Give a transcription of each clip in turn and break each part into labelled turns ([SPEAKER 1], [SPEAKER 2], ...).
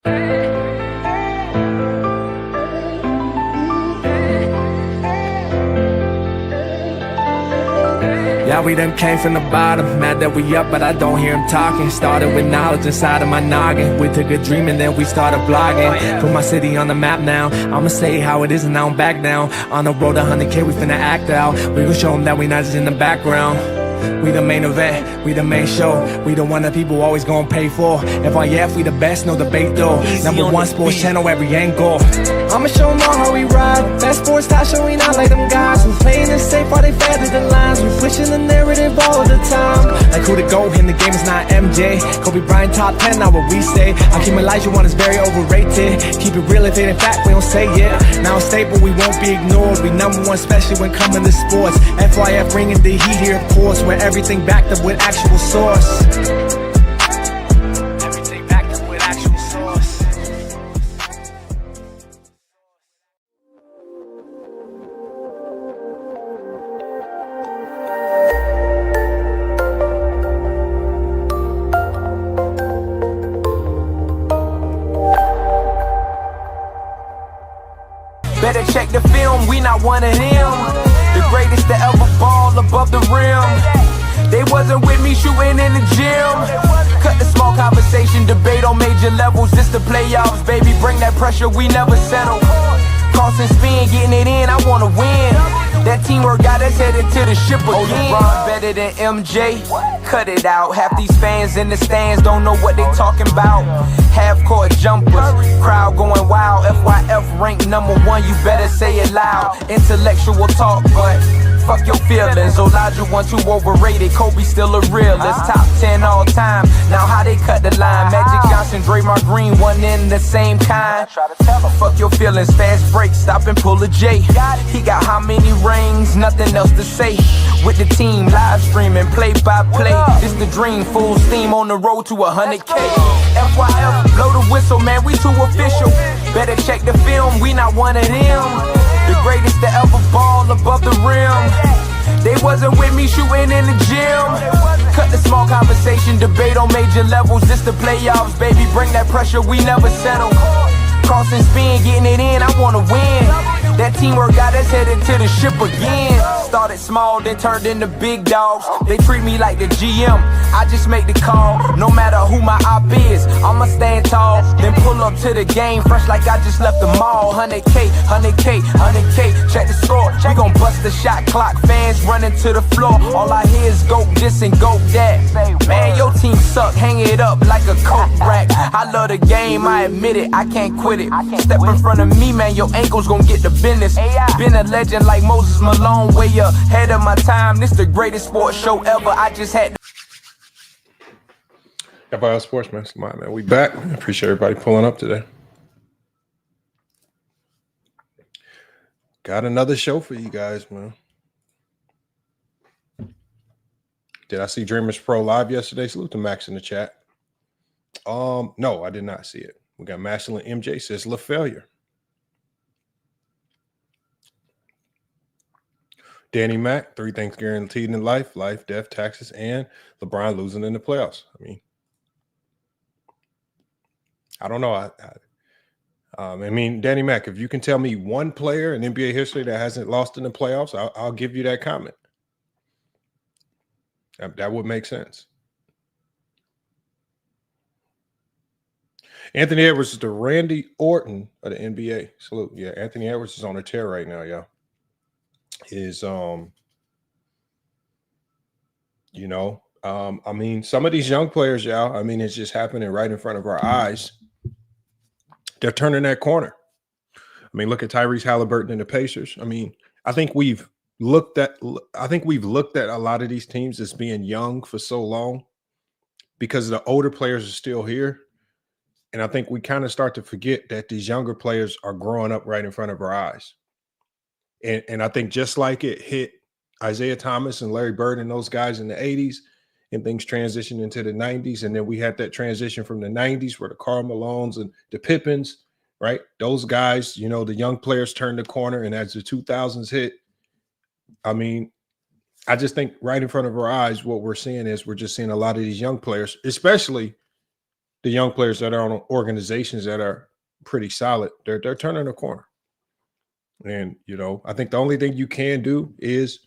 [SPEAKER 1] Yeah, we done came from the bottom, mad that we up, but I don't hear him talking. Started with knowledge inside of my noggin. We took a dream and then we started vlogging. Put my city on the map now. I'ma say how it is and now I'm back down. On the road to 100K, we finna act out. We gon' show them that we not just in the background. We the main event, we the main show. We the one that people always gon' pay for. FYF, we the best, no debate though. #1 sports channel, every angle. I'ma show them all how we ride. That sports talk show, we not like them guys who playing it safe while they feather the lines. We pushing the narrative all the time. Like who to go in the game is not MJ. Kobe Bryant top 10, not what we say. I keep Elijah one is very overrated. Keep it real if it ain't fact, we don't say it. Now it's stable, we won't be ignored. We #1, especially when coming to sports. FYF bringing the heat here, of course, where everything backed up with actual source. Everything backed up with actual source. Better check the film, we not one of them. The greatest to ever ball above the rim. They wasn't with me shooting in the gym. Cut the small conversation, debate on major levels. This the playoffs, baby, bring that pressure, we never settle. Cross and spin, getting it in, I wanna win. That teamwork got us headed to the ship again. Oh, LeBron better than MJ, cut it out. Half these fans in the stands don't know what they talking about. Half-court jumpers, crowd going wild. FYF ranked #1, you better say it loud. Intellectual talk, but fuck your feelings. Elijah 1 too overrated, Kobe still a realist. Top 10 all time, now how they cut the line. Magic Johnson, Draymond Green, one in the same kind. Fuck your feelings, fast break, stop and pull a J. He got how many rings, nothing else to say. With the team, live streaming, play by play. This the dream, full steam on the road to 100K. FYF, blow the whistle, man, we too official. Better check the film, we not one of them. The greatest to ever ball above the rim. They wasn't with me shooting in the gym. Cut the small conversation, debate on major levels. This the playoffs, baby, bring that pressure, we never settle. Cross and spin, getting it in, I wanna win. That teamwork got us headed to the ship again. Started small, then turned into big dogs. They treat me like the GM, I just make the call. No matter who my op is, I'ma stand tall. Then pull up to the game, fresh like I just left the mall. 100K, 100K, 100K, check the score. We gon' bust the shot clock, fans running to the floor. All I hear is go this and go that. Man, your team suck, hang it up like a coke rack. I love the game, I admit it, I can't quit it. Step in front of me, man, your ankles gon' get the business. Been a legend like Moses Malone, way ahead of my time. This the greatest sports show ever. I just had
[SPEAKER 2] FYF Sports, man. Man, we back. Appreciate everybody pulling up today. Got another show for you guys, man. Did I see Dreamers Pro live yesterday? Salute to Max in the chat. No, I did not see it. We got Masculine MJ says La Failure. Danny Mack, 3 things guaranteed in life: life, death, taxes, and LeBron losing in the playoffs. I mean, I don't know. I mean, Danny Mack, if you can tell me one player in NBA history that hasn't lost in the playoffs, I'll give you that comment. That would make sense. Anthony Edwards is the Randy Orton of the NBA. Salute. Yeah, Anthony Edwards is on a tear right now, y'all. I mean, some of these young players, y'all, I mean, it's just happening right in front of our eyes. They're turning that corner. I mean, look at Tyrese Halliburton and the Pacers. I mean, I think we've looked at a lot of these teams as being young for so long because the older players are still here. And I think we kind of start to forget that these younger players are growing up right in front of our eyes. And I think just like it hit Isaiah Thomas and Larry Bird and those guys in the 80s, and things transitioned into the 90s, and then we had that transition from the 90s where the Karl Malones and the Pippins, right? Those guys, you know, the young players turned the corner, and as the 2000s hit, I mean, I just think right in front of our eyes, what we're seeing is we're just seeing a lot of these young players, especially the young players that are on organizations that are pretty solid, they're turning a corner. And, you know, I think the only thing you can do is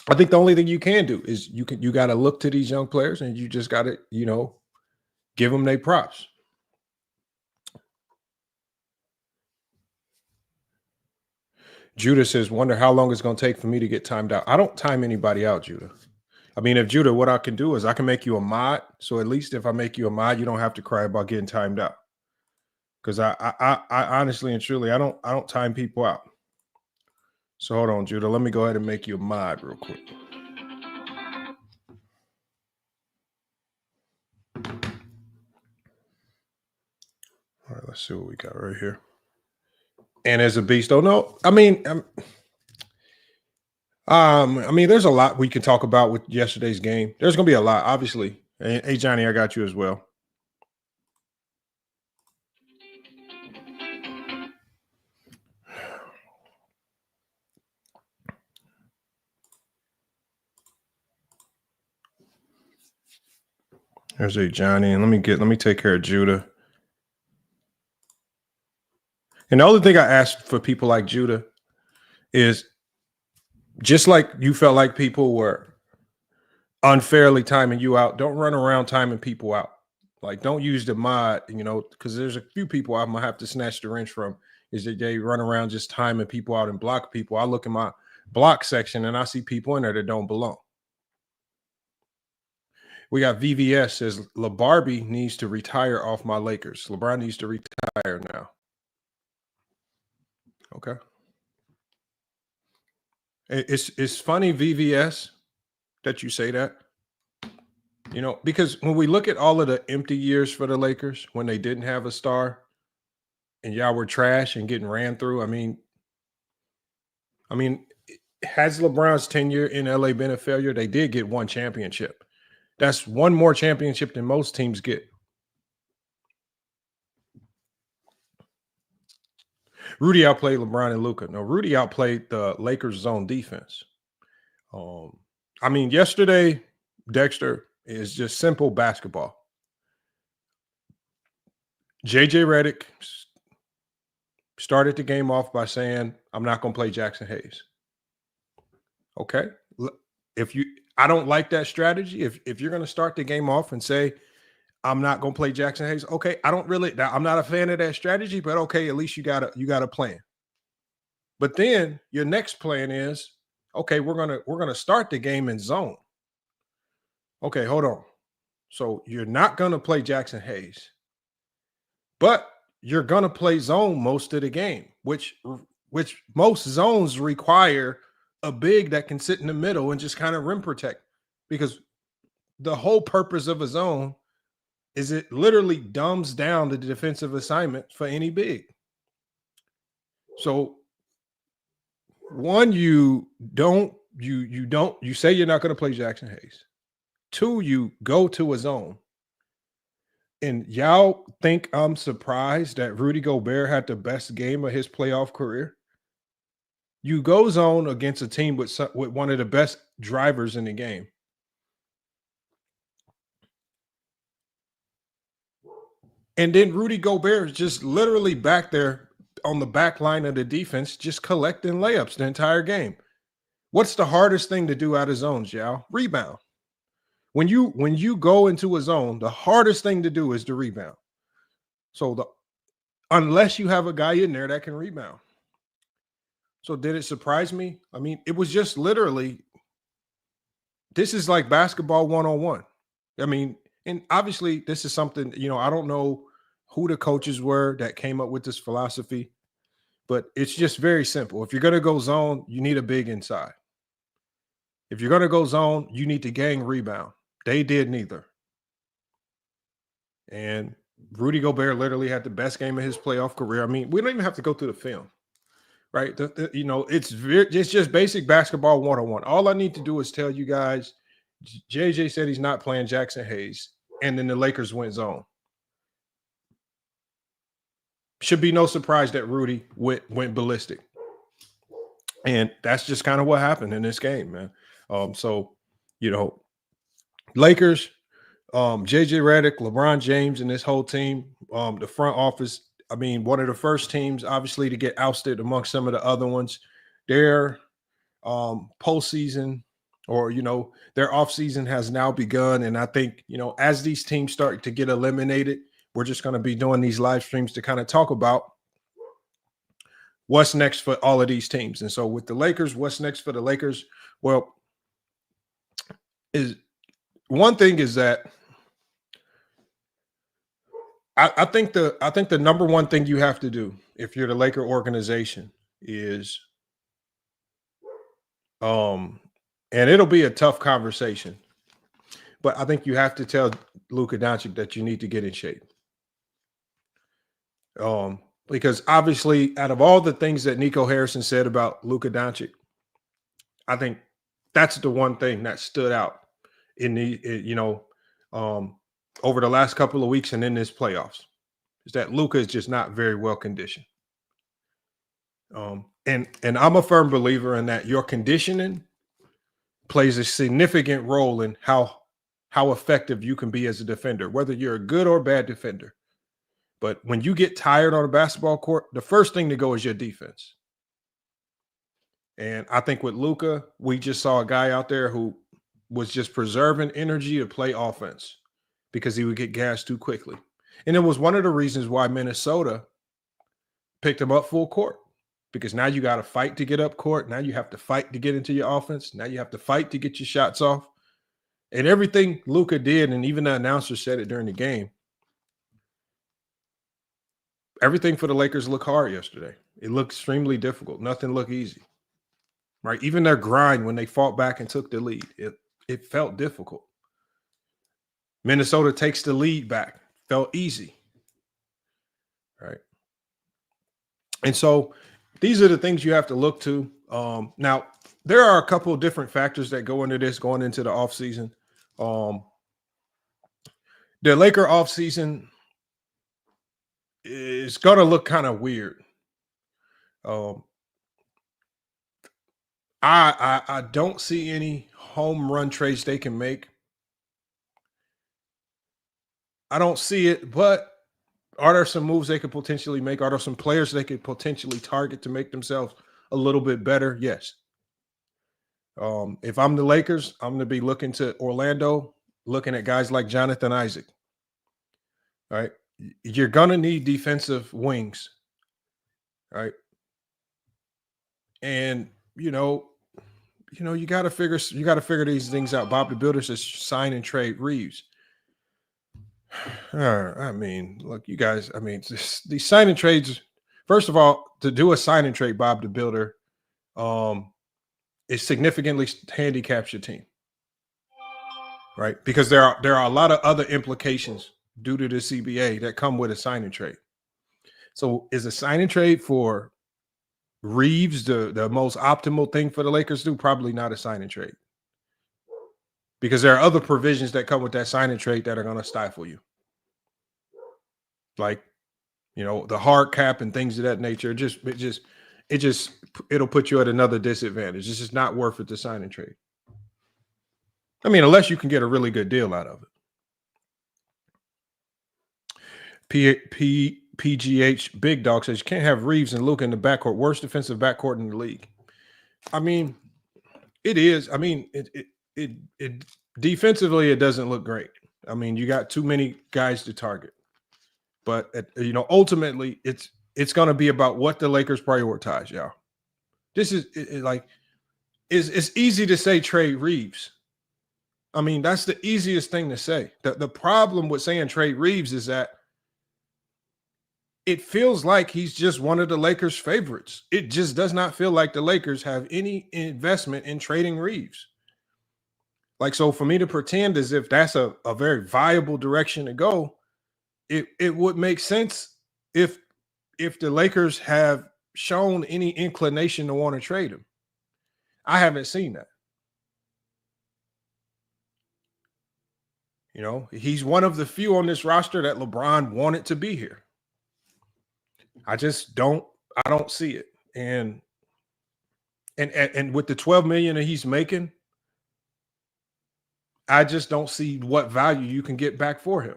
[SPEAKER 2] you got to look to these young players and you just got to, you know, give them their props. Judah says, wonder how long it's going to take for me to get timed out. I don't time anybody out, Judah. I mean, if Judah, what I can do is I can make you a mod. So at least if I make you a mod, you don't have to cry about getting timed out. Because I honestly and truly, I don't time people out. So hold on, Judah. Let me go ahead and make you a mod real quick. All right, let's see what we got right here. And as a beast, oh no, I mean, there's a lot we can talk about with yesterday's game. There's gonna be a lot, obviously. Hey, Johnny, I got you as well. There's a Johnny, and let me take care of Judah. And the only thing I asked for people like Judah is just like you felt like people were unfairly timing you out, don't run around timing people out. Like, don't use the mod, you know, because there's a few people I'm gonna have to snatch the wrench from. Is that they run around just timing people out and block people. I look in my block section and I see people in there that don't belong. We got VVS says LeBarbie needs to retire off my Lakers. LeBron needs to retire now. Okay. It's funny, VVS, that you say that. You know, because when we look at all of the empty years for the Lakers, when they didn't have a star and y'all were trash and getting ran through, I mean, has LeBron's tenure in LA been a failure? They did get one championship. That's one more championship than most teams get. Rudy outplayed LeBron and Luka. No, Rudy outplayed the Lakers' zone defense. Yesterday, Dexter, is just simple basketball. JJ Redick started the game off by saying, I'm not going to play Jackson Hayes. Okay. I don't like that strategy. If you're going to start the game off and say, I'm not going to play Jackson Hayes. Okay. I'm not a fan of that strategy, but okay, at least you got a plan. But then your next plan is, okay, we're going to start the game in zone. Okay, hold on. So you're not going to play Jackson Hayes, but you're going to play zone most of the game, which most zones require a big that can sit in the middle and just kind of rim protect, because the whole purpose of a zone is it literally dumbs down the defensive assignment for any big. So one, you say you're not going to play Jackson Hayes. Two, you go to a zone. And y'all think I'm surprised that Rudy Gobert had the best game of his playoff career? You go zone against a team with one of the best drivers in the game. And then Rudy Gobert is just literally back there on the back line of the defense, just collecting layups the entire game. What's the hardest thing to do out of zones, y'all? Rebound. When you go into a zone, the hardest thing to do is to rebound. So unless you have a guy in there that can rebound. So did it surprise me? I mean, it was just literally, this is like basketball 101. I mean, and obviously this is something, you know, I don't know who the coaches were that came up with this philosophy, but it's just very simple. If you're going to go zone, you need a big inside. If you're going to go zone, you need to gang rebound. They did neither. And Rudy Gobert literally had the best game of his playoff career. I mean, we don't even have to go through the film, right? It's just basic basketball 101. All I need to do is tell you guys, JJ said he's not playing Jackson Hayes, and then the Lakers went zone. Should be no surprise that Rudy went ballistic. And that's just kind of what happened in this game, man. So, you know, Lakers, JJ Redick, LeBron James, and this whole team, the front office. I mean, one of the first teams, obviously, to get ousted amongst some of the other ones. Their postseason, or their offseason has now begun. And I think, as these teams start to get eliminated, we're just going to be doing these live streams to kind of talk about what's next for all of these teams. And so with the Lakers, what's next for the Lakers? Well, is one thing is that I think the number one thing you have to do if you're the Laker organization is, and it'll be a tough conversation, but I think you have to tell Luka Doncic that you need to get in shape. Because obviously, out of all the things that Nico Harrison said about Luka Doncic, I think that's the one thing that stood out in over the last couple of weeks and in this playoffs, is that Luka is just not very well conditioned. And I'm a firm believer in that your conditioning plays a significant role in how effective you can be as a defender, whether you're a good or bad defender. But when you get tired on a basketball court, the first thing to go is your defense. And I think with Luka, we just saw a guy out there who was just preserving energy to play offense because he would get gassed too quickly. And it was one of the reasons why Minnesota picked him up full court, because now you got to fight to get up court. Now you have to fight to get into your offense. Now you have to fight to get your shots off. And everything Luka did, and even the announcer said it during the game, everything for the Lakers looked hard yesterday. It looked extremely difficult. Nothing looked easy, right? Even their grind when they fought back and took the lead, it felt difficult. Minnesota takes the lead back. Felt easy, right? And so these are the things you have to look to. Now, there are a couple of different factors that go into this going into the offseason. The Laker offseason is going to look kind of weird. I don't see any home run trades they can make. I don't see it, but are there some moves they could potentially make? Are there some players they could potentially target to make themselves a little bit better? Yes. If I'm the Lakers, I'm going to be looking to Orlando, looking at guys like Jonathan Isaac. All right. You're going to need defensive wings. Right. And, you got to figure these things out. Bob the Builder says sign and trade Reeves. I mean, look, you guys, I mean, these sign and trades, first of all, to do a sign and trade, Bob the Builder, it significantly handicaps your team, right? Because there are a lot of other implications due to the CBA that come with a sign and trade. So is a sign and trade for Reeves the most optimal thing for the Lakers to do? Probably not a sign and trade. Because there are other provisions that come with that sign and trade that are going to stifle you. Like, the hard cap and things of that nature. It'll put you at another disadvantage. It's just not worth it to sign and trade. I mean, unless you can get a really good deal out of it. PGH Big Dog says you can't have Reeves and Luka in the backcourt. Worst defensive backcourt in the league. I mean, it is. I mean, it defensively, it doesn't look great. I mean, you got too many guys to target. But ultimately, it's going to be about what the Lakers prioritize, y'all. This is it's easy to say trade Reeves. I mean, that's the easiest thing to say. The problem with saying trade Reeves is that it feels like he's just one of the Lakers' favorites. It just does not feel like the Lakers have any investment in trading Reeves. Like, so for me to pretend as if that's a very viable direction to go, it would make sense if the Lakers have shown any inclination to want to trade him. I haven't seen that. He's one of the few on this roster that LeBron wanted to be here. I don't see it. And with the $12 million that he's making, I just don't see what value you can get back for him.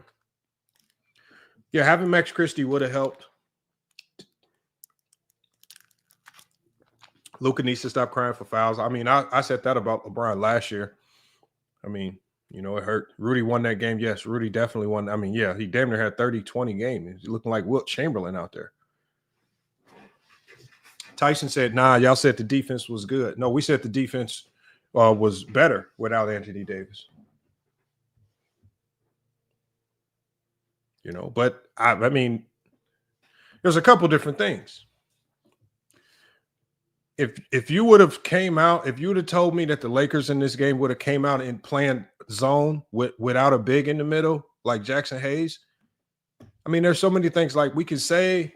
[SPEAKER 2] Yeah, having Max Christie would have helped. Luka needs to stop crying for fouls. I mean, I said that about LeBron last year. I mean, you know, it hurt. Rudy won that game. Yes, Rudy definitely won. I mean, yeah, he damn near had 30-20 game. He's looking like Wilt Chamberlain out there. Tyson said, nah, y'all said the defense was good. No, we said the defense was better without Anthony Davis. You know, but I mean, there's a couple different things. If you would have came out, if you would have told me that the Lakers in this game would have came out and playing zone without a big in the middle, like Jackson Hayes, I mean, there's so many things like we can say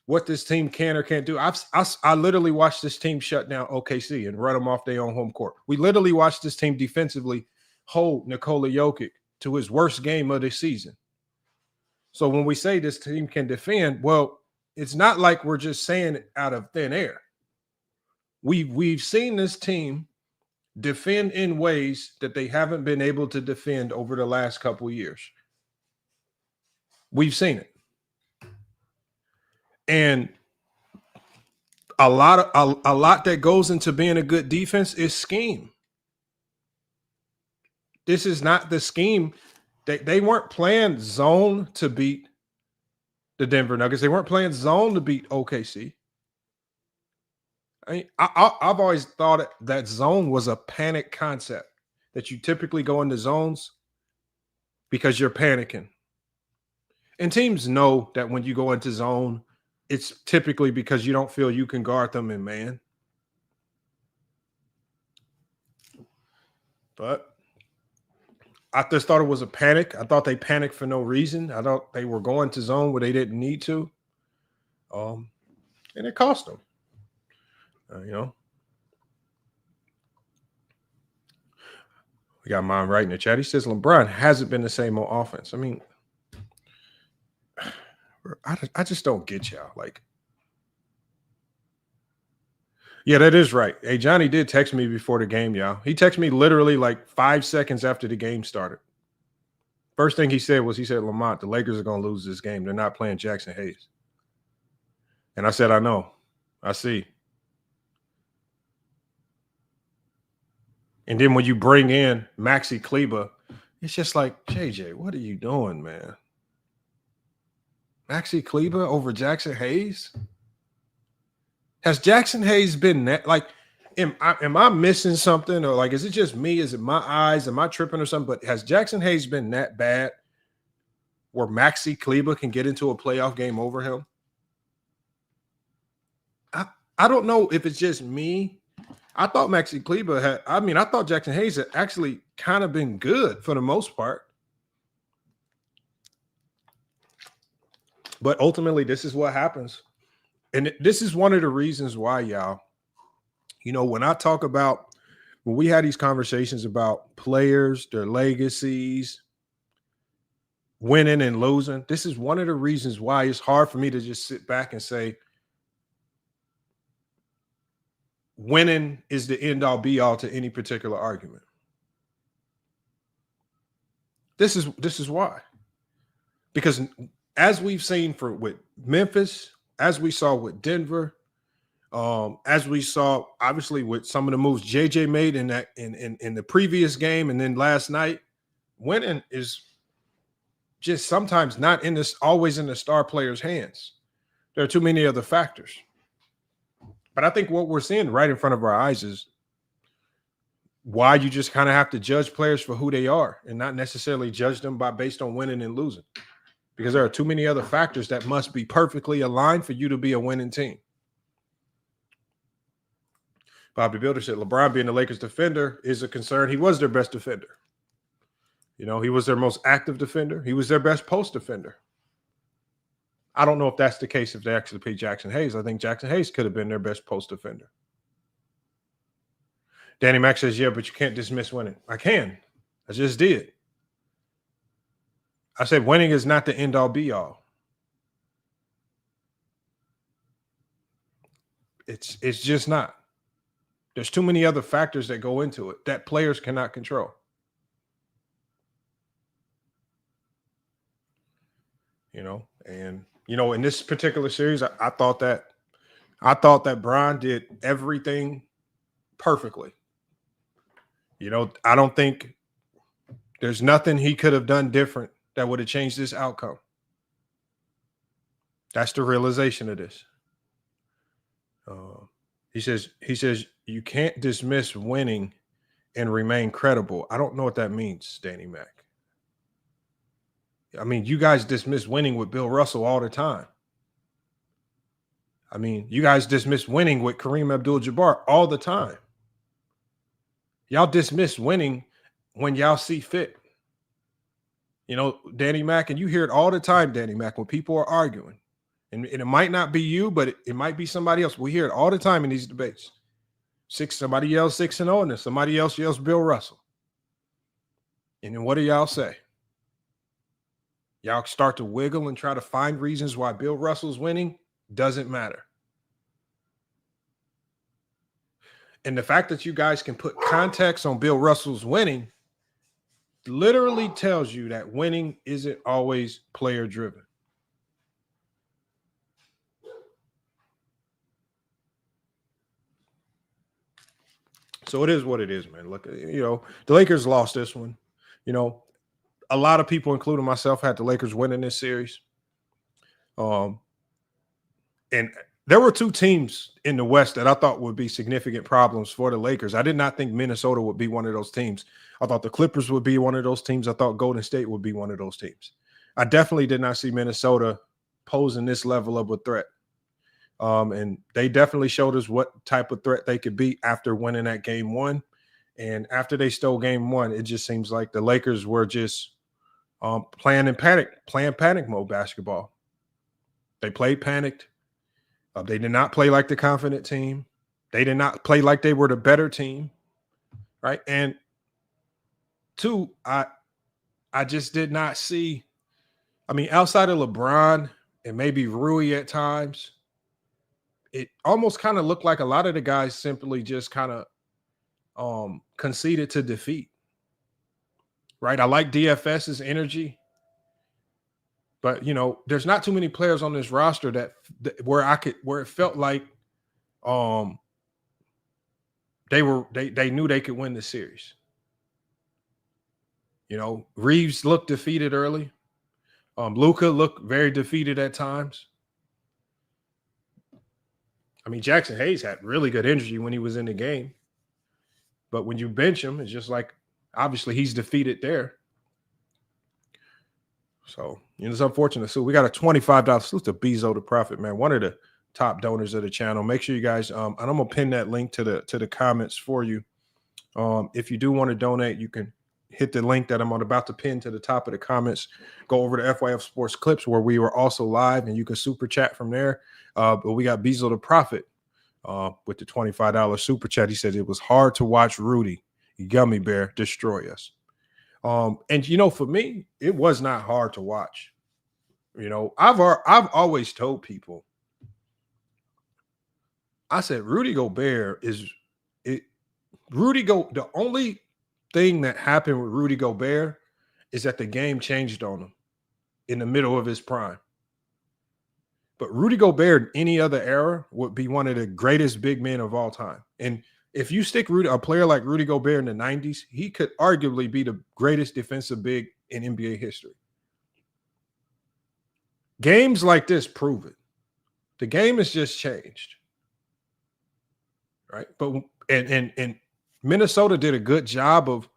[SPEAKER 2] what this team can or can't do. I literally watched this team shut down OKC and run them off their own home court. We literally watched this team defensively hold Nikola Jokic to his worst game of the season. So when we say this team can defend, well, it's not like we're just saying it out of thin air. We've seen this team defend in ways that they haven't been able to defend over the last couple of years. We've seen it. And a lot that goes into being a good defense is scheme. This is not the scheme. They weren't playing zone to beat the Denver Nuggets. They weren't playing zone to beat OKC. I mean, I've always thought that zone was a panic concept, that you typically go into zones because you're panicking. And teams know that when you go into zone, it's typically because you don't feel you can guard them in man. But I just thought it was a panic. I thought they panicked for no reason. I thought they were going to zone where they didn't need to. And it cost them. You know. We got mine right in the chat. He says LeBron hasn't been the same on offense. I mean, I just don't get y'all. Like, yeah, that is right. Hey, Johnny did text me before the game, y'all. He texted me literally like 5 seconds after the game started. First thing he said, Lamont, the Lakers are going to lose this game. They're not playing Jackson Hayes. And I said, I know. I see. And then when you bring in Maxi Kleber, it's just like, JJ, what are you doing, man? Maxi Kleber over Jackson Hayes? Has Jackson Hayes been that? Like, am I missing something? Or like, is it just me? Is it my eyes? Am I tripping or something? But has Jackson Hayes been that bad where Maxi Kleber can get into a playoff game over him? I don't know if it's just me. I thought Maxi Kleber I thought Jackson Hayes had actually kind of been good for the most part. But ultimately, this is what happens. And this is one of the reasons why, y'all, you know, when we had these conversations about players, their legacies, winning and losing, this is one of the reasons why it's hard for me to just sit back and say, winning is the end all be all to any particular argument. This is why. Because as we've seen with Memphis, as we saw with Denver, as we saw obviously with some of the moves JJ made in the previous game and then last night, winning is just sometimes not always in the star player's hands. There are too many other factors. But I think what we're seeing right in front of our eyes is why you just kind of have to judge players for who they are and not necessarily judge them based on winning and losing. Because there are too many other factors that must be perfectly aligned for you to be a winning team. Bobby Builder said LeBron being the Lakers defender is a concern. He was their best defender. You know, he was their most active defender. He was their best post defender. I don't know if that's the case if they actually played Jackson Hayes. I think Jackson Hayes could have been their best post defender. Danny Mack says, yeah, but you can't dismiss winning. I can. I just did. I said winning is not the end all be all. It's just not. There's too many other factors that go into it that players cannot control. And in this particular series, I thought that Bron did everything perfectly. I don't think there's nothing he could have done different that would have changed this outcome. That's the realization of this. He says you can't dismiss winning and remain credible. I don't know what that means, Danny Mac. I mean, you guys dismiss winning with Bill Russell all the time. I mean, you guys dismiss winning with Kareem Abdul-Jabbar all the time. Y'all dismiss winning when y'all see fit. Danny Mac, and you hear it all the time, Danny Mac, when people are arguing. And it might not be you, but it might be somebody else. We hear it all the time in these debates. Somebody yells 6-0, and then somebody else yells Bill Russell. And then what do y'all say? Y'all start to wiggle and try to find reasons why Bill Russell's winning. Doesn't matter. And the fact that you guys can put context on Bill Russell's winning literally tells you that winning isn't always player driven. So it is what it is, man. Look, the Lakers lost this one. A lot of people, including myself, had the Lakers winning this series. And there were two teams in the West that I thought would be significant problems for the Lakers. I did not think Minnesota would be one of those teams. I thought the Clippers would be one of those teams. I thought Golden State would be one of those teams. I definitely did not see Minnesota posing this level of a threat. And they definitely showed us what type of threat they could be after winning that game one. And after they stole game one, it just seems like the Lakers were just playing panic mode basketball. They played panicked. They did not play like the confident team. They did not play like they were the better team, right? And two, I just did not see. I mean, outside of LeBron and maybe Rui at times, it almost kind of looked like a lot of the guys simply just kind of conceded to defeat, right? I like DFS's energy. But there's not too many players on this roster where it felt like they knew they could win the series. Reeves looked defeated early. Luka looked very defeated at times. I mean, Jackson Hayes had really good energy when he was in the game. But when you bench him, it's just like obviously he's defeated there. So it's unfortunate. So we got a $25 salute to Bezo the Prophet, man, one of the top donors of the channel. Make sure you guys, and I'm gonna pin that link to the comments for you. If you do want to donate, you can hit the link that I'm about to pin to the top of the comments. Go over to FYF Sports Clips where we were also live, and you can super chat from there. But we got Bezo the Prophet with the $25 super chat. He said it was hard to watch Rudy Gummy Bear destroy us. And for me, it was not hard to watch. I've always told people, I said Rudy Gobert the only thing that happened with Rudy Gobert is that the game changed on him in the middle of his prime. But Rudy Gobert in any other era would be one of the greatest big men of all time. And if you stick a player like Rudy Gobert in the 90s, he could arguably be the greatest defensive big in NBA history. Games like this prove it. The game has just changed. Right? But and Minnesota did a good job of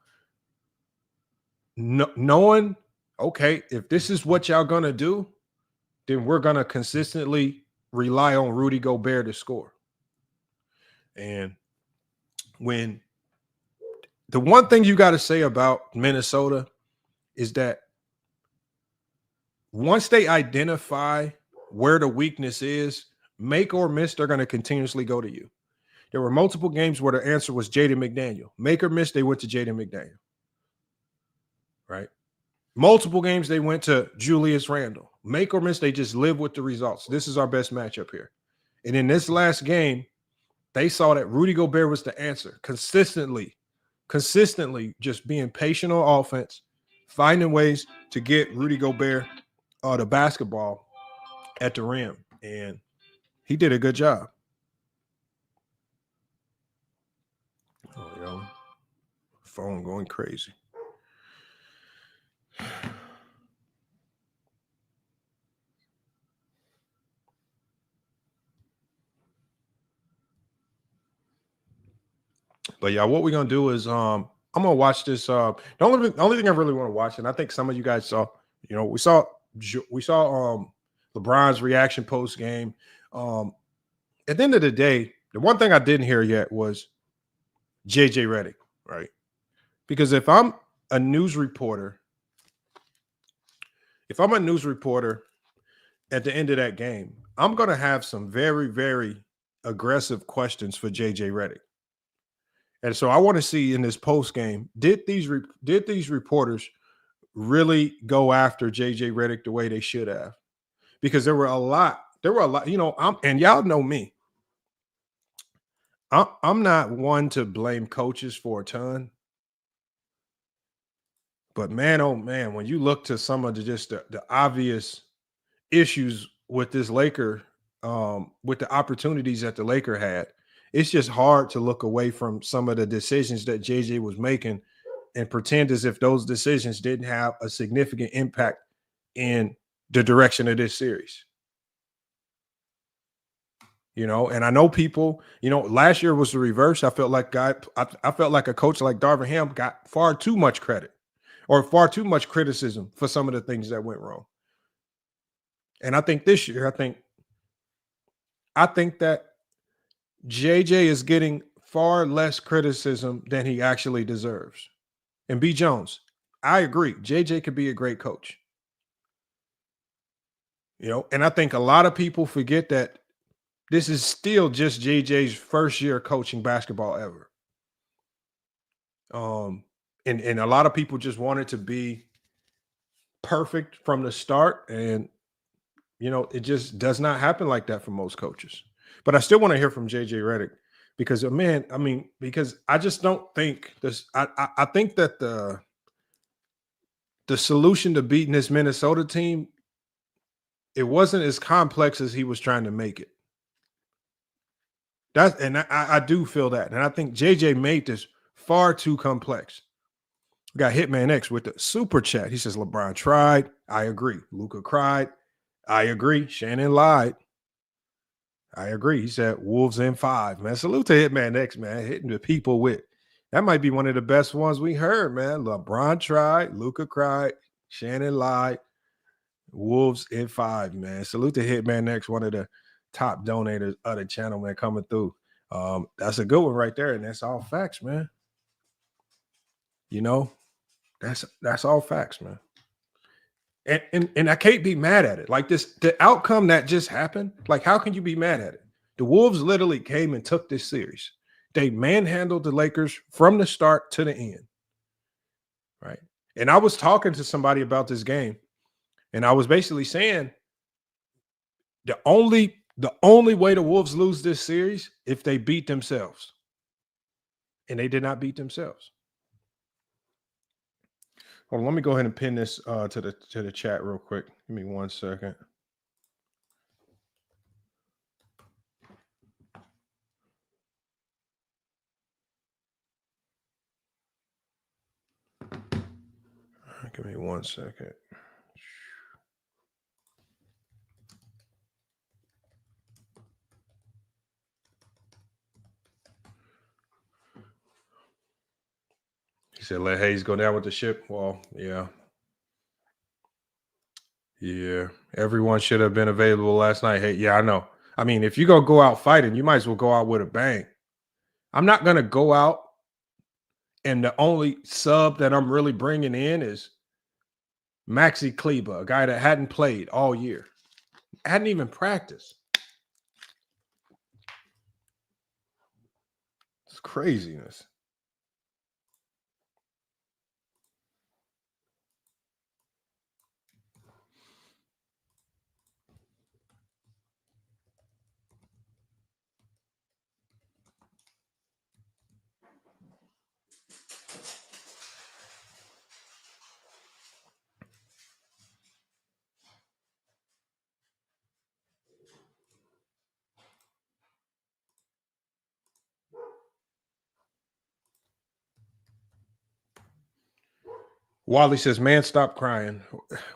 [SPEAKER 2] knowing, okay, if this is what y'all going to do, then we're going to consistently rely on Rudy Gobert to score. And when the one thing you got to say about Minnesota is that once they identify where the weakness is, make or miss, they're going to continuously go to you. There were multiple games where the answer was Jaden McDaniel. Make or miss, they went to Jaden McDaniel. Right? Multiple games they went to Julius Randle. Make or miss, they just live with the results. This is our best matchup here. And in this last game, they saw that Rudy Gobert was the answer. Consistently just being patient on offense, finding ways to get Rudy Gobert the basketball at the rim, and he did a good job. Oh, yo, phone going crazy. But yeah, what we're gonna do is I'm gonna watch this. The only thing I really want to watch, and I think some of you guys saw, we saw LeBron's reaction post game. At the end of the day, the one thing I didn't hear yet was JJ Redick, right? Because if I'm a news reporter at the end of that game, I'm gonna have some very, very aggressive questions for JJ Redick. And so I want to see in this post game, did these reporters really go after JJ Redick the way they should have? Because there were a lot, and y'all know me. I'm not one to blame coaches for a ton. But man, oh man, when you look to some of the obvious issues with this Laker, with the opportunities that the Laker had, it's just hard to look away from some of the decisions that JJ was making and pretend as if those decisions didn't have a significant impact in the direction of this series. And I know people, last year was the reverse. I felt like a coach like Darvin Ham got far too much credit or far too much criticism for some of the things that went wrong. And I think this year, I think that JJ is getting far less criticism than he actually deserves. And B. Jones, I agree. JJ could be a great coach. And I think a lot of people forget that this is still just JJ's first year coaching basketball ever. And a lot of people just want it to be perfect from the start. And, it just does not happen like that for most coaches. But I still want to hear from JJ Redick because, because I just don't think this. I think that the solution to beating this Minnesota team, it wasn't as complex as he was trying to make it. I do feel that. And I think JJ made this far too complex. We got Hitman X with the super chat. He says, LeBron tried. I agree. Luka cried. I agree. Shannon lied. I agree. He said Wolves in 5. Man, salute to Hitman X, man. Hitting the people with. That might be one of the best ones we heard, man. LeBron tried. Luka cried. Shannon lied. Wolves in 5, man. Salute to Hitman X, one of the top donators of the channel, man, coming through. That's a good one right there, and that's all facts, man. That's all facts, man. And I can't be mad at it. Like the outcome that just happened, like how can you be mad at it? The Wolves literally came and took this series. They manhandled the Lakers from the start to the end, right? And I was talking to somebody about this game, and I was basically saying the only way the Wolves lose this series if they beat themselves. And they did not beat themselves. Hold on, let me go ahead and pin this to the chat real quick. Give me 1 second. Give me 1 second. He said, let Hayes go down with the ship. Well, yeah. Yeah. Everyone should have been available last night. Hey, yeah, I know. I mean, if you're going to go out fighting, you might as well go out with a bang. I'm not going to go out and the only sub that I'm really bringing in is Maxi Kleber, a guy that hadn't played all year. Hadn't even practiced. It's craziness. Wally says, man, stop crying.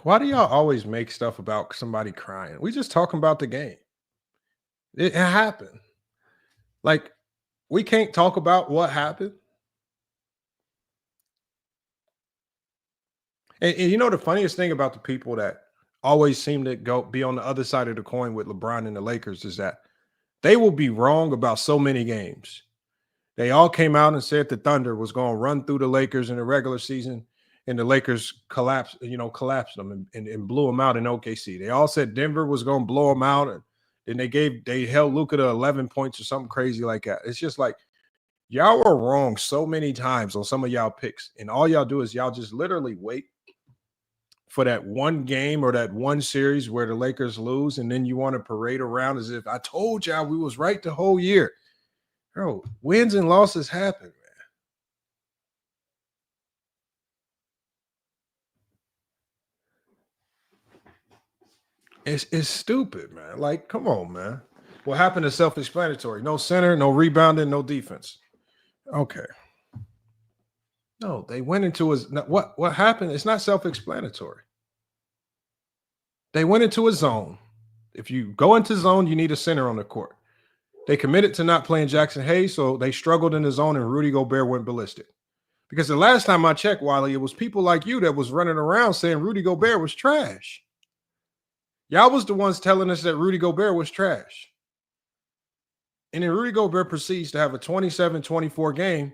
[SPEAKER 2] Why do y'all always make stuff about somebody crying? We just talking about the game. It happened. Like, we can't talk about what happened. And you know the funniest thing about the people that always seem to be on the other side of the coin with LeBron and the Lakers is that they will be wrong about so many games. They all came out and said the Thunder was going to run through the Lakers in the regular season, and the Lakers collapsed them and blew them out in OKC. They all said Denver was going to blow them out, and then they held Luka to 11 points or something crazy like that. It's just like y'all were wrong so many times on some of y'all picks, and all y'all do is y'all just literally wait for that one game or that one series where the Lakers lose, and then you want to parade around as if I told y'all we was right the whole year. Bro, wins and losses happen, man. It's stupid, man. Like, come on, man. What happened is self-explanatory. No center, no rebounding, no defense. Okay. No, they went into what happened? It's not self-explanatory. They went into a zone. If you go into zone, you need a center on the court. They committed to not playing Jackson Hayes, so they struggled in the zone, and Rudy Gobert went ballistic. Because the last time I checked, Wiley, it was people like you that was running around saying Rudy Gobert was trash. Y'all was the ones telling us that Rudy Gobert was trash. And then Rudy Gobert proceeds to have a 27-24 game,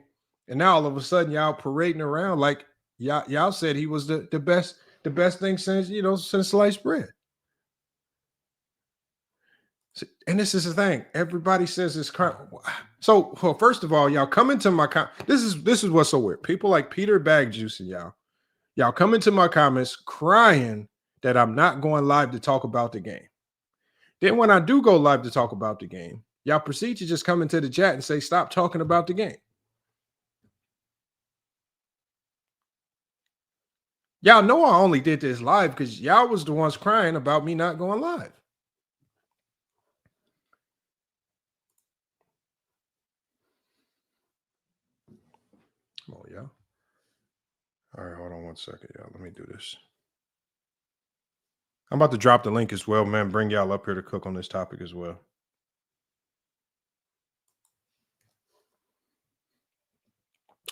[SPEAKER 2] and now all of a sudden y'all parading around like y'all said he was the best thing since sliced bread. And this is the thing. Everybody says it's crime. So, well, first of all, y'all come into my this is what's so weird. People like Peter Bagjuice and y'all come into my comments crying that I'm not going live to talk about the game. Then when I do go live to talk about the game, y'all proceed to just come into the chat and say, stop talking about the game. Y'all know I only did this live because y'all was the ones crying about me not going live. Come on, y'all. All right, hold on one second, y'all. Let me do this. I'm about to drop the link as well, man. Bring y'all up here to cook on this topic as well.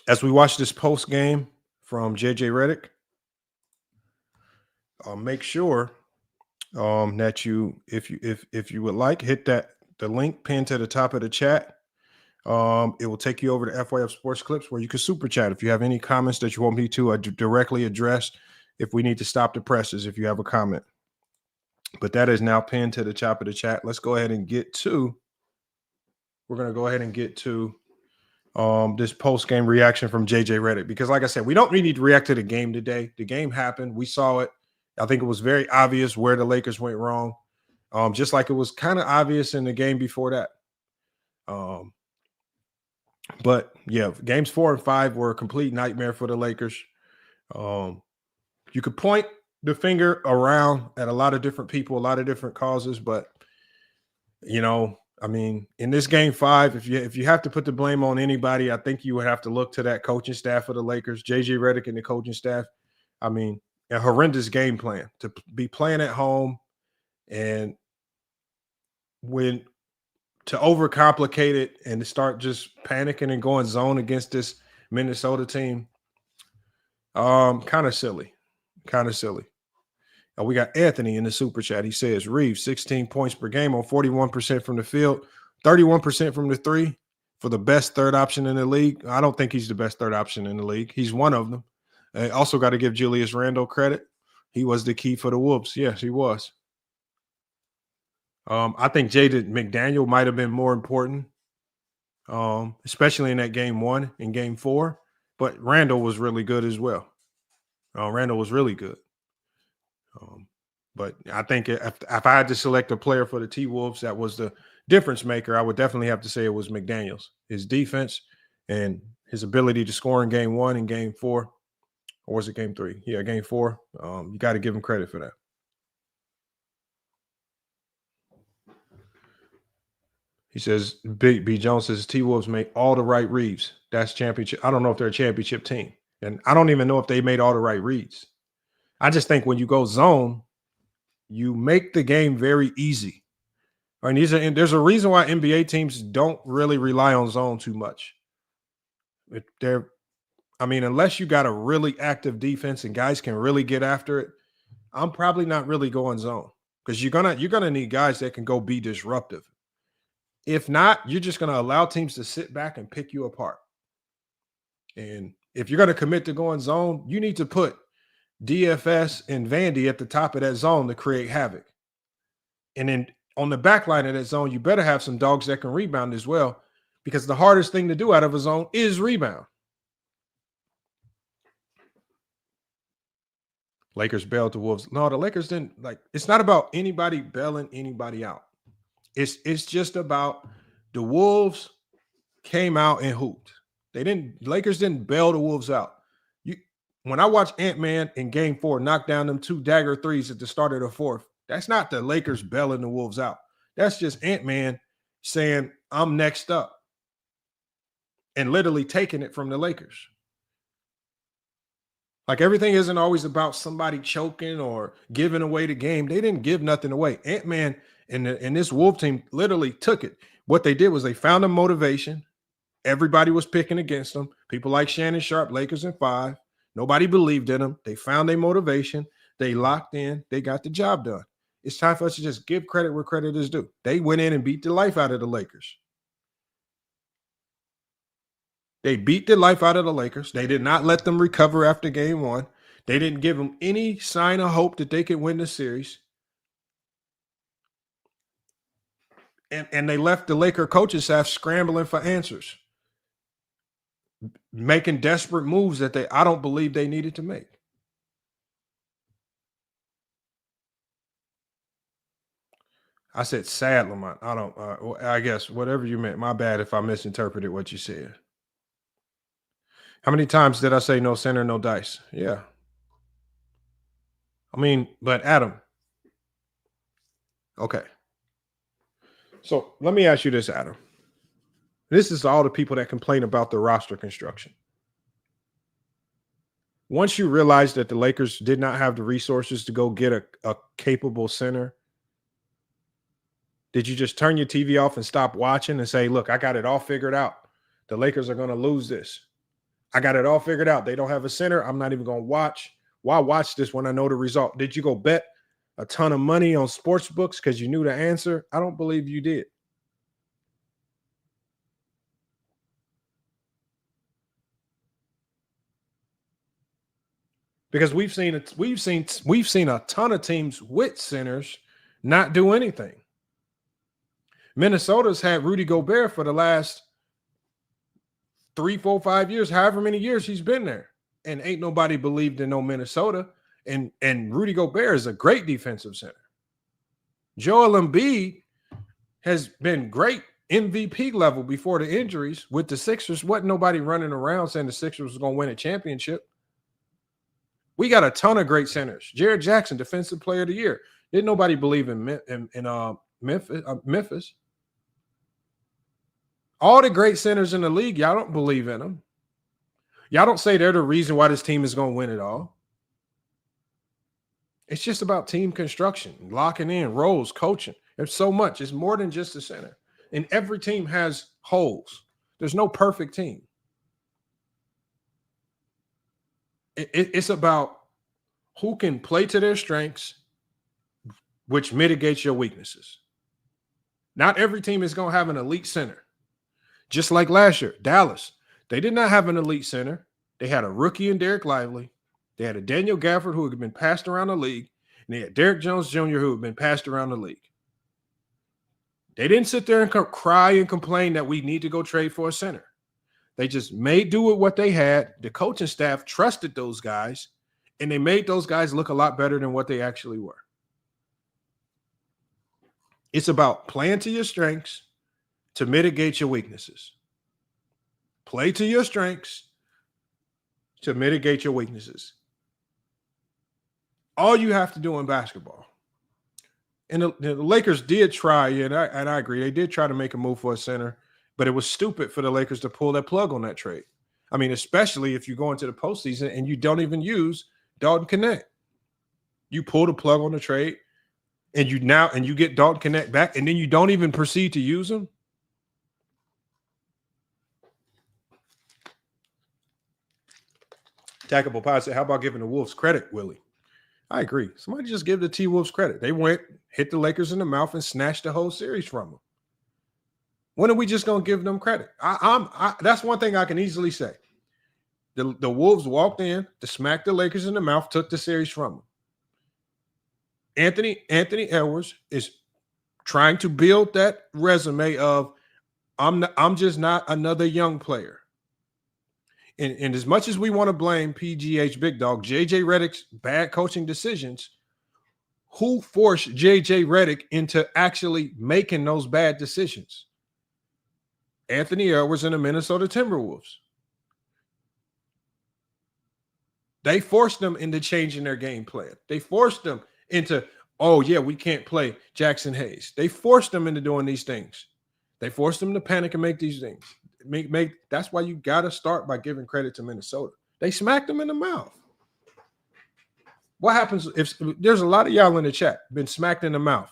[SPEAKER 2] As we watch this post game from JJ Redick, make sure that you, if you would like, hit the link pinned to the top of the chat. It will take you over to FYF Sports Clips where you can super chat if you have any comments that you want me to directly address. If we need to stop the presses, if you have a comment. But that is now pinned to the top of the chat. Let's go ahead and get to. We're going to go ahead and get to this post-game reaction from JJ Redick, because like I said, we don't really need to react to the game today. The game happened. We saw it. I think it was very obvious where the Lakers went wrong, just like it was kind of obvious in the game before that. But yeah, games 4 and 5 were a complete nightmare for the Lakers. You could point the finger around at a lot of different people, a lot of different causes, but I mean, in this game 5, if you have to put the blame on anybody, I think you would have to look to that coaching staff of the Lakers, JJ Redick and the coaching staff. I mean, a horrendous game plan to be playing at home and to overcomplicate it and to start just panicking and going zone against this Minnesota team. Kind of silly. We got Anthony in the super chat. He says, Reeves, 16 points per game on 41% from the field, 31% from the three for the best third option in the league. I don't think he's the best third option in the league. He's one of them. Also got to give Julius Randle credit. He was the key for the Wolves. Yes, he was. I think Jaden McDaniel might have been more important, especially in that game 1 and game 4. But Randle was really good as well. Randle was really good. But I think if I had to select a player for the T-Wolves that was the difference maker, I would definitely have to say it was McDaniels. His defense and his ability to score in game 1 and game 4. Or was it game 3? Yeah, game 4. You got to give him credit for that. He says, B. Jones says, T-Wolves make all the right reads. That's championship. I don't know if they're a championship team. And I don't even know if they made all the right reads. I just think when you go zone, you make the game very easy. And there's a reason why NBA teams don't really rely on zone too much. Unless you got a really active defense and guys can really get after it, I'm probably not really going zone because you're gonna need guys that can go be disruptive. If not, you're just gonna allow teams to sit back and pick you apart. And if you're gonna commit to going zone, you need to put DFS and Vandy at the top of that zone to create havoc. And then on the back line of that zone, you better have some dogs that can rebound as well, because the hardest thing to do out of a zone is rebound. Lakers bailed the Wolves. No, the Lakers didn't. It's not about anybody bailing anybody out. It's just about the Wolves came out and hooped. Lakers didn't bail the Wolves out. When I watch Ant-Man in Game 4 knock down them 2 dagger threes at the start of the fourth, that's not the Lakers bailing the Wolves out. That's just Ant-Man saying, I'm next up, and literally taking it from the Lakers. Everything isn't always about somebody choking or giving away the game. They didn't give nothing away. Ant-Man and this Wolf team literally took it. What they did was they found a motivation. Everybody was picking against them. People like Shannon Sharp, Lakers in 5. Nobody believed in them. They found their motivation. They locked in. They got the job done. It's time for us to just give credit where credit is due. They went in and beat the life out of the Lakers. They beat the life out of the Lakers. They did not let them recover after Game 1. They didn't give them any sign of hope that they could win the series. And they left the Laker coaching staff scrambling for answers, making desperate moves that I don't believe they needed to make. I said sad, Lamont. I don't. I guess whatever you meant. My bad if I misinterpreted what you said. How many times did I say no center, no dice? Yeah. But Adam. Okay. So let me ask you this, Adam. This is all the people that complain about the roster construction. Once you realize that the Lakers did not have the resources to go get a capable center, did you just turn your TV off and stop watching and say, look, I got it all figured out. The Lakers are going to lose this. I got it all figured out. They don't have a center. I'm not even going to watch. Why watch this when I know the result? Did you go bet a ton of money on sports books because you knew the answer? I don't believe you did. Because we've seen a ton of teams with centers not do anything. Minnesota's had Rudy Gobert for the last 3, 4, 5 years, however many years he's been there. And ain't nobody believed in no Minnesota. And Rudy Gobert is a great defensive center. Joel Embiid has been great MVP level before the injuries with the Sixers. Wasn't nobody running around saying the Sixers was going to win a championship. We got a ton of great centers. Jared Jackson, Defensive Player of the Year. Didn't nobody believe in Memphis. All the great centers in the league, y'all don't believe in them. Y'all don't say they're the reason why this team is going to win it all. It's just about team construction, locking in, roles, coaching. There's so much. It's more than just the center. And every team has holes. There's no perfect team. It's about who can play to their strengths, which mitigates your weaknesses. Not every team is going to have an elite center. Just like last year, Dallas, they did not have an elite center. They had a rookie in Derek Lively. They had a Daniel Gafford who had been passed around the league. And they had Derek Jones Jr. who had been passed around the league. They didn't sit there and cry and complain that we need to go trade for a center. They just made do with what they had. The coaching staff trusted those guys, and they made those guys look a lot better than what they actually were. It's about playing to your strengths to mitigate your weaknesses. Play to your strengths to mitigate your weaknesses. All you have to do in basketball. And the Lakers did try, and I agree, they did try to make a move for a center, but it was stupid for the Lakers to pull that plug on that trade. I mean, especially if you go into the postseason and you don't even use Dalton Connect. You pull the plug on the trade and you get Dalton Connect back, and then you don't even proceed to use him. Tackable Pod said, how about giving the Wolves credit, Willie? I agree. Somebody just give the T-Wolves credit. They went, hit the Lakers in the mouth, and snatched the whole series from them. When are we just going to give them credit? That's one thing I can easily say. The Wolves walked in to smack the Lakers in the mouth, took the series from them. Anthony Edwards is trying to build that resume of I'm just not another young player. And as much as we want to blame PGH Big Dog, JJ Redick's bad coaching decisions, who forced JJ Redick into actually making those bad decisions? Anthony Edwards and the Minnesota Timberwolves. They forced them into changing their game plan. They forced them into, oh, yeah, we can't play Jackson Hayes. They forced them into doing these things. They forced them to panic and make these things. That's why you got to start by giving credit to Minnesota. They smacked them in the mouth. What happens if there's a lot of y'all in the chat been smacked in the mouth?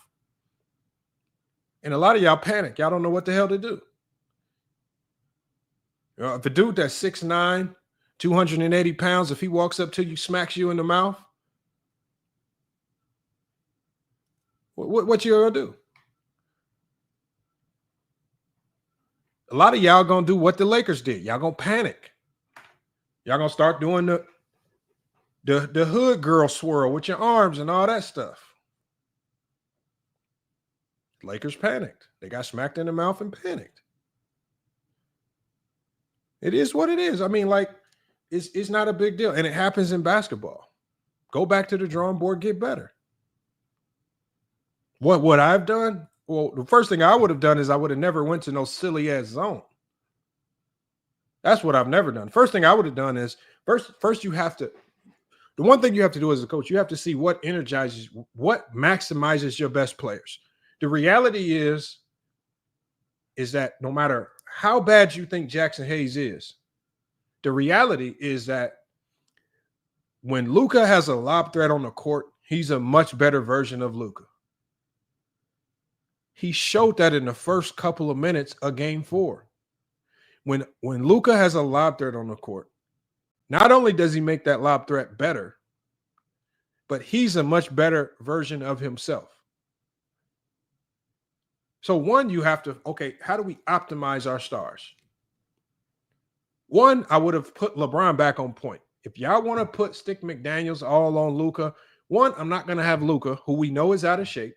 [SPEAKER 2] And a lot of y'all panic. Y'all don't know what the hell to do. If a dude that's 6'9", 280 pounds, if he walks up to you, smacks you in the mouth, what you gonna do? A lot of y'all gonna do what the Lakers did. Y'all gonna panic. Y'all gonna start doing the hood girl swirl with your arms and all that stuff. Lakers panicked. They got smacked in the mouth and panicked. It is what it is. I mean, like, it's not a big deal. And it happens in basketball. Go back to the drawing board, get better. What I've done? Well, the first thing I would have done is I would have never went to no silly-ass zone. That's what I've never done. First thing I would have done is, first you have to, the one thing you have to do as a coach, you have to see what energizes, what maximizes your best players. The reality is that no matter how bad you think Jackson Hayes is, the reality is that when Luka has a lob threat on the court, he's a much better version of Luka. He showed that in the first couple of minutes of Game 4. When Luka has a lob threat on the court, not only does he make that lob threat better, but he's a much better version of himself. So one, you have to, okay, how do we optimize our stars? One, I would have put LeBron back on point. If y'all want to stick McDaniels all on Luka, one, I'm not going to have Luka, who we know is out of shape,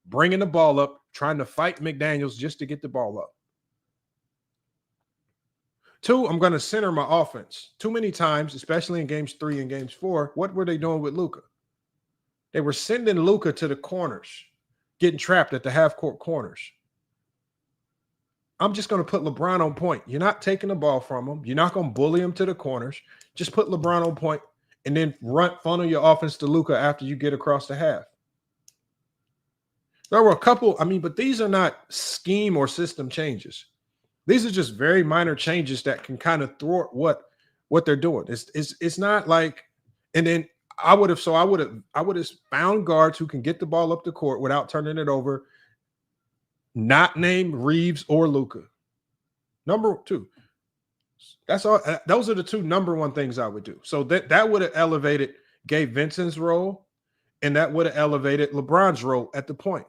[SPEAKER 2] bringing the ball up, trying to fight McDaniels just to get the ball up. Two, I'm going to center my offense. Too many times, especially in games 3 and games 4, what were they doing with Luka? They were sending Luka to the corners, getting trapped at the half-court corners. I'm just going to put LeBron on point. You're not taking the ball from him. You're not going to bully him to the corners. Just put LeBron on point and then funnel your offense to Luka after you get across the half. There were a couple, but these are not scheme or system changes. These are just very minor changes that can kind of thwart what they're doing. It's not like, and then I would have found guards who can get the ball up the court without turning it over, not named Reeves or Luka. Number 2. That's all. Those are the 2 number 1 things I would do. So that would have elevated Gabe Vincent's role, and that would have elevated LeBron's role at the point.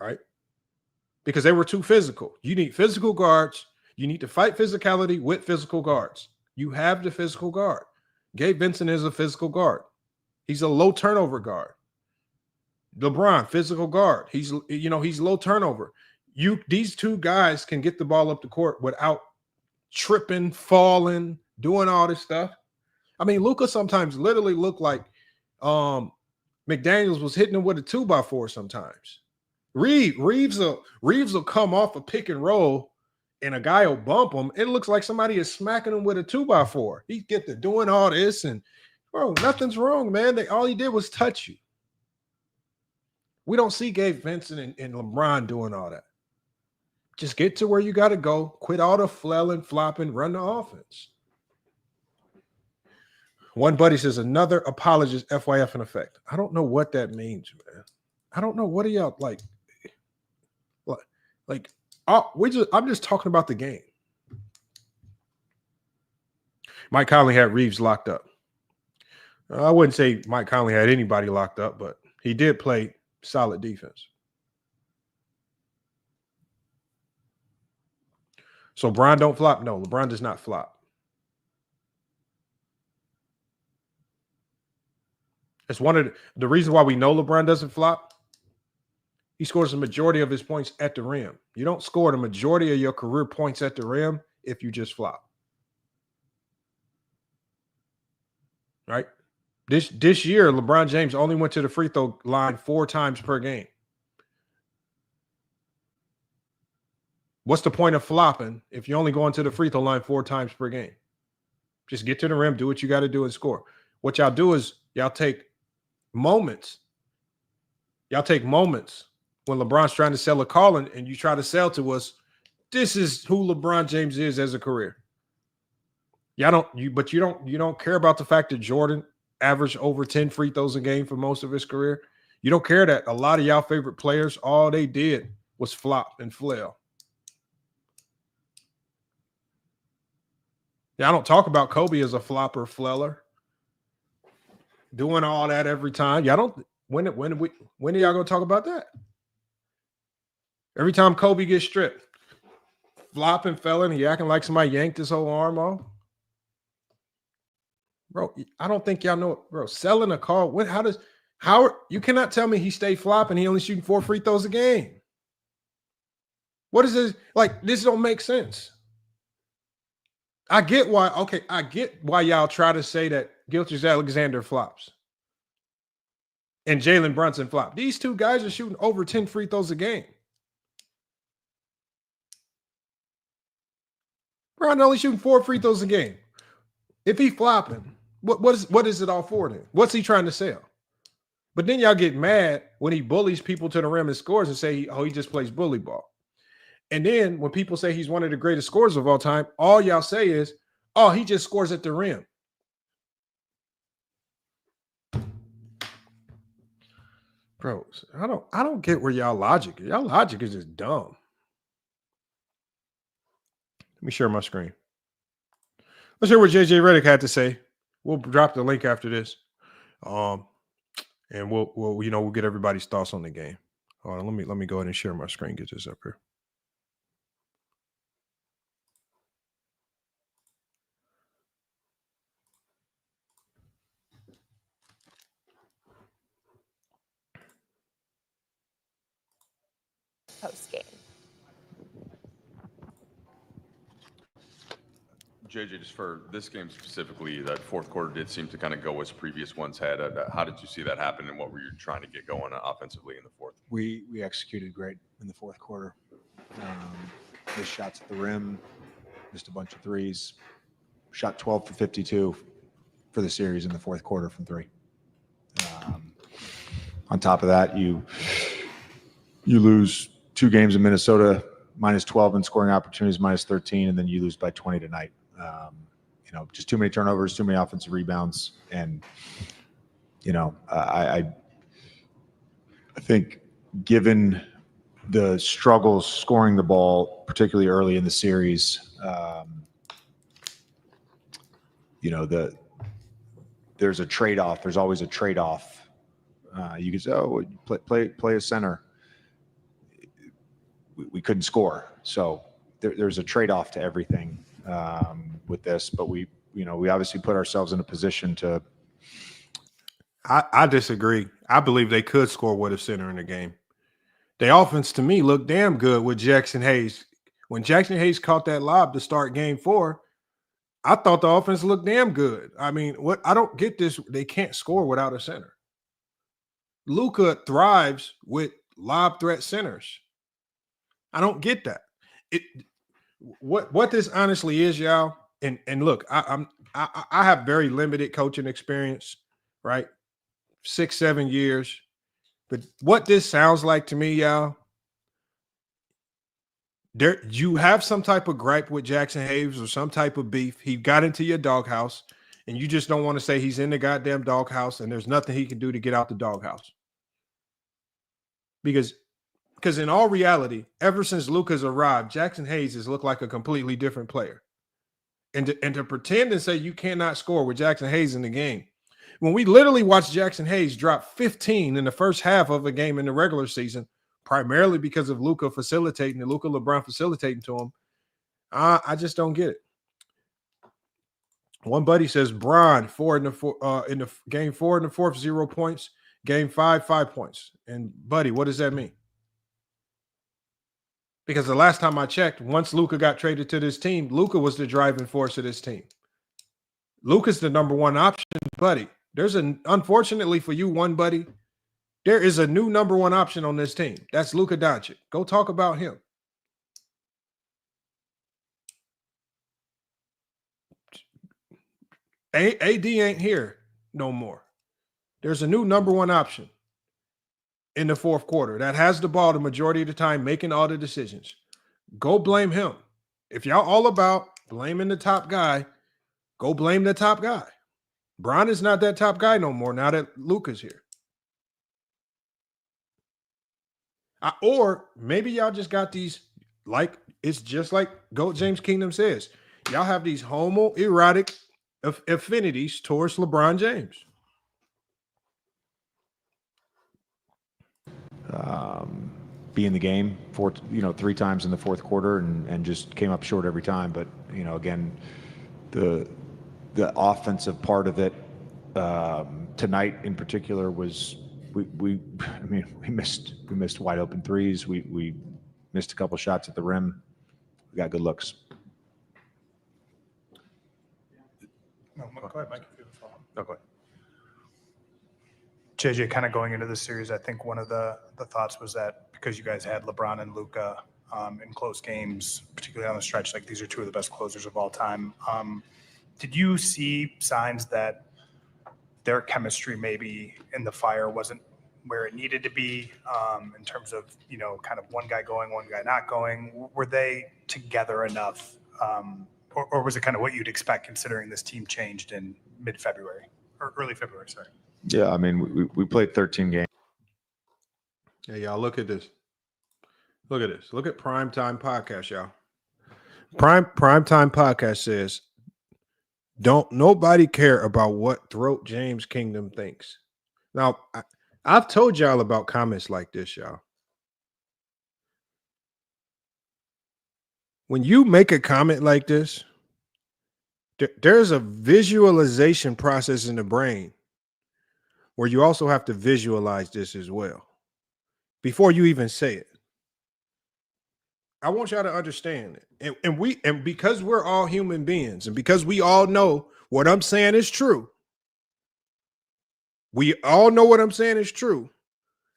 [SPEAKER 2] Right? Because they were too physical. You need physical guards. You need to fight physicality with physical guards. You have the physical guard. Gabe Vincent is a physical guard. He's a low turnover guard. LeBron, physical guard. He's low turnover. These 2 guys can get the ball up the court without tripping, falling, doing all this stuff. Luka sometimes literally looked like McDaniels was hitting him with a 2x4 sometimes. Reeves will come off a pick and roll and a guy will bump him. It looks like somebody is smacking him with a 2x4. He get to doing all this and, bro, nothing's wrong, man. All he did was touch you. We don't see Gabe Vincent and LeBron doing all that. Just get to where you got to go. Quit all the flailing, flopping, run the offense. One buddy says, another apologist, FYF in effect. I don't know what that means, man. I don't know. What are y'all like? I'm just talking about the game. Mike Conley had Reeves locked up. I wouldn't say Mike Conley had anybody locked up, but he did play solid defense. So LeBron don't flop? No, LeBron does not flop. It's one of the reasons why we know LeBron doesn't flop. He scores the majority of his points at the rim. You don't score the majority of your career points at the rim if you just flop. Right? This year, LeBron James only went to the free throw line 4 times per game. What's the point of flopping if you're only going to the free throw line 4 times per game? Just get to the rim, do what you got to do, and score. What y'all do is y'all take moments. Y'all take moments when LeBron's trying to sell a calling and you try to sell to us, this is who LeBron James is as a career. You don't care about the fact that Jordan averaged over 10 free throws a game for most of his career. You don't care that a lot of y'all favorite players, all they did was flop and flail. Yeah, I don't talk about Kobe as a flopper, fleller, doing all that every time. Y'all don't. When are y'all gonna talk about that? Every time Kobe gets stripped, flopping, felling, he acting like somebody yanked his whole arm off. Bro, I don't think y'all know it, bro. Selling a call. You cannot tell me he stayed flopping. He only shooting 4 free throws a game. What is this? Like, this don't make sense. I get why y'all try to say that Gilgeous-Alexander flops and Jalen Brunson flop. These two guys are shooting over 10 free throws a game. Brown only shooting 4 free throws a game. If he flopping, what is it all for then? What's he trying to sell? But then y'all get mad when he bullies people to the rim and scores and say, he just plays bully ball. And then when people say he's one of the greatest scorers of all time, all y'all say is, oh, he just scores at the rim. Bro, I don't get where y'all logic is. Y'all logic is just dumb. Let me share my screen. Let's hear what JJ Redick had to say. We'll drop the link after this. And we'll get everybody's thoughts on the game. Hold on, let me go ahead and share my screen, get this up here.
[SPEAKER 3] Post game.
[SPEAKER 4] JJ, just for this game specifically, that fourth quarter did seem to kind of go as previous ones had. How did you see that happen, and what were you trying to get going offensively in the fourth?
[SPEAKER 5] We executed great in the fourth quarter. Missed shots at the rim, missed a bunch of threes. Shot 12 for 52 for the series in the fourth quarter from 3. On top of that, you lose 2 games in Minnesota, minus 12 in scoring opportunities, minus 13, and then you lose by 20 tonight. Just too many turnovers, too many offensive rebounds, and I think given the struggles scoring the ball, particularly early in the series, there's a trade-off. There's always a trade-off. You could say, play a center. We couldn't score, so there's a trade-off to everything with this. But we obviously put ourselves in a position to.
[SPEAKER 2] I disagree. I believe they could score with a center in the game. The offense, to me, looked damn good with Jackson Hayes. When Jackson Hayes caught that lob to start game 4, I thought the offense looked damn good. I mean, I don't get this. They can't score without a center. Luka thrives with lob threat centers. I don't get that. What this honestly is, y'all. And look, I have very limited coaching experience, right? 6-7 years. But what this sounds like to me, y'all, You have some type of gripe with Jackson Hayes or some type of beef. He got into your doghouse, and you just don't want to say he's in the goddamn doghouse and there's nothing he can do to get out the doghouse. Because in all reality, ever since Luka's arrived, Jackson Hayes has looked like a completely different player. And to pretend and say you cannot score with Jackson Hayes in the game, when we literally watched Jackson Hayes drop 15 in the first half of a game in the regular season, primarily because of Luka LeBron facilitating to him, I just don't get it. One buddy says Bron in the game 4 in the fourth, 0 points. Game 5, 5 points. And buddy, what does that mean? Because the last time I checked, once Luka got traded to this team, Luka was the driving force of this team. Luka's the number one option, buddy. Unfortunately for you, one buddy, there is a new number one option on this team. That's Luka Doncic. Go talk about him. AD ain't here no more. There's a new number one option in the fourth quarter that has the ball the majority of the time, making all the decisions. Go blame him. If y'all all about blaming the top guy, go blame the top guy. Bron is not that top guy no more now that Luka's here. Or maybe y'all just got these, like, it's just like GOAT James Kingdom says. Y'all have these homoerotic affinities towards LeBron James.
[SPEAKER 5] Be in the game 3 times in the fourth quarter and just came up short every time. But, again, the offensive part of it tonight in particular was we missed wide open threes. We missed a couple shots at the rim. We got good looks.
[SPEAKER 3] No, go ahead, Mike.
[SPEAKER 4] No, go ahead.
[SPEAKER 3] JJ, kind of going into this series, I think one of the thoughts was that because you guys had LeBron and Luka in close games, particularly on the stretch, like these are two of the best closers of all time. Did you see signs that their chemistry maybe in the fire wasn't where it needed to be in terms of, kind of one guy going, one guy not going? Were they together enough? Or was it kind of what you'd expect considering this team changed in mid-February or early February, sorry?
[SPEAKER 5] Yeah, we played 13 games.
[SPEAKER 2] Hey, y'all, look at this. Look at this. Look at Primetime Podcast, y'all. Primetime Podcast says, don't nobody care about what Throat James Kingdom thinks. Now, I've told y'all about comments like this, y'all. When you make a comment like this, there's a visualization process in the brain where you also have to visualize this as well before you even say it. I want y'all to understand it. And because we're all human beings and because we all know what I'm saying is true, we all know what I'm saying is true.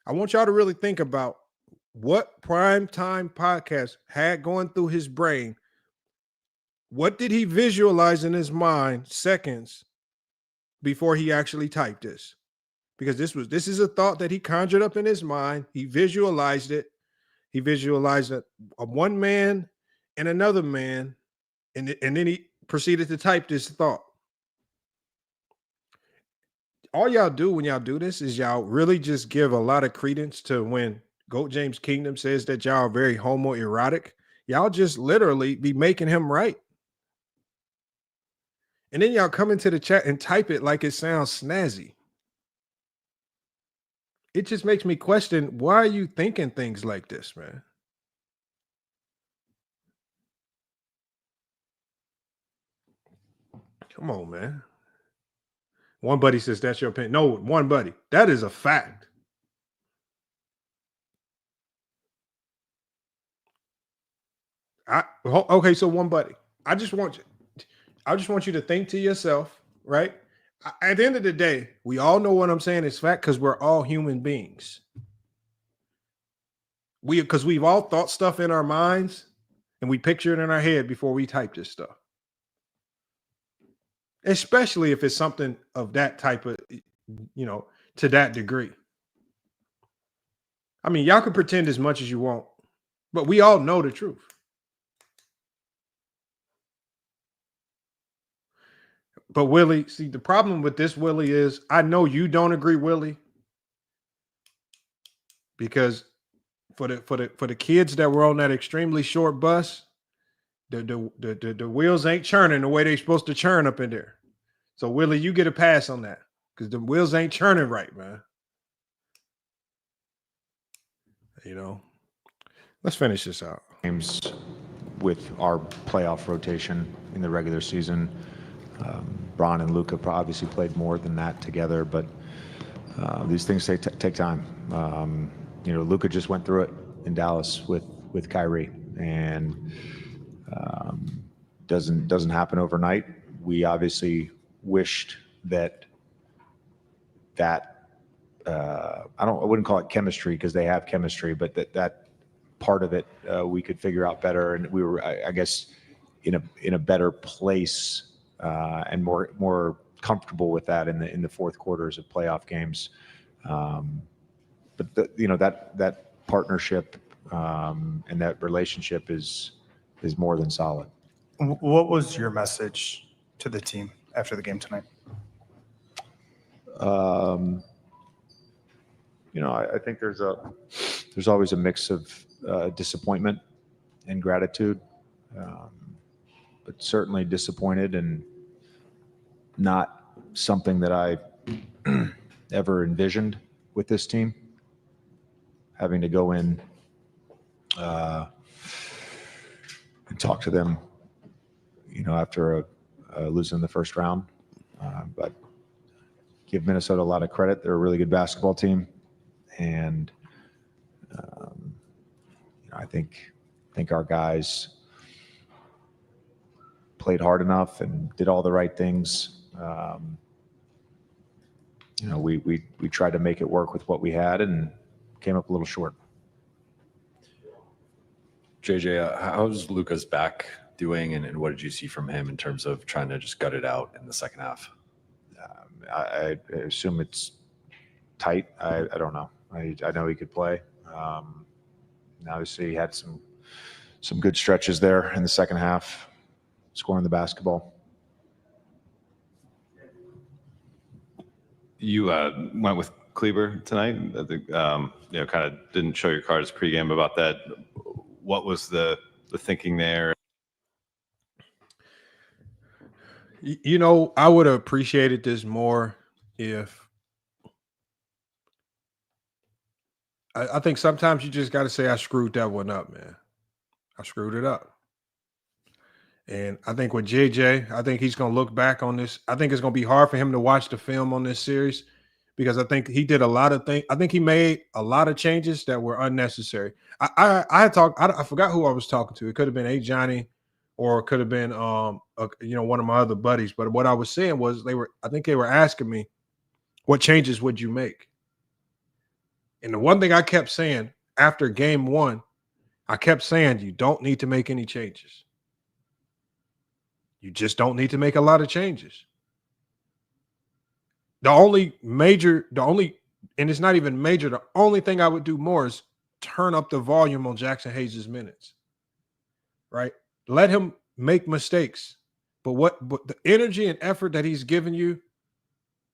[SPEAKER 2] I want y'all to really think about what Primetime Podcast had going through his brain. What did he visualize in his mind seconds before he actually typed this? Because this is a thought that he conjured up in his mind. He visualized it. He visualized a one man and another man, and then he proceeded to type this thought. All y'all do when y'all do this is y'all really just give a lot of credence to when GOAT James Kingdom says that y'all are very homoerotic. Y'all just literally be making him right. And then y'all come into the chat and type it like it sounds snazzy. It just makes me question, why are you thinking things like this, man? Come on, man. One buddy says that's your opinion. No, one buddy. That is a fact. Okay, so one buddy. I just want you to think to yourself, right? At the end of the day, we all know what I'm saying is fact because we're all human beings. Because we've all thought stuff in our minds and we picture it in our head before we type this stuff. Especially if it's something of that type of, to that degree. I mean, y'all can pretend as much as you want, but we all know the truth. But Willie, see, the problem with this, Willie, is I know you don't agree, Willie, because for the kids that were on that extremely short bus, the wheels ain't churning the way they're supposed to churn up in there. So Willie, you get a pass on that because the wheels ain't churning right, man. You know, let's finish this out.
[SPEAKER 5] Games with our playoff rotation in the regular season. Bron and Luka obviously played more than that together, but these things take time. You know, Luka just went through it in Dallas with Kyrie, and doesn't happen overnight. We obviously wished that I wouldn't call it chemistry because they have chemistry, but that part of it we could figure out better, and we were, I guess, in a better place and more comfortable with that in the fourth quarters of playoff games. But that partnership and that relationship is more than solid.
[SPEAKER 3] What was your message to the team after the game tonight?
[SPEAKER 5] I think there's always a mix of disappointment and gratitude, but certainly disappointed and not something that I ever envisioned with this team. Having to go in and talk to them, after losing the first round, but give Minnesota a lot of credit. They're a really good basketball team, and I think our guys played hard enough and did all the right things. We tried to make it work with what we had and came up a little short.
[SPEAKER 6] JJ, how's Luka's back doing, and what did you see from him in terms of trying to just gut it out in the second half?
[SPEAKER 5] I assume it's tight. I don't know. I know he could play. Obviously, he had some good stretches there in the second half, scoring the basketball.
[SPEAKER 7] You went with Kleber tonight. I think kind of didn't show your cards pregame about that. What was the thinking there?
[SPEAKER 2] I would have appreciated this more if I think sometimes you just got to say, I screwed that one up, man. I screwed it up. And I think with JJ, I think he's going to look back on this. I think it's going to be hard for him to watch the film on this series because I think he did a lot of things. I think he made a lot of changes that were unnecessary. I forgot who I was talking to. It could have been Johnny, or it could have been one of my other buddies. But what I was saying was I think they were asking me, what changes would you make? And the one thing I kept saying after game one, I kept saying, you don't need to make any changes. You just don't need to make a lot of changes. And it's not even major, the only thing I would do more is turn up the volume on Jackson Hayes' minutes. Right? Let him make mistakes. But the energy and effort that he's given you,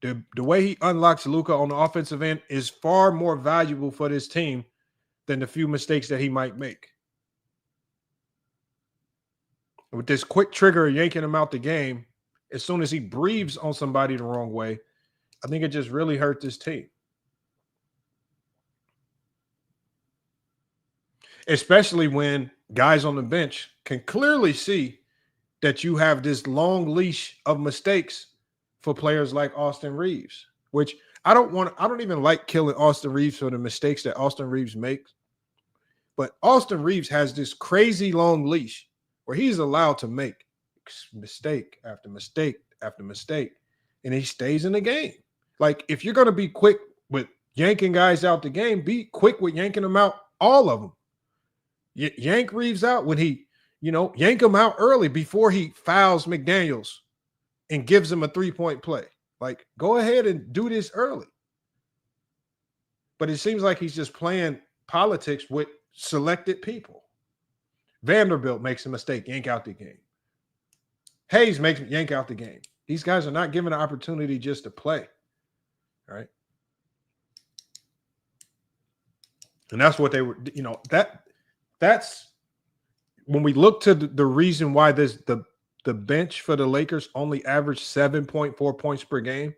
[SPEAKER 2] the way he unlocks Luka on the offensive end is far more valuable for this team than the few mistakes that he might make. With this quick trigger yanking him out the game, as soon as he breathes on somebody the wrong way, I think it just really hurt this team. Especially when guys on the bench can clearly see that you have this long leash of mistakes for players like Austin Reeves, which I don't even like killing Austin Reeves for the mistakes that Austin Reeves makes. But Austin Reeves has this crazy long leash where he's allowed to make mistake after mistake after mistake, and he stays in the game. Like, if you're going to be quick with yanking guys out the game, be quick with yanking them out, all of them. Yank Reeves out when he, yank him out early before he fouls McDaniels and gives him a three-point play. Like, go ahead and do this early. But it seems like he's just playing politics with selected people. Vanderbilt makes a mistake, yank out the game. Hayes makes yank out the game. These guys are not given an opportunity just to play. All right. And that's what they were, that's when we look to the reason why the bench for the Lakers only averaged 7.4 points per game.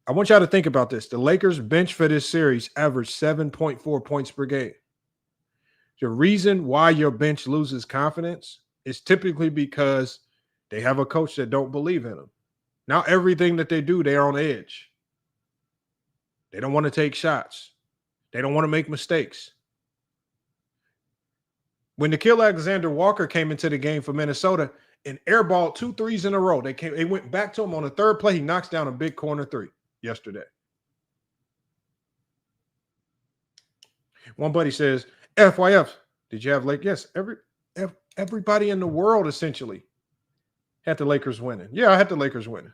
[SPEAKER 2] I want y'all to think about this. The Lakers bench for this series averaged 7.4 points per game. The reason why your bench loses confidence is typically because they have a coach that don't believe in them. Now everything that they do, they're on edge. They don't want to take shots. They don't want to make mistakes. When Nickeil Alexander-Walker came into the game for Minnesota and airballed 2 threes in a row, they went back to him on the third play. He knocks down a big corner 3 yesterday. One buddy says, FYF, did you have Lakers? Yes, everybody in the world essentially had the Lakers winning. Yeah, I had the Lakers winning.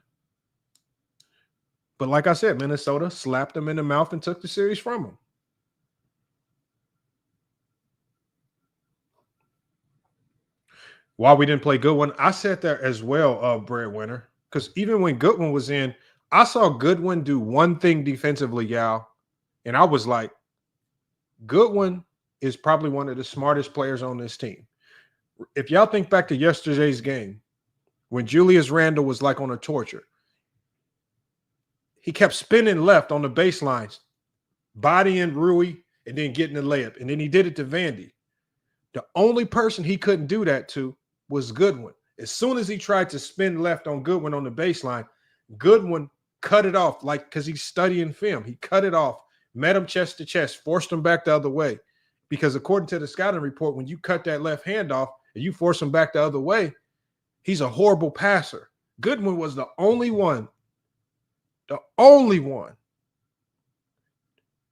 [SPEAKER 2] But like I said, Minnesota slapped them in the mouth and took the series from them. While we didn't play Goodwin, I sat there as well, breadwinner, because even when Goodwin was in, I saw Goodwin do one thing defensively, y'all, and I was like, Goodwin is probably one of the smartest players on this team. If y'all think back to yesterday's game, when Julius Randle was like on a torture, he kept spinning left on the baselines, bodying Rui, and then getting the layup, and then he did it to Vandy. The only person he couldn't do that to was Goodwin. As soon as he tried to spin left on Goodwin on the baseline, Goodwin cut it off, like because he's studying film. He cut it off, met him chest to chest, forced him back the other way. Because according to the scouting report, when you cut that left hand off and you force him back the other way, he's a horrible passer. Goodwin was the only one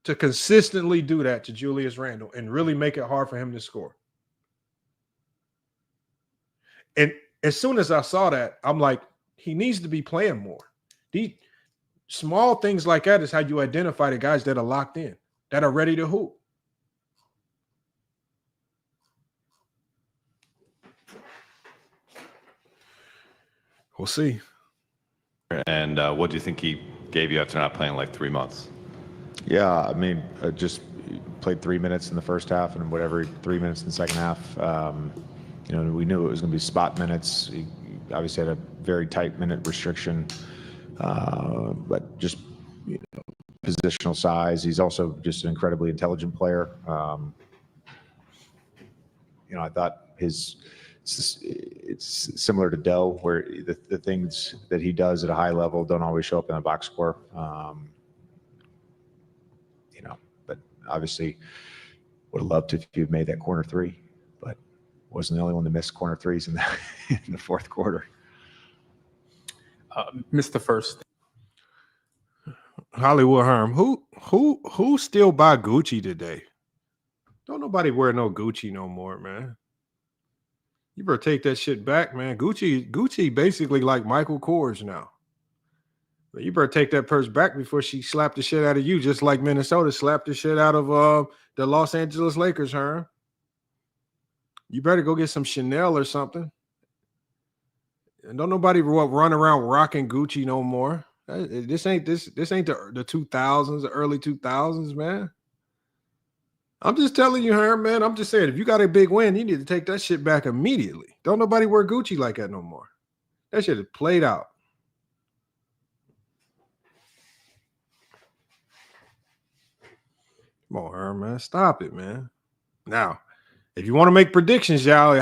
[SPEAKER 2] to consistently do that to Julius Randle and really make it hard for him to score. And as soon as I saw that, I'm like, he needs to be playing more. These small things like that is how you identify the guys that are locked in, that are ready to hoop. We'll see.
[SPEAKER 7] And what do you think he gave you after not playing like 3 months?
[SPEAKER 5] Yeah, I mean, just played 3 minutes in the first half and whatever, 3 minutes in the second half. We knew it was going to be spot minutes. He obviously had a very tight minute restriction, but just positional size. He's also just an incredibly intelligent player. I thought it's similar to Doe, where the things that he does at a high level don't always show up in the box score. But obviously would have loved if you'd made that corner 3, but wasn't the only one to miss corner 3s in the fourth quarter.
[SPEAKER 8] Missed the first.
[SPEAKER 2] Hollywood Herm, who still buy Gucci today? Don't nobody wear no Gucci no more, man. You better take that shit back, man. Gucci basically like Michael Kors now. But you better take that purse back before she slapped the shit out of you, just like Minnesota slapped the shit out of the Los Angeles Lakers, Herm. You better go get some Chanel or something. And don't nobody run around rocking Gucci no more. This ain't the 2000s, the early 2000s, man. I'm just telling you, Herm, man. I'm just saying, if you got a big win, you need to take that shit back immediately. Don't nobody wear Gucci like that no more. That shit is played out. Come on, Herm, man. Stop it, man. Now, if you want to make predictions, y'all,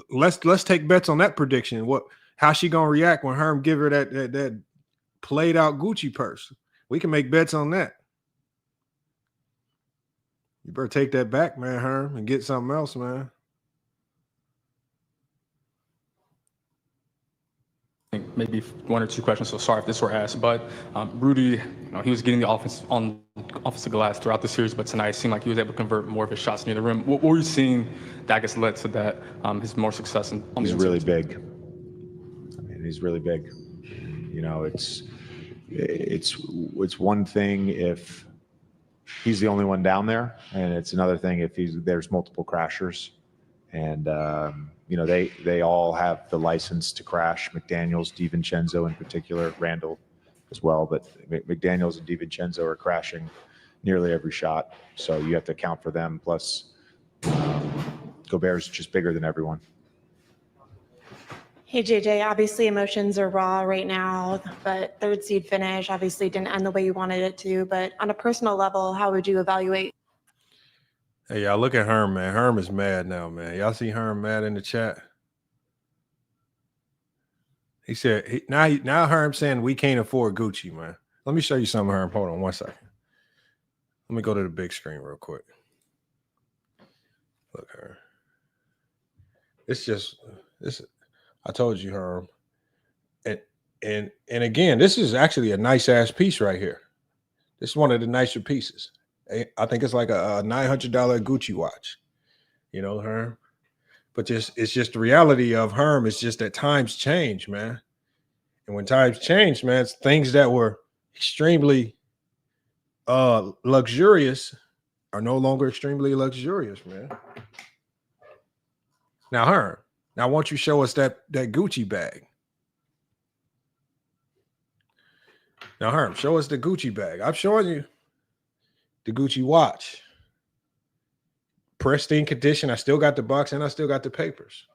[SPEAKER 2] let's take bets on that prediction. How she gonna react when Herm give her that played out Gucci purse? We can make bets on that. You better take that back, man, Herm, and get something else, man.
[SPEAKER 8] I think maybe 1 or 2 questions, so sorry if this were asked, but Rudy, he was getting the offense on offensive glass throughout the series, but tonight it seemed like he was able to convert more of his shots near the rim. What were you seeing that I guess led to that, his more success?
[SPEAKER 5] He's really big. I mean, he's really big. It's one thing if he's the only one down there, and it's another thing if there's multiple crashers. And they all have the license to crash. McDaniels, DiVincenzo in particular, Randall as well, but McDaniels and DiVincenzo are crashing nearly every shot. So you have to account for them. Plus, Gobert's just bigger than everyone.
[SPEAKER 9] Hey, JJ, obviously emotions are raw right now, but third seed finish obviously didn't end the way you wanted it to. But on a personal level, how would you evaluate?
[SPEAKER 2] Hey, y'all, look at Herm, man. Herm is mad now, man. Y'all see Herm mad in the chat? He said, now Herm saying we can't afford Gucci, man. Let me show you something, Herm. Hold on 1 second. Let me go to the big screen real quick. Look, Herm. I told you, Herm. And again, this is actually a nice ass piece right here. This is one of the nicer pieces. I think it's like a $900 Gucci watch, Herm. But it's just the reality of Herm. It's just that times change, man. And when times change, man, it's things that were extremely luxurious are no longer extremely luxurious, man. Now, Herm, why don't you show us that Gucci bag? Now, Herm, show us the Gucci bag. I'm showing you the Gucci watch. Pristine condition. I still got the box and I still got the papers.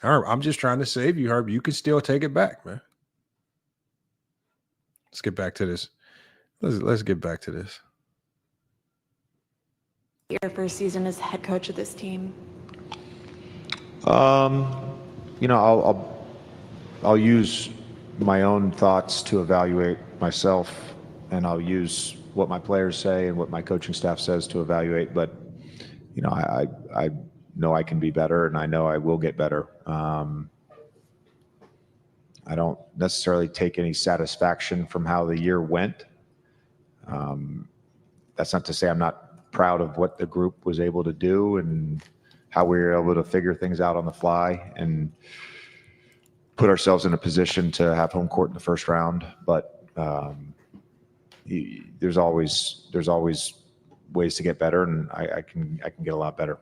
[SPEAKER 2] Herb, I'm just trying to save you, Herb. You can still take it back, man. Let's get back to this. Let's get back to this.
[SPEAKER 9] Your first season as head coach of this team.
[SPEAKER 5] I'll use my own thoughts to evaluate myself, and I'll use what my players say and what my coaching staff says to evaluate. But I know I can be better, and I know I will get better. I don't necessarily take any satisfaction from how the year went. That's not to say I'm not proud of what the group was able to do and how we were able to figure things out on the fly and put ourselves in a position to have home court in the first round. But there's always ways to get better, and I can get a lot better.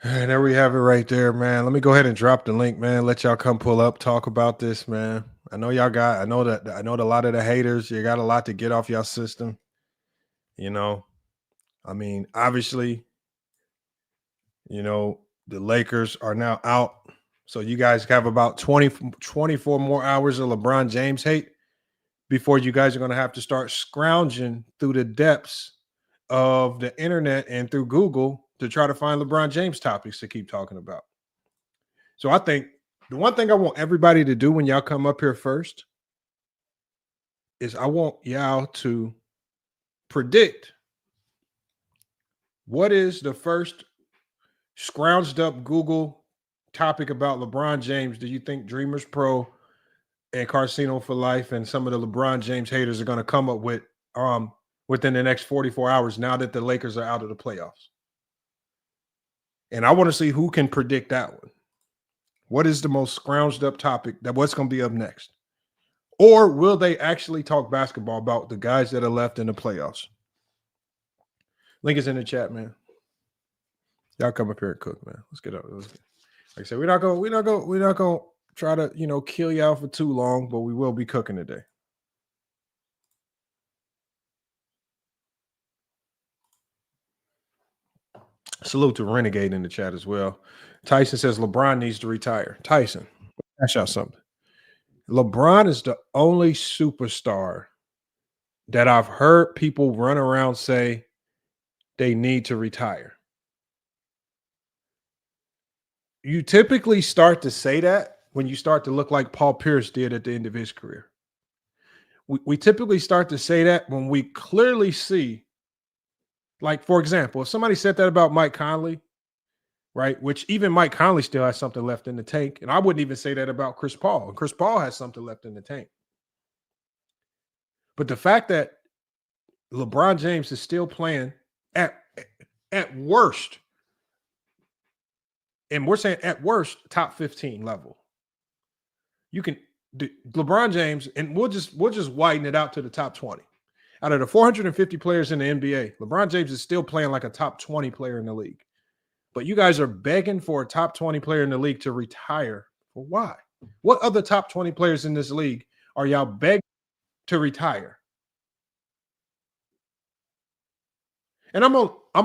[SPEAKER 2] And there we have it right there, man. Let me go ahead and drop the link, man. Let y'all come pull up, talk about this, man. I know that a lot of the haters, you got a lot to get off y'all system. Obviously, the Lakers are now out. So you guys have about 24 more hours of LeBron James hate before you guys are going to have to start scrounging through the depths of the internet and through Google to try to find LeBron James topics to keep talking about. So I think the one thing I want everybody to do when y'all come up here first is I want y'all to predict what is the first scrounged up Google topic about LeBron James do you think Dreamers Pro and Carcino for Life and some of the LeBron James haters are going to come up with within the next 44 hours now that the Lakers are out of the playoffs? And I want to see who can predict that one. What is the most scrounged up topic that what's going to be up next? Or will they actually talk basketball about the guys that are left in the playoffs? Link is in the chat, man. Y'all come up here and cook, man. Let's get up. Like I said, we're not gonna try to, kill y'all for too long, but we will be cooking today. Salute to Renegade in the chat as well. Tyson says LeBron needs to retire. Tyson, ask y'all something. LeBron is the only superstar that I've heard people run around say they need to retire. You typically start to say that when you start to look like Paul Pierce did at the end of his career. We typically start to say that when we clearly see, like, for example, if somebody said that about Mike Conley, right, which even Mike Conley still has something left in the tank, and I wouldn't even say that about Chris Paul. Chris Paul has something left in the tank. But the fact that LeBron James is still playing at worst, and we're saying at worst, top 15 level. LeBron James, and we'll just widen it out to the top 20. Out of the 450 players in the NBA, LeBron James is still playing like a top 20 player in the league. But you guys are begging for a top 20 player in the league to retire. Well, why? What other top 20 players in this league are y'all begging to retire? And I'm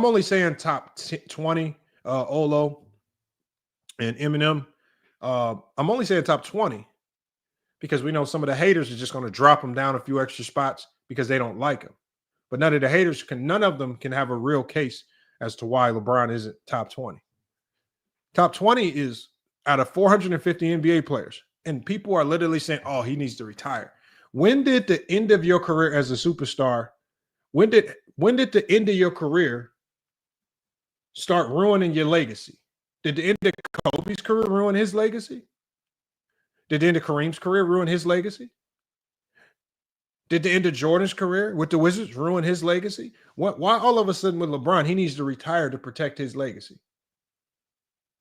[SPEAKER 2] only saying top 20, Olo and Eminem. I'm only saying top 20 because we know some of the haters are just going to drop them down a few extra spots because they don't like him. But none of them can have a real case as to why LeBron isn't top 20. Top 20 is out of 450 NBA players. And people are literally saying, oh, he needs to retire. When did the end of your career as a superstar, when did the end of your career start ruining your legacy? Did the end of Kobe's career ruin his legacy? Did the end of Kareem's career ruin his legacy? Did the end of Jordan's career with the Wizards ruin his legacy? Why all of a sudden with LeBron, he needs to retire to protect his legacy?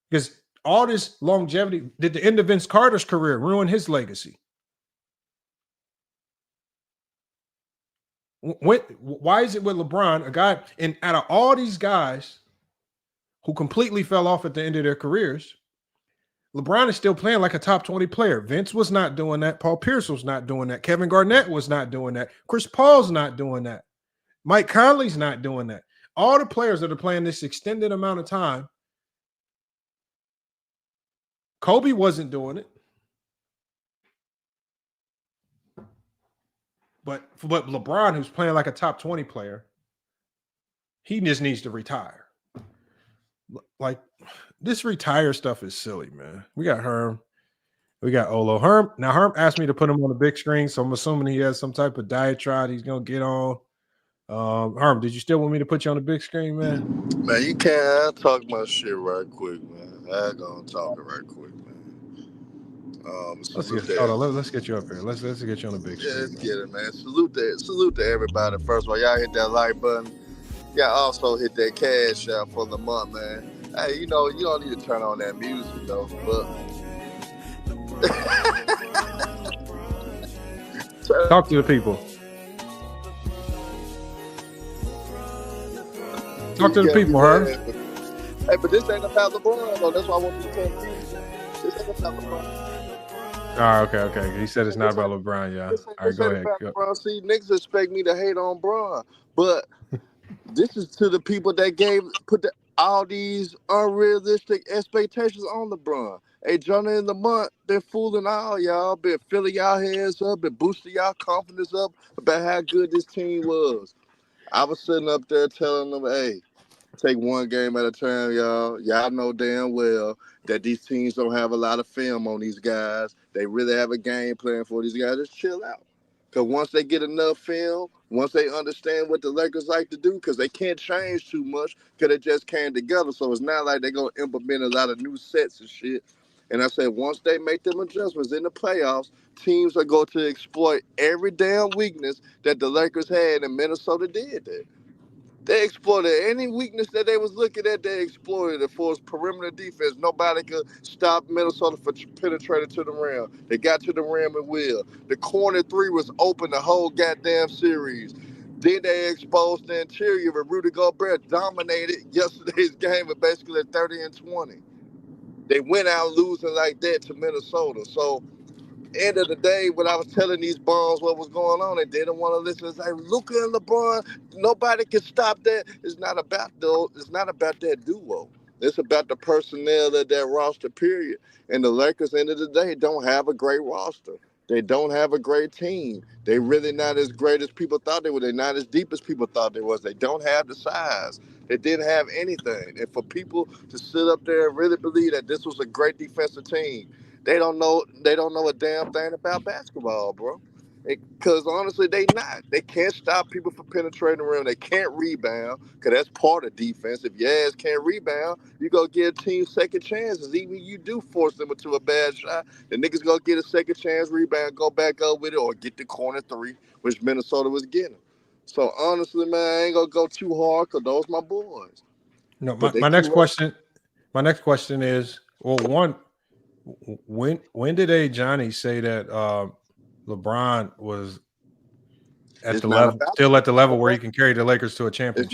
[SPEAKER 2] Because all this longevity, did the end of Vince Carter's career ruin his legacy? Why is it with LeBron, a guy, and out of all these guys who completely fell off at the end of their careers, LeBron is still playing like a top 20 player. Vince was not doing that. Paul Pierce was not doing that. Kevin Garnett was not doing that. Chris Paul's not doing that. Mike Conley's not doing that. All the players that are playing this extended amount of time, Kobe wasn't doing it. But LeBron, who's playing like a top 20 player, he just needs to retire. Like, this retire stuff is silly, man. We got Herm. We got Olo. Herm asked me to put him on the big screen, so I'm assuming he has some type of diatribe he's going to get on. Herm, did you still want me to put you on the big screen, man?
[SPEAKER 10] Man, you can't. I'll talk my shit right quick, man. I'm going to talk it right quick, man.
[SPEAKER 2] Let's get you up here. Let's get you on the big screen.
[SPEAKER 10] Yeah, let's get it, man. Salute to everybody. First of all, y'all hit that like button. Y'all also hit that cash out for the month, man. Hey, you don't need to turn on that music, though. But
[SPEAKER 2] talk to the people. Talk to the people, Herm.
[SPEAKER 10] Hey, but this ain't about LeBron, though. That's why I want you to tell you. This ain't about LeBron.
[SPEAKER 2] All right, okay. He said it's not about LeBron, yeah. All right, go ahead.
[SPEAKER 10] LeBron. See, niggas expect me to hate on Bron, but this is to the people that put all these unrealistic expectations on LeBron. Hey, Jonah in the month, been fooling all y'all, been filling y'all heads up, been boosting y'all confidence up about how good this team was. I was sitting up there telling them, hey, take one game at a time, y'all. Y'all know damn well that these teams don't have a lot of film on these guys. They really have a game plan for these guys. Just chill out. Because once they get enough film, once they understand what the Lakers like to do, because they can't change too much because they just came together. So it's not like they're going to implement a lot of new sets and shit. And I said, once they make them adjustments in the playoffs, teams are going to exploit every damn weakness that the Lakers had, and Minnesota did that. They exploited any weakness that they was looking at. They exploited it for its perimeter defense. Nobody could stop Minnesota from penetrating to the rim. They got to the rim at will. The corner three was open the whole goddamn series. Then they exposed the interior, and Rudy Gobert dominated yesterday's game at basically 30-20. They went out losing like that to Minnesota. So, end of the day, when I was telling these bums what was going on, they didn't want to listen. It's like, Luka and LeBron, nobody can stop that. It's not about that duo. It's about the personnel of that roster, period. And the Lakers, end of the day, don't have a great roster. They don't have a great team. They really not as great as people thought they were. They're not as deep as people thought they was. They don't have the size. They didn't have anything. And for people to sit up there and really believe that this was a great defensive team, they don't know a damn thing about basketball, bro. Because honestly, they not. They can't stop people from penetrating the rim. They can't rebound, because that's part of defense. If your ass can't rebound, you go give a team second chances. Even if you do force them into a bad shot, the niggas gonna get a second chance, rebound, go back up with it, or get the corner three, which Minnesota was getting. So honestly, man, I ain't gonna go too hard, because those my boys.
[SPEAKER 2] No, my next question is, well, When did Johnny say that LeBron was at
[SPEAKER 10] It's
[SPEAKER 2] the
[SPEAKER 10] not
[SPEAKER 2] level,
[SPEAKER 10] about
[SPEAKER 2] still at the level where he can carry the Lakers to a
[SPEAKER 10] it's
[SPEAKER 2] championship?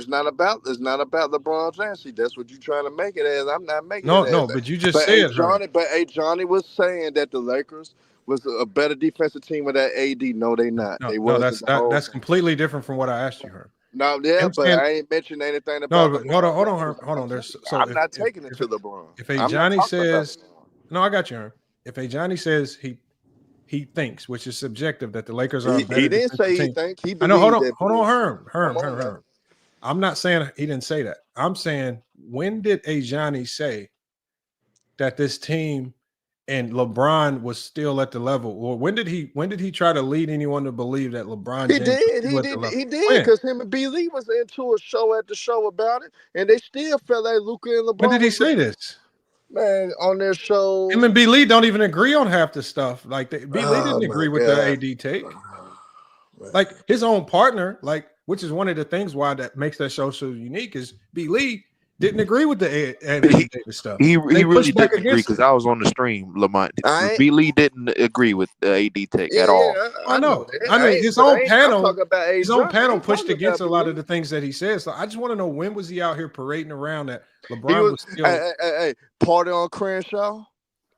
[SPEAKER 10] not about LeBron James. See, that's what you're trying to make it as. I'm not making
[SPEAKER 2] No,
[SPEAKER 10] it
[SPEAKER 2] no,
[SPEAKER 10] as.
[SPEAKER 2] but you just said her.
[SPEAKER 10] Johnny was saying that the Lakers was a better defensive team with that AD. No, they not.
[SPEAKER 2] No,
[SPEAKER 10] They
[SPEAKER 2] no,
[SPEAKER 10] wasn't the whole
[SPEAKER 2] that's
[SPEAKER 10] time.
[SPEAKER 2] completely different from what I asked you, Herm.
[SPEAKER 10] No, yeah,
[SPEAKER 2] I'm
[SPEAKER 10] but
[SPEAKER 2] saying
[SPEAKER 10] I ain't mentioned anything
[SPEAKER 2] no,
[SPEAKER 10] about
[SPEAKER 2] but
[SPEAKER 10] LeBron
[SPEAKER 2] hold on,
[SPEAKER 10] James.
[SPEAKER 2] Herm, hold on.
[SPEAKER 10] I'm not taking it to LeBron.
[SPEAKER 2] if
[SPEAKER 10] I'm not
[SPEAKER 2] Johnny
[SPEAKER 10] talking about
[SPEAKER 2] says
[SPEAKER 10] LeBron.
[SPEAKER 2] no, I got you, Herm. If Johnny says he thinks, which is subjective, that the Lakers are a
[SPEAKER 10] He
[SPEAKER 2] better
[SPEAKER 10] didn't
[SPEAKER 2] defensive
[SPEAKER 10] say he
[SPEAKER 2] team.
[SPEAKER 10] think. He
[SPEAKER 2] I know.
[SPEAKER 10] believed that
[SPEAKER 2] Hold on,
[SPEAKER 10] bullshit. Come on now.
[SPEAKER 2] Herm. I'm not saying he didn't say that. I'm saying when did Johnny say that this team and LeBron was still at the level, or when did he try to lead anyone to believe that LeBron
[SPEAKER 10] He
[SPEAKER 2] James was
[SPEAKER 10] did.
[SPEAKER 2] still at the level?
[SPEAKER 10] He did
[SPEAKER 2] When?
[SPEAKER 10] because him and B. Lee was into a show at the show about it, and they still felt like Luka and LeBron.
[SPEAKER 2] When did he
[SPEAKER 10] was
[SPEAKER 2] say this?
[SPEAKER 10] Man, on their show.
[SPEAKER 2] Him and B. Lee don't even agree on half the stuff. Like B. Lee
[SPEAKER 10] Oh
[SPEAKER 2] didn't
[SPEAKER 10] my
[SPEAKER 2] agree with
[SPEAKER 10] God.
[SPEAKER 2] the AD take. Like his own partner, like, which is one of the things why that makes that show so unique, is B. Lee didn't agree with the Anthony Davis stuff.
[SPEAKER 11] He
[SPEAKER 2] They
[SPEAKER 11] really
[SPEAKER 2] pushed back
[SPEAKER 11] didn't agree
[SPEAKER 2] against
[SPEAKER 11] because
[SPEAKER 2] it.
[SPEAKER 11] I was on the stream. Lamont
[SPEAKER 10] I ain't-
[SPEAKER 11] B. Lee didn't agree with the AD take at all.
[SPEAKER 2] I know.
[SPEAKER 10] that.
[SPEAKER 2] I mean, his own
[SPEAKER 10] I'm
[SPEAKER 2] panel,
[SPEAKER 10] talking about
[SPEAKER 2] his own
[SPEAKER 10] Johnny. I
[SPEAKER 2] panel
[SPEAKER 10] ain't
[SPEAKER 2] pushed
[SPEAKER 10] talking
[SPEAKER 2] against a
[SPEAKER 10] about
[SPEAKER 2] lot
[SPEAKER 10] B.
[SPEAKER 2] of the things that he said. So I just want to know, when was he out here parading around that
[SPEAKER 10] He
[SPEAKER 2] LeBron was
[SPEAKER 10] was
[SPEAKER 2] still?
[SPEAKER 10] hey, party on Crenshaw.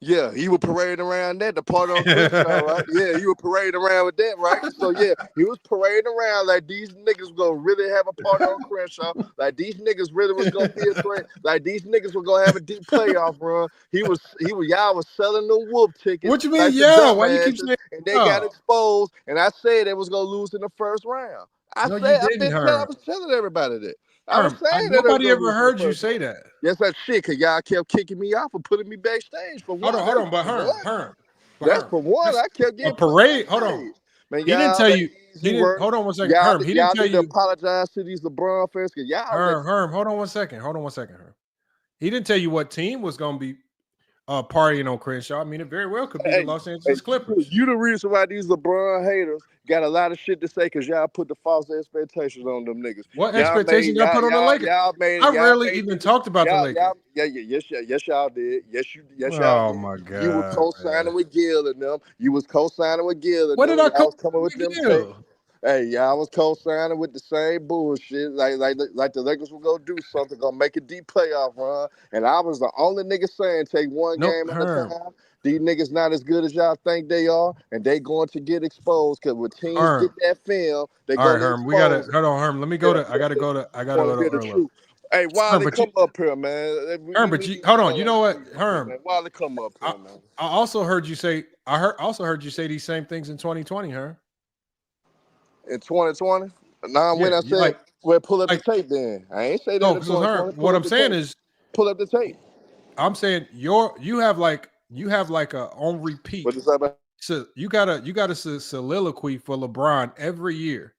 [SPEAKER 10] Yeah, he was parading around that. The party on Crenshaw, right? Yeah, he was parading around with that, right? So yeah, he was parading around like these niggas gonna really have a party on Crenshaw. Like these niggas really was gonna be a threat. Like these niggas were gonna have a deep playoff run. Y'all was selling the whoop tickets.
[SPEAKER 2] What you mean,
[SPEAKER 10] like the
[SPEAKER 2] yeah? Why you keep
[SPEAKER 10] dumbasses,
[SPEAKER 2] saying
[SPEAKER 10] and they
[SPEAKER 2] yeah?
[SPEAKER 10] got exposed. And I said they was gonna lose in the first round.
[SPEAKER 2] No, you didn't,
[SPEAKER 10] I
[SPEAKER 2] Herm.
[SPEAKER 10] was telling everybody that. I was
[SPEAKER 2] Herm,
[SPEAKER 10] saying that they was
[SPEAKER 2] nobody
[SPEAKER 10] gonna
[SPEAKER 2] ever
[SPEAKER 10] lose in the
[SPEAKER 2] heard you
[SPEAKER 10] first
[SPEAKER 2] say
[SPEAKER 10] round.
[SPEAKER 2] that.
[SPEAKER 10] Yes, that's shit, because y'all kept kicking me off and putting me backstage for one.
[SPEAKER 2] Hold on, but Herm.
[SPEAKER 10] That's for one. I kept
[SPEAKER 2] A
[SPEAKER 10] getting
[SPEAKER 2] parade. Hold on.
[SPEAKER 10] Man,
[SPEAKER 2] He didn't
[SPEAKER 10] y'all
[SPEAKER 2] tell
[SPEAKER 10] let
[SPEAKER 2] you.
[SPEAKER 10] easy
[SPEAKER 2] He didn't.
[SPEAKER 10] work.
[SPEAKER 2] Hold on one second,
[SPEAKER 10] Y'all,
[SPEAKER 2] Herm. He didn't tell
[SPEAKER 10] need to
[SPEAKER 2] you.
[SPEAKER 10] apologize to these LeBron fans because y'all
[SPEAKER 2] Herm. Hold on one second. Herm. He didn't tell you what team was going to be partying on Crenshaw. I mean, it very well could be the Los Angeles Clippers.
[SPEAKER 10] You the reason why these LeBron haters got a lot of shit to say because y'all put the false expectations on them niggas.
[SPEAKER 2] What expectation y'all put on the Lakers? I rarely even talked about the Lakers.
[SPEAKER 10] Yes, y'all did. Yes, y'all
[SPEAKER 2] Oh
[SPEAKER 10] did.
[SPEAKER 2] my God!
[SPEAKER 10] You was co-signing with Gill and them. You was co-signing with Gill and
[SPEAKER 2] What
[SPEAKER 10] them.
[SPEAKER 2] did I
[SPEAKER 10] Y'all was coming with them
[SPEAKER 2] Gill?
[SPEAKER 10] takes. Hey, y'all was co-signing with the same bullshit. Like the Lakers were gonna do something, gonna make a deep playoff run. And I was the only nigga saying take one game at a time. These niggas not as good as y'all think they are, and they going to get exposed because when teams get that film, they
[SPEAKER 2] All right,
[SPEAKER 10] gonna
[SPEAKER 2] Herm. We gotta
[SPEAKER 10] expose.
[SPEAKER 2] hold on, Herm. Let me go to. I gotta go to Earl.
[SPEAKER 10] Hey, Wiley, come up here, man.
[SPEAKER 2] Herm, but you hold on. You know what, Herm?
[SPEAKER 10] Wiley, come up here, man.
[SPEAKER 2] I also heard you say. Also heard you say these same things in 2020, Herm.
[SPEAKER 10] In 2020? Nah, when I said, well, pull up the tape then. I ain't say that in 2020.
[SPEAKER 2] Herm, what I'm saying is,
[SPEAKER 10] pull up the tape.
[SPEAKER 2] I'm saying you have like a on repeat.
[SPEAKER 10] What is that about?
[SPEAKER 2] So you got a soliloquy for LeBron every year.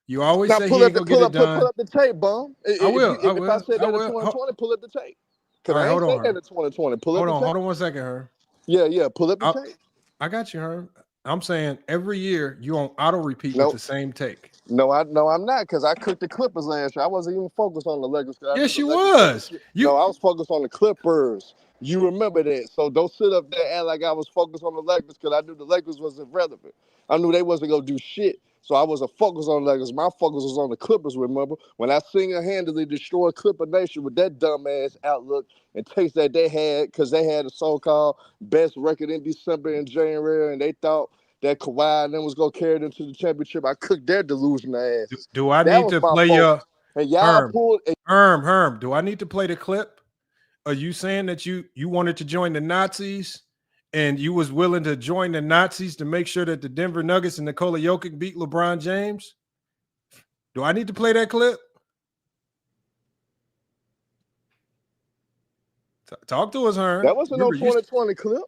[SPEAKER 2] You always
[SPEAKER 10] now
[SPEAKER 2] say
[SPEAKER 10] pull
[SPEAKER 2] he
[SPEAKER 10] up
[SPEAKER 2] ain't gonna get it done.
[SPEAKER 10] Pull up the tape, bum.
[SPEAKER 2] I will.
[SPEAKER 10] If I said that in 2020, pull up the tape. Because I ain't said that in 2020. Pull up the tape.
[SPEAKER 2] Hold on 1 second, Herm.
[SPEAKER 10] Yeah. Pull up the tape.
[SPEAKER 2] I got you, Herm. I'm saying every year you on auto repeat with the same take.
[SPEAKER 10] No, I'm not, because I cooked the Clippers last year. I wasn't even focused on the Lakers.
[SPEAKER 2] Yes, you was.
[SPEAKER 10] No, I was focused on the Clippers. You remember that. So don't sit up there and act like I was focused on the Lakers because I knew the Lakers wasn't relevant. I knew they wasn't going to do shit. So I wasn't focused on the Lakers. My focus was on the Clippers, remember? When I single-handedly destroyed Clipper Nation with that dumbass outlook and taste that they had, because they had a so-called best record in December and January, and they thought that Kawhi and them was going to carry them to the championship. I cooked their delusional asses.
[SPEAKER 2] Do I need to play your
[SPEAKER 10] and y'all pulled
[SPEAKER 2] Herm? Do I need to play the clip? Are you saying that you wanted to join the Nazis and you was willing to join the Nazis to make sure that the Denver Nuggets and Nikola Jokic beat LeBron James? Do I need to play that clip? Talk to us, Herm.
[SPEAKER 10] That wasn't no 2020 clip.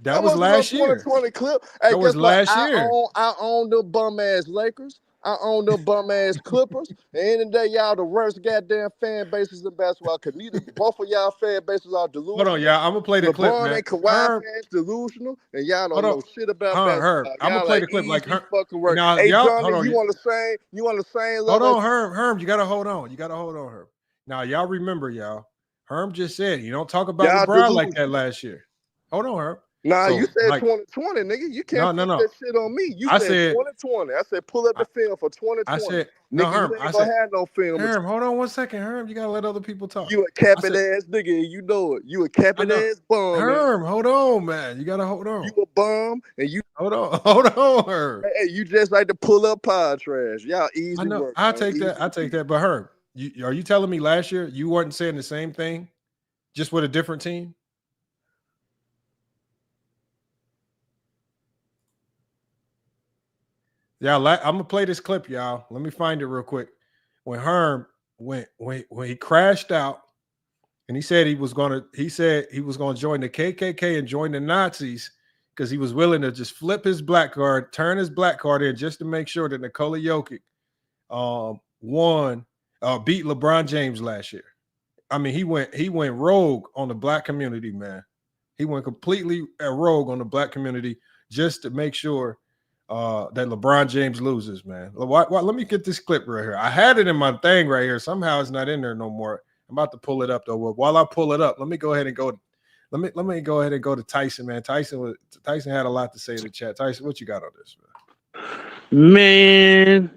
[SPEAKER 2] That was last year.
[SPEAKER 10] 2020 clip. Hey,
[SPEAKER 2] that was last year.
[SPEAKER 10] I own the bum ass Lakers. I own the bum ass Clippers. And in the day, y'all the worst goddamn fan bases in basketball. Cause both of y'all fan bases are delusional.
[SPEAKER 2] Hold on, y'all. I'm gonna play the clip, man.
[SPEAKER 10] LeBron and Kawhi fans delusional, and y'all don't know shit about basketball.
[SPEAKER 2] I'm gonna play the clip like
[SPEAKER 10] fucking work.
[SPEAKER 2] Now,
[SPEAKER 10] hey,
[SPEAKER 2] y'all,
[SPEAKER 10] Johnny, you want the same? You want the same level?
[SPEAKER 2] Hold on, Herm. You gotta hold on. Herm. Now, y'all remember, y'all. Herm just said you don't talk about LeBron like that last year. Hold on, Herb.
[SPEAKER 10] Nah,
[SPEAKER 2] So,
[SPEAKER 10] you said
[SPEAKER 2] like,
[SPEAKER 10] 2020, nigga. You can't
[SPEAKER 2] no.
[SPEAKER 10] put that shit on me. You
[SPEAKER 2] I
[SPEAKER 10] said
[SPEAKER 2] said
[SPEAKER 10] 2020. I said pull up the film for 2020.
[SPEAKER 2] I said no,
[SPEAKER 10] nigga,
[SPEAKER 2] Herb.
[SPEAKER 10] you
[SPEAKER 2] I
[SPEAKER 10] ain't gonna
[SPEAKER 2] said
[SPEAKER 10] have no film.
[SPEAKER 2] Herb. Hold on 1 second, Herb. You gotta let other people talk.
[SPEAKER 10] You a
[SPEAKER 2] I
[SPEAKER 10] capping
[SPEAKER 2] said
[SPEAKER 10] ass nigga, and you know it. You a capping
[SPEAKER 2] know.
[SPEAKER 10] ass bum, man.
[SPEAKER 2] Herb, hold on, man. You gotta hold on.
[SPEAKER 10] You a bum, and you
[SPEAKER 2] Hold on, Herb.
[SPEAKER 10] hey, you just like to pull up pod trash. Y'all
[SPEAKER 2] I
[SPEAKER 10] easy
[SPEAKER 2] know.
[SPEAKER 10] work.
[SPEAKER 2] I
[SPEAKER 10] man.
[SPEAKER 2] take
[SPEAKER 10] Easy
[SPEAKER 2] that. I take that. But Herb, are you telling me last year you weren't saying the same thing, just with a different team? Y'all, I'm gonna play this clip, y'all. Let me find it real quick. When Herm when he crashed out, and he said he was gonna join the KKK and join the Nazis because he was willing to just flip his black card, turn his black card in just to make sure that Nikola Jokic beat LeBron James last year. I mean, he went rogue on the black community, man. He went completely rogue on the black community just to make sure that LeBron James loses, man. Let me get this clip right here. I had it in my thing right here. Somehow it's not in there no more. I'm about to pull it up though. Well, while I pull it up, let me go ahead and go. Let me go ahead and go to Tyson, man. Tyson had a lot to say in the chat. Tyson, what you got on this,
[SPEAKER 12] man?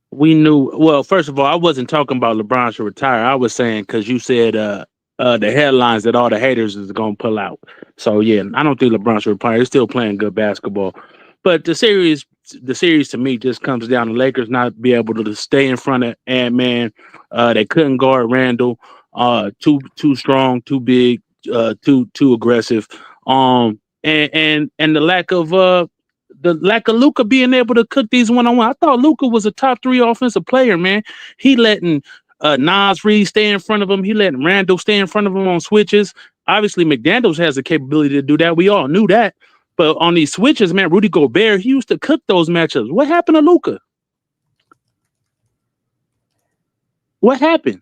[SPEAKER 12] We knew. Well, first of all, I wasn't talking about LeBron should retire. I was saying because you said the headlines that all the haters is gonna pull out. So yeah, I don't think LeBron should retire. He's still playing good basketball. But the series to me just comes down to Lakers not be able to stay in front of Ant-Man. They couldn't guard Randall. Too strong, too big, too aggressive. And the lack of Luka being able to cook these one-on-one. I thought Luka was a top 3 offensive player, man. He letting Nas Reed stay in front of him. He letting Randall stay in front of him on switches. Obviously, McDaniels has the capability to do that. We all knew that. But on these switches, man, Rudy Gobert, he used to cook those matchups. What happened to Luka? What happened?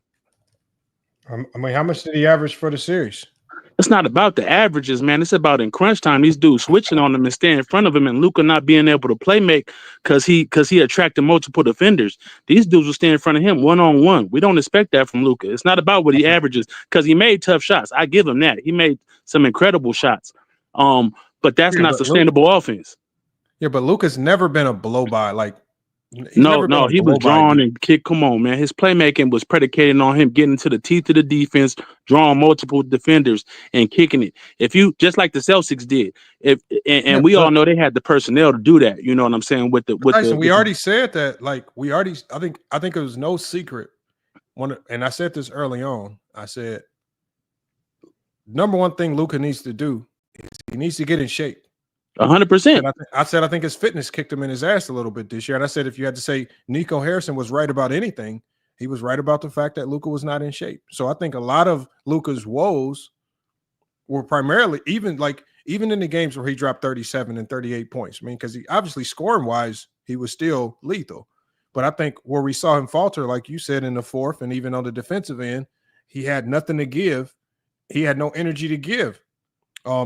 [SPEAKER 2] I mean, how much did he average for the series?
[SPEAKER 12] It's not about the averages, man. It's about in crunch time, these dudes switching on him and staying in front of him, and Luka not being able to play make because he attracted multiple defenders. These dudes will stay in front of him one-on-one. We don't expect that from Luka. It's not about what he averages because he made tough shots. I give him that. He made some incredible shots. But that's not sustainable offense.
[SPEAKER 2] Yeah, but Luka's never been a blow by. Like,
[SPEAKER 12] he was drawn and kicked. Come on, man. His playmaking was predicated on him getting to the teeth of the defense, drawing multiple defenders and kicking it. If you just like the Celtics did, we all know they had the personnel to do that. You know what I'm saying? We
[SPEAKER 2] already said that. Like, I think it was no secret. And I said this early on. I said, number one thing Luka needs to do is he needs to get in shape.
[SPEAKER 12] 100%.
[SPEAKER 2] I said I think his fitness kicked him in his ass a little bit this year. And I said if you had to say Nico Harrison was right about anything, he was right about the fact that Luka was not in shape. So I think a lot of Luka's woes were primarily even in the games where he dropped 37 and 38 points. I mean, because he obviously scoring wise, he was still lethal. But I think where we saw him falter, like you said, in the fourth and even on the defensive end, he had nothing to give. He had no energy to give.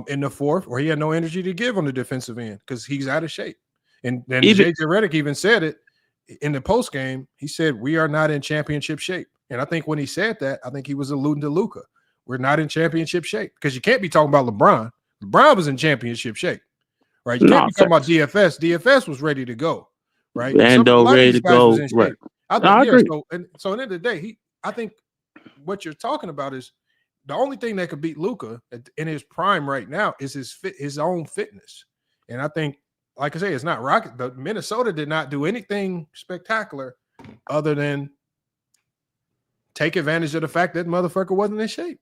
[SPEAKER 2] In the fourth, or he had no energy to give on the defensive end because he's out of shape. And then JJ Redick even said it in the post game. He said, "We are not in championship shape." And I think when he said that, I think he was alluding to Luka. We're not in championship shape because you can't be talking about LeBron. LeBron was in championship shape, right? You can't be talking about DFS. DFS was ready to go, right?
[SPEAKER 12] Lando ready to go. Right.
[SPEAKER 2] I agree. So at the end of the day, I think what you're talking about is the only thing that could beat Luka in his prime right now is his own fitness. And I think, like I say, it's not rocket. The Minnesota did not do anything spectacular other than take advantage of the fact that motherfucker wasn't in shape.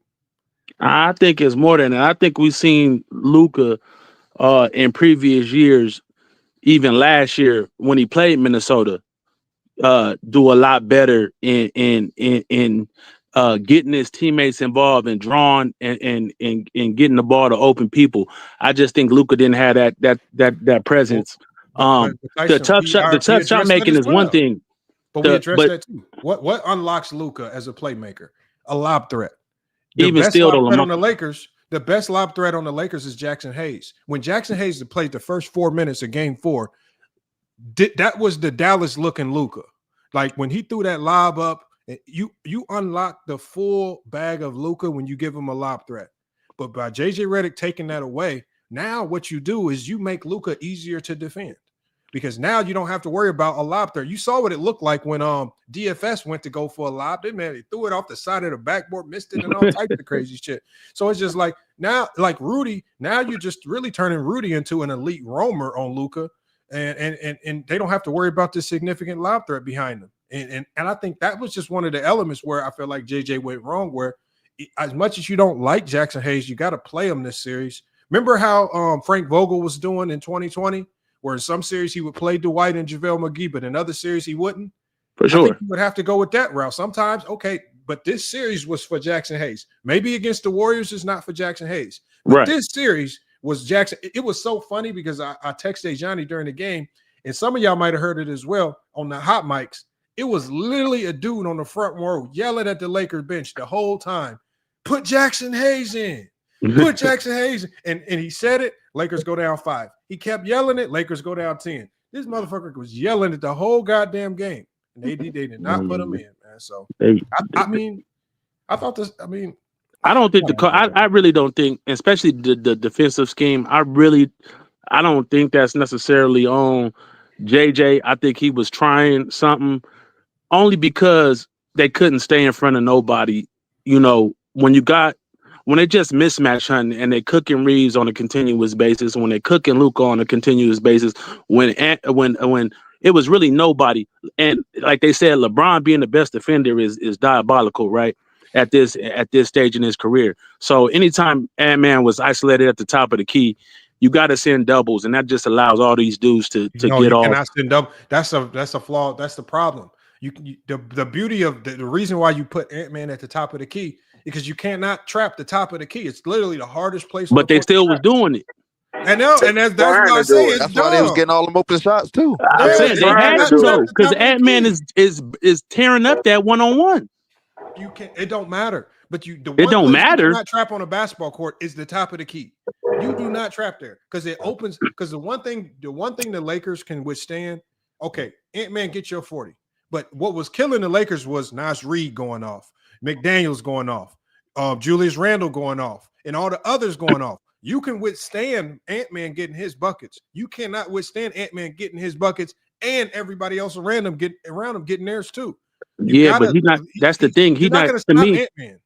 [SPEAKER 12] I think it's more than that. I think we've seen Luka in previous years, even last year when he played Minnesota, do a lot better in getting his teammates involved and drawn and getting the ball to open people. I just think Luka didn't have that presence.
[SPEAKER 2] Tyson,
[SPEAKER 12] the tough shot making is one thing,
[SPEAKER 2] but we addressed that too. What unlocks Luka as a playmaker? A lob threat. The best lob threat on the Lakers. The best lob threat on the Lakers is Jackson Hayes. When Jackson Hayes played the first 4 minutes of Game 4, that was the Dallas looking Luka. Like when he threw that lob up. You unlock the full bag of Luka when you give him a lob threat. But by JJ Redick taking that away, now what you do is you make Luka easier to defend. Because now you don't have to worry about a lob there. You saw what it looked like when DFS went to go for a lob. They threw it off the side of the backboard, missed it, and all types of crazy shit. So it's just like now, like Rudy, now you're just really turning Rudy into an elite roamer on Luka, and they don't have to worry about this significant lob threat behind them. And I think that was just one of the elements where I feel like JJ went wrong, where as much as you don't like Jackson Hayes, you got to play him this series. Remember how Frank Vogel was doing in 2020? Where in some series he would play Dwight and JaVale McGee, but in other series he wouldn't.
[SPEAKER 12] For sure.
[SPEAKER 2] I think you would have to go with that route. Sometimes, okay, but this series was for Jackson Hayes. Maybe against the Warriors is not for Jackson Hayes. But
[SPEAKER 12] right.
[SPEAKER 2] This series was Jackson. It was so funny because I texted Johnny during the game, and some of y'all might have heard it as well on the hot mics. It was literally a dude on the front row yelling at the Lakers bench the whole time, put Jackson Hayes in. Put Jackson Hayes in. And he said it, Lakers go down 5. He kept yelling it, Lakers go down 10. This motherfucker was yelling it the whole goddamn game. And they did not put him in, man. So I mean, I thought this. I mean,
[SPEAKER 12] I don't think I really don't think, especially the defensive scheme. I don't think that's necessarily on JJ. I think he was trying something only because they couldn't stay in front of nobody. You know, when they just mismatch hunting and they cooking Reeves on a continuous basis, when they cooking Luka on a continuous basis, when it was really nobody. And like they said, LeBron being the best defender is diabolical, right? At this stage in his career. So anytime Ant-Man was isolated at the top of the key, you got to send doubles, and that just allows all these dudes to get off.
[SPEAKER 2] Cannot send double. That's a flaw. That's the problem. The beauty of the reason why you put Ant-Man at the top of the key, because you cannot trap the top of the key. It's literally the hardest place.
[SPEAKER 12] But they still was doing it.
[SPEAKER 2] I know, and that's what I'm saying.
[SPEAKER 11] That's why they was getting all them open shots too.
[SPEAKER 12] I'm saying they had to, because Ant-Man is tearing up that one-on-one.
[SPEAKER 2] You can't. It don't matter. But it
[SPEAKER 12] don't matter.
[SPEAKER 2] You do not trap on a basketball court is the top of the key. You do not trap there because it opens. Because the one thing the Lakers can withstand. Okay, Ant-Man, get your 40. But what was killing the Lakers was Nas Reed going off, McDaniels going off, Julius Randle going off, and all the others going off. You can withstand Ant-Man getting his buckets. You cannot withstand Ant-Man getting his buckets and everybody else around him getting theirs too.
[SPEAKER 12] But he's not. That's the thing. He's not to me.
[SPEAKER 2] Ant-Man.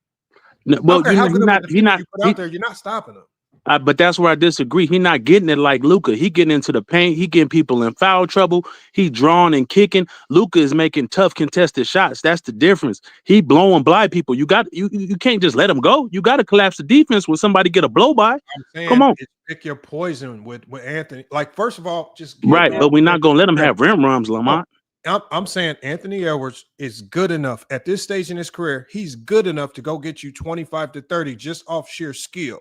[SPEAKER 12] No, well, he's not.
[SPEAKER 2] You're not stopping him.
[SPEAKER 12] But that's where I disagree. He's not getting it like Luka. He getting into the paint. He getting people in foul trouble. He drawing and kicking. Luka is making tough contested shots. That's the difference. He blowing by people. You can't just let him go. You got to collapse the defense when somebody get a blow by. Come on,
[SPEAKER 2] pick your poison with Anthony. Like first of all, just
[SPEAKER 12] right. But we're not gonna let him have rim runs, Lamont.
[SPEAKER 2] I'm saying Anthony Edwards is good enough at this stage in his career. He's good enough to go get you 25 to 30 just off sheer skill.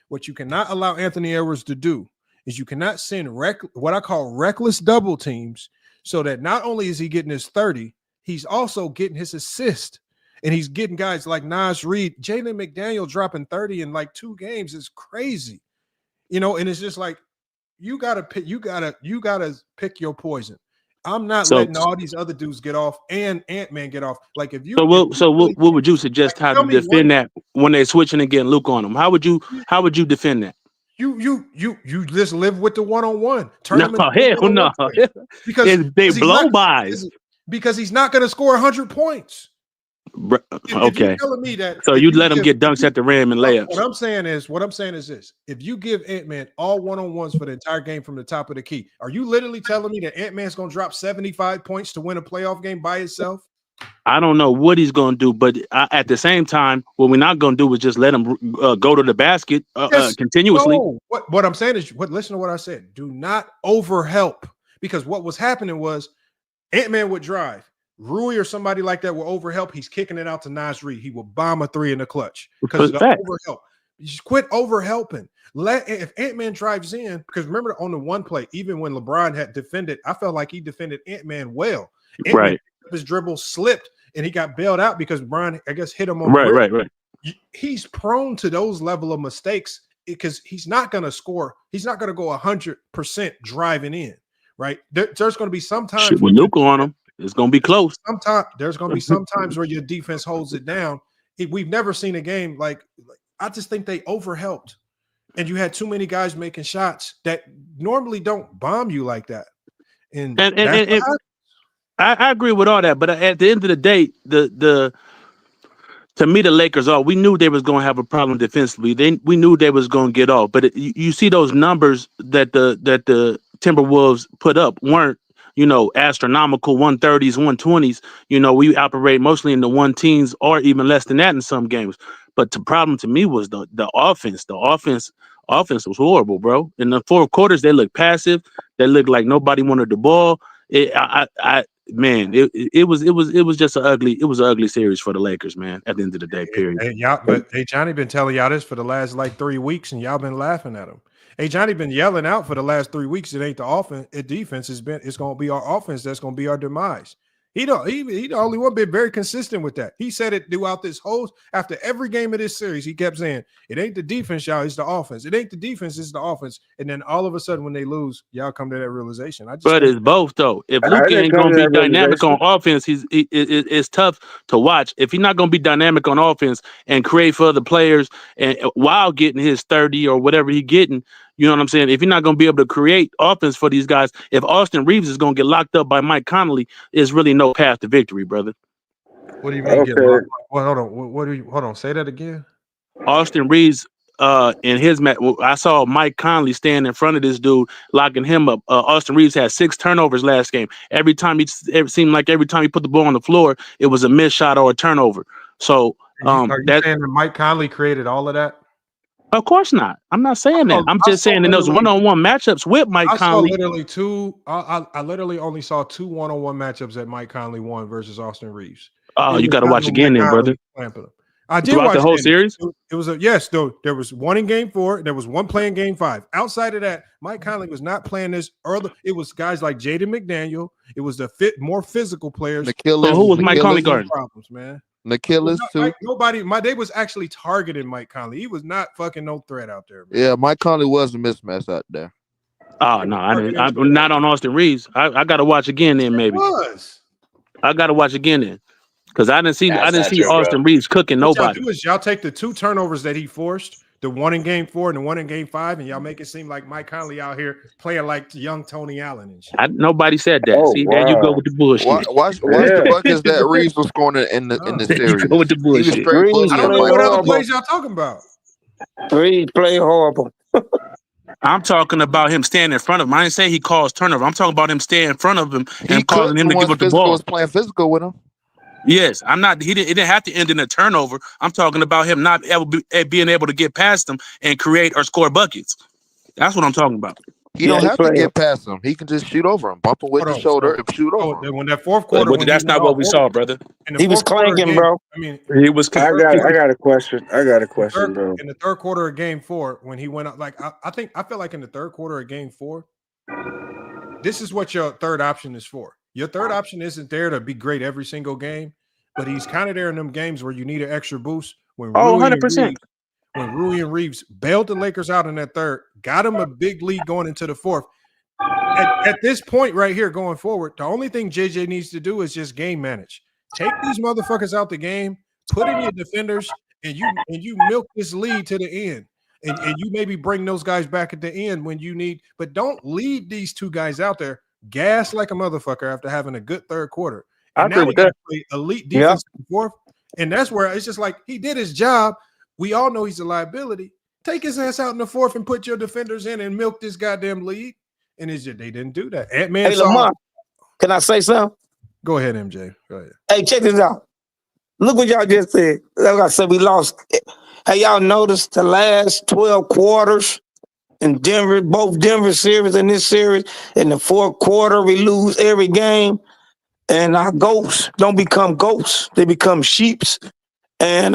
[SPEAKER 2] What you cannot allow Anthony Edwards to do is you cannot send what I call reckless double teams so that not only is he getting his 30, he's also getting his assist. And he's getting guys like Nas Reed, Jalen McDaniel dropping 30 in like 2 games is crazy. And it's just like you gotta pick your poison. I'm not letting all these other dudes get off and Ant-Man get off. Like if you
[SPEAKER 12] what would you suggest how to defend that when they're switching and getting Luke on them? How would you defend that?
[SPEAKER 2] You just live with the one-on-one.
[SPEAKER 12] No. Because they blow bys.
[SPEAKER 2] Because he's not going to score 100 points.
[SPEAKER 12] Okay.
[SPEAKER 2] You're telling me that,
[SPEAKER 12] so you'd let him get dunks at the rim and layups.
[SPEAKER 2] What I'm saying is this: if you give Ant-Man all one-on-ones for the entire game from the top of the key, are you literally telling me that Ant-Man's going to drop 75 points to win a playoff game by himself?
[SPEAKER 12] I don't know what he's going to do, but at the same time, what we're not going to do is just let him go to the basket continuously.
[SPEAKER 2] No. What I'm saying is, listen to what I said. Do not overhelp, because what was happening was Ant-Man would drive. Rui or somebody like that will overhelp. He's kicking it out to Nas Reed. He will bomb a 3 in the clutch because of the overhelp. You just quit overhelping. If Ant-Man drives in, because remember on the one play, even when LeBron had defended, I felt like he defended Ant-Man well.
[SPEAKER 12] Right.
[SPEAKER 2] His dribble slipped and he got bailed out because LeBron, I guess, hit him on
[SPEAKER 12] right.
[SPEAKER 2] He's prone to those level of mistakes because he's not going to score. He's not going to go 100% driving in. Right. There's going to be some times
[SPEAKER 12] with Luka on him. It's going to be close.
[SPEAKER 2] There's going to be some times where your defense holds it down. We've never seen a game like I just think they overhelped. And you had too many guys making shots that normally don't bomb you like that. And
[SPEAKER 12] I agree with all that, but at the end of the day, to me, the Lakers we knew they was going to have a problem defensively. We knew they was going to get off, but you see those numbers that the Timberwolves put up weren't, astronomical 130s, 120s. We operate mostly in the 110s or even less than that in some games. But the problem to me was the offense. The offense was horrible, bro. In the fourth quarters, they looked passive. They looked like nobody wanted the ball. It was just an ugly series for the Lakers, man. At the end of the day, period.
[SPEAKER 2] Hey, Johnny been telling y'all this for the last 3 weeks, and y'all been laughing at him. Hey, Johnny been yelling out for the last 3 weeks. It ain't the offense. Defense it's going to be our offense that's going to be our demise. He the only one been very consistent with that. He said it throughout this whole, after every game of this series, he kept saying, it ain't the defense, y'all, it's the offense. It ain't the defense, it's the offense. And then all of a sudden when they lose, y'all come to that realization.
[SPEAKER 12] But it's both though. If Luka ain't gonna be dynamic on offense, it's tough to watch. If he's not gonna be dynamic on offense and create for other players and while getting his 30 or whatever he getting, you know what I'm saying? If you're not going to be able to create offense for these guys, if Austin Reeves is going to get locked up by Mike Conley, there's really no path to victory, brother.
[SPEAKER 2] What do you mean? Okay. Hold on. Hold on. Say that again.
[SPEAKER 12] Austin Reeves, in his match, I saw Mike Conley stand in front of this dude, locking him up. Austin Reeves had 6 turnovers last game. It seemed like every time he put the ball on the floor, it was a missed shot or a turnover. So,
[SPEAKER 2] are you saying that Mike Conley created all of that?
[SPEAKER 12] Of course not. I'm not saying that. I'm just saying in those one-on-one matchups with Mike Conley.
[SPEAKER 2] I literally only saw 2 one-on-one matchups that Mike Conley won versus Austin Reeves.
[SPEAKER 12] Oh, you got to watch again then, brother.
[SPEAKER 2] I did watch
[SPEAKER 12] the whole series.
[SPEAKER 2] It was there was one in game 4. There was one playing game 5. Outside of that, Mike Conley was not playing this early. It was guys like Jaden McDaniel. It was the more physical players.
[SPEAKER 12] Who was Mike Conley guarding?
[SPEAKER 2] Problems, man.
[SPEAKER 10] Achilles too.
[SPEAKER 2] They was actually targeting Mike Conley. He was not fucking no threat out there, man.
[SPEAKER 10] Yeah, Mike Conley was a mismatch out there.
[SPEAKER 12] Oh no, I'm not on Austin Reeves. I got to watch again then maybe. I got to watch again then because I didn't see Austin Reeves cooking nobody.
[SPEAKER 2] Y'all take the 2 turnovers that he forced, the one in game 4 and the one in game 5, and y'all make it seem like Mike Conley out here playing like young Tony Allen and shit.
[SPEAKER 12] Nobody said that. There you go with the bullshit.
[SPEAKER 10] Watch the buckets that Reeves was scoring in the series.
[SPEAKER 12] You go with the bullshit.
[SPEAKER 2] I don't know what other plays y'all talking about.
[SPEAKER 13] Reeves play horrible.
[SPEAKER 12] I'm talking about him standing in front of him. I didn't say he caused turnover. I'm talking about him staying in front of him and causing him to give up the ball.
[SPEAKER 10] Was playing physical with him.
[SPEAKER 12] Yes, I'm not. It didn't have to end in a turnover. I'm talking about him not being able to get past them and create or score buckets. That's what I'm talking about.
[SPEAKER 10] He don't have to get past him. He can just shoot over him, bump him with his shoulder, and shoot over him.
[SPEAKER 2] When that fourth quarter,
[SPEAKER 12] that's not what we saw, brother.
[SPEAKER 13] He was clanking, bro.
[SPEAKER 2] I mean,
[SPEAKER 12] he was.
[SPEAKER 13] I got a question. Bro.
[SPEAKER 2] In the third quarter of game 4, when he went up, I feel like in the third quarter of game 4, this is what your third option is for. Your third option isn't there to be great every single game, but he's kind of there in them games where you need an extra boost. When
[SPEAKER 12] 100%.
[SPEAKER 2] When Rudy and Reeves bailed the Lakers out in that third, got him a big lead going into the fourth. At this point right here going forward, the only thing JJ needs to do is just game manage. Take these motherfuckers out the game, put in your defenders, and you milk this lead to the end. And you maybe bring those guys back at the end when you need, but don't lead these 2 guys out there gas like a motherfucker after having a good third quarter. And
[SPEAKER 12] I agree with that.
[SPEAKER 2] Elite defense in the fourth, and that's where it's just like he did his job. We all know he's a liability. Take his ass out in the fourth and put your defenders in and milk this goddamn lead. And they didn't do that. Ant-Man.
[SPEAKER 13] Hey, Lamar, can I say something?
[SPEAKER 2] Go ahead, MJ. Go ahead.
[SPEAKER 13] Hey, check this out. Look what y'all just said. Like I said, we lost. Hey, y'all noticed the last 12 quarters in Denver, both Denver series and this series, in the fourth quarter, we lose every game. And our goats don't become goats. They become sheeps. And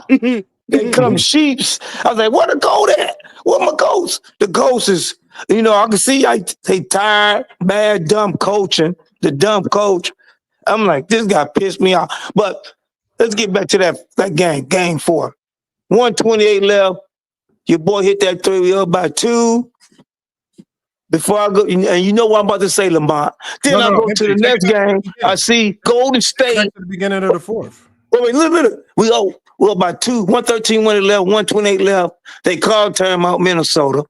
[SPEAKER 13] they become sheeps. I was like, where the goat at? Where my goats? The goats is, I can see they tired, bad, dumb coaching, the dumb coach. I'm like, this guy pissed me off. But let's get back to that game 4. 128 left. Your boy hit that 3, we up by 2. Before I go, and you know what I'm about to say, Lamont. Then I go to the next game. I see Golden State.
[SPEAKER 2] At the beginning of the fourth.
[SPEAKER 13] Wait, look. We Well, about 113 when it left, 128 left. They called timeout Minnesota.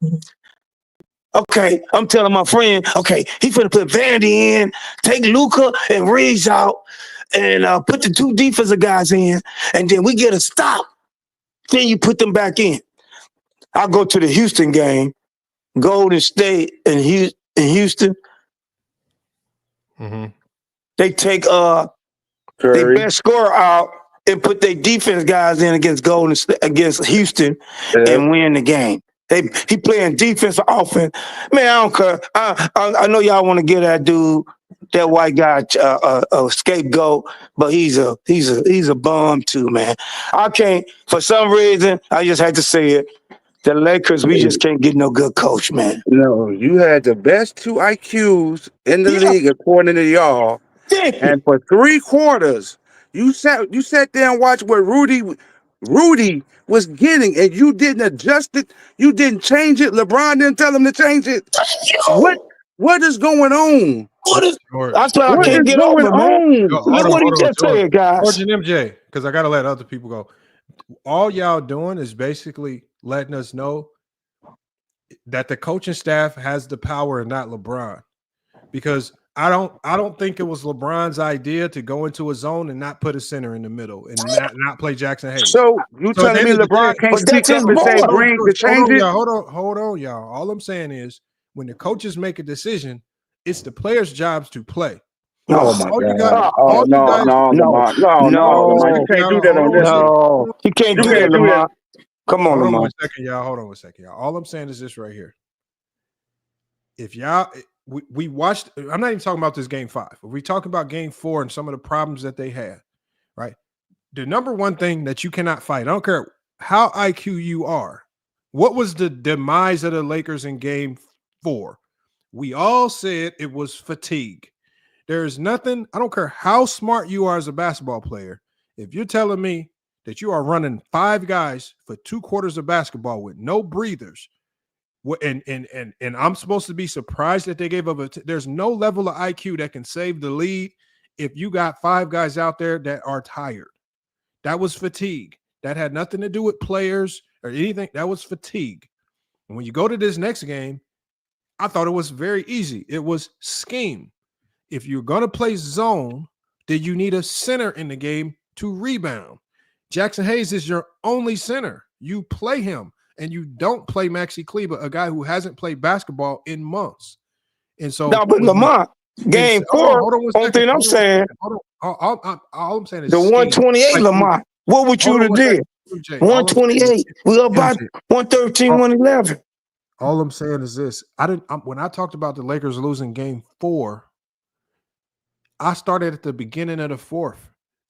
[SPEAKER 13] Okay, I'm telling my friend, okay, he finna put Vandy in, take Luka and Reeves out, and put the 2 defensive guys in, and then we get a stop. Then you put them back in. I go to the Houston game, Golden State and Houston.
[SPEAKER 2] Mm-hmm.
[SPEAKER 13] They take their best scorer out and put their defense guys in against Houston and win the game. He playing defense or offense. Man, I don't care. I know y'all want to get that dude, that white guy, a scapegoat, but he's a bum too, man. I can't. For some reason, I just had to say it. The Lakers, we just can't get no good coach, man.
[SPEAKER 14] No, you had the best 2 IQs in the league according to y'all, and for 3 quarters, you sat there and watched what Rudy was getting, and you didn't adjust it. You didn't change it. LeBron didn't tell him to change it. What is going on?
[SPEAKER 13] That's what I can't get over, man. Look what he just said, guys.
[SPEAKER 2] George and MJ, because I got to let other people go. All y'all doing is basically letting us know that the coaching staff has the power and not LeBron. Because I don't think it was LeBron's idea to go into a zone and not put a center in the middle and not play Jackson Hayes.
[SPEAKER 14] So you telling me LeBron can't speak up and say bring to change it?
[SPEAKER 2] Hold on, y'all. All I'm saying is when the coaches make a decision, it's the players' jobs to play.
[SPEAKER 14] Oh my God! No! You can't do that on this.
[SPEAKER 13] No, you can't do that, Lamar. Come on, Lamar.
[SPEAKER 2] Hold on a second, y'all. All I'm saying is this right here. If y'all, we watched. I'm not even talking about this game 5. We're talking about game 4 and some of the problems that they had. Right. The number one thing that you cannot fight. I don't care how IQ you are. What was the demise of the Lakers in game 4? We all said it was fatigue. There's nothing, I don't care how smart you are as a basketball player. If you're telling me that you are running 5 guys for 2 quarters of basketball with no breathers, and I'm supposed to be surprised that they gave up there's no level of IQ that can save the lead if you got 5 guys out there that are tired. That was fatigue. That had nothing to do with players or anything. That was fatigue. And when you go to this next game, I thought it was very easy. It was scheme. If you're going to play zone, then you need a center in the game to rebound. Jackson Hayes is your only center. You play him, and you don't play Maxi Kleber, a guy who hasn't played basketball in months. And so,
[SPEAKER 13] no, but Lamar, game 4. Only thing I'm saying,
[SPEAKER 2] all I'm saying is
[SPEAKER 13] the 128, Lamar. What would you have did? 128. We up by 113, 111.
[SPEAKER 2] All I'm saying is this: when I talked about the Lakers losing game 4. I started at the beginning of the 4th.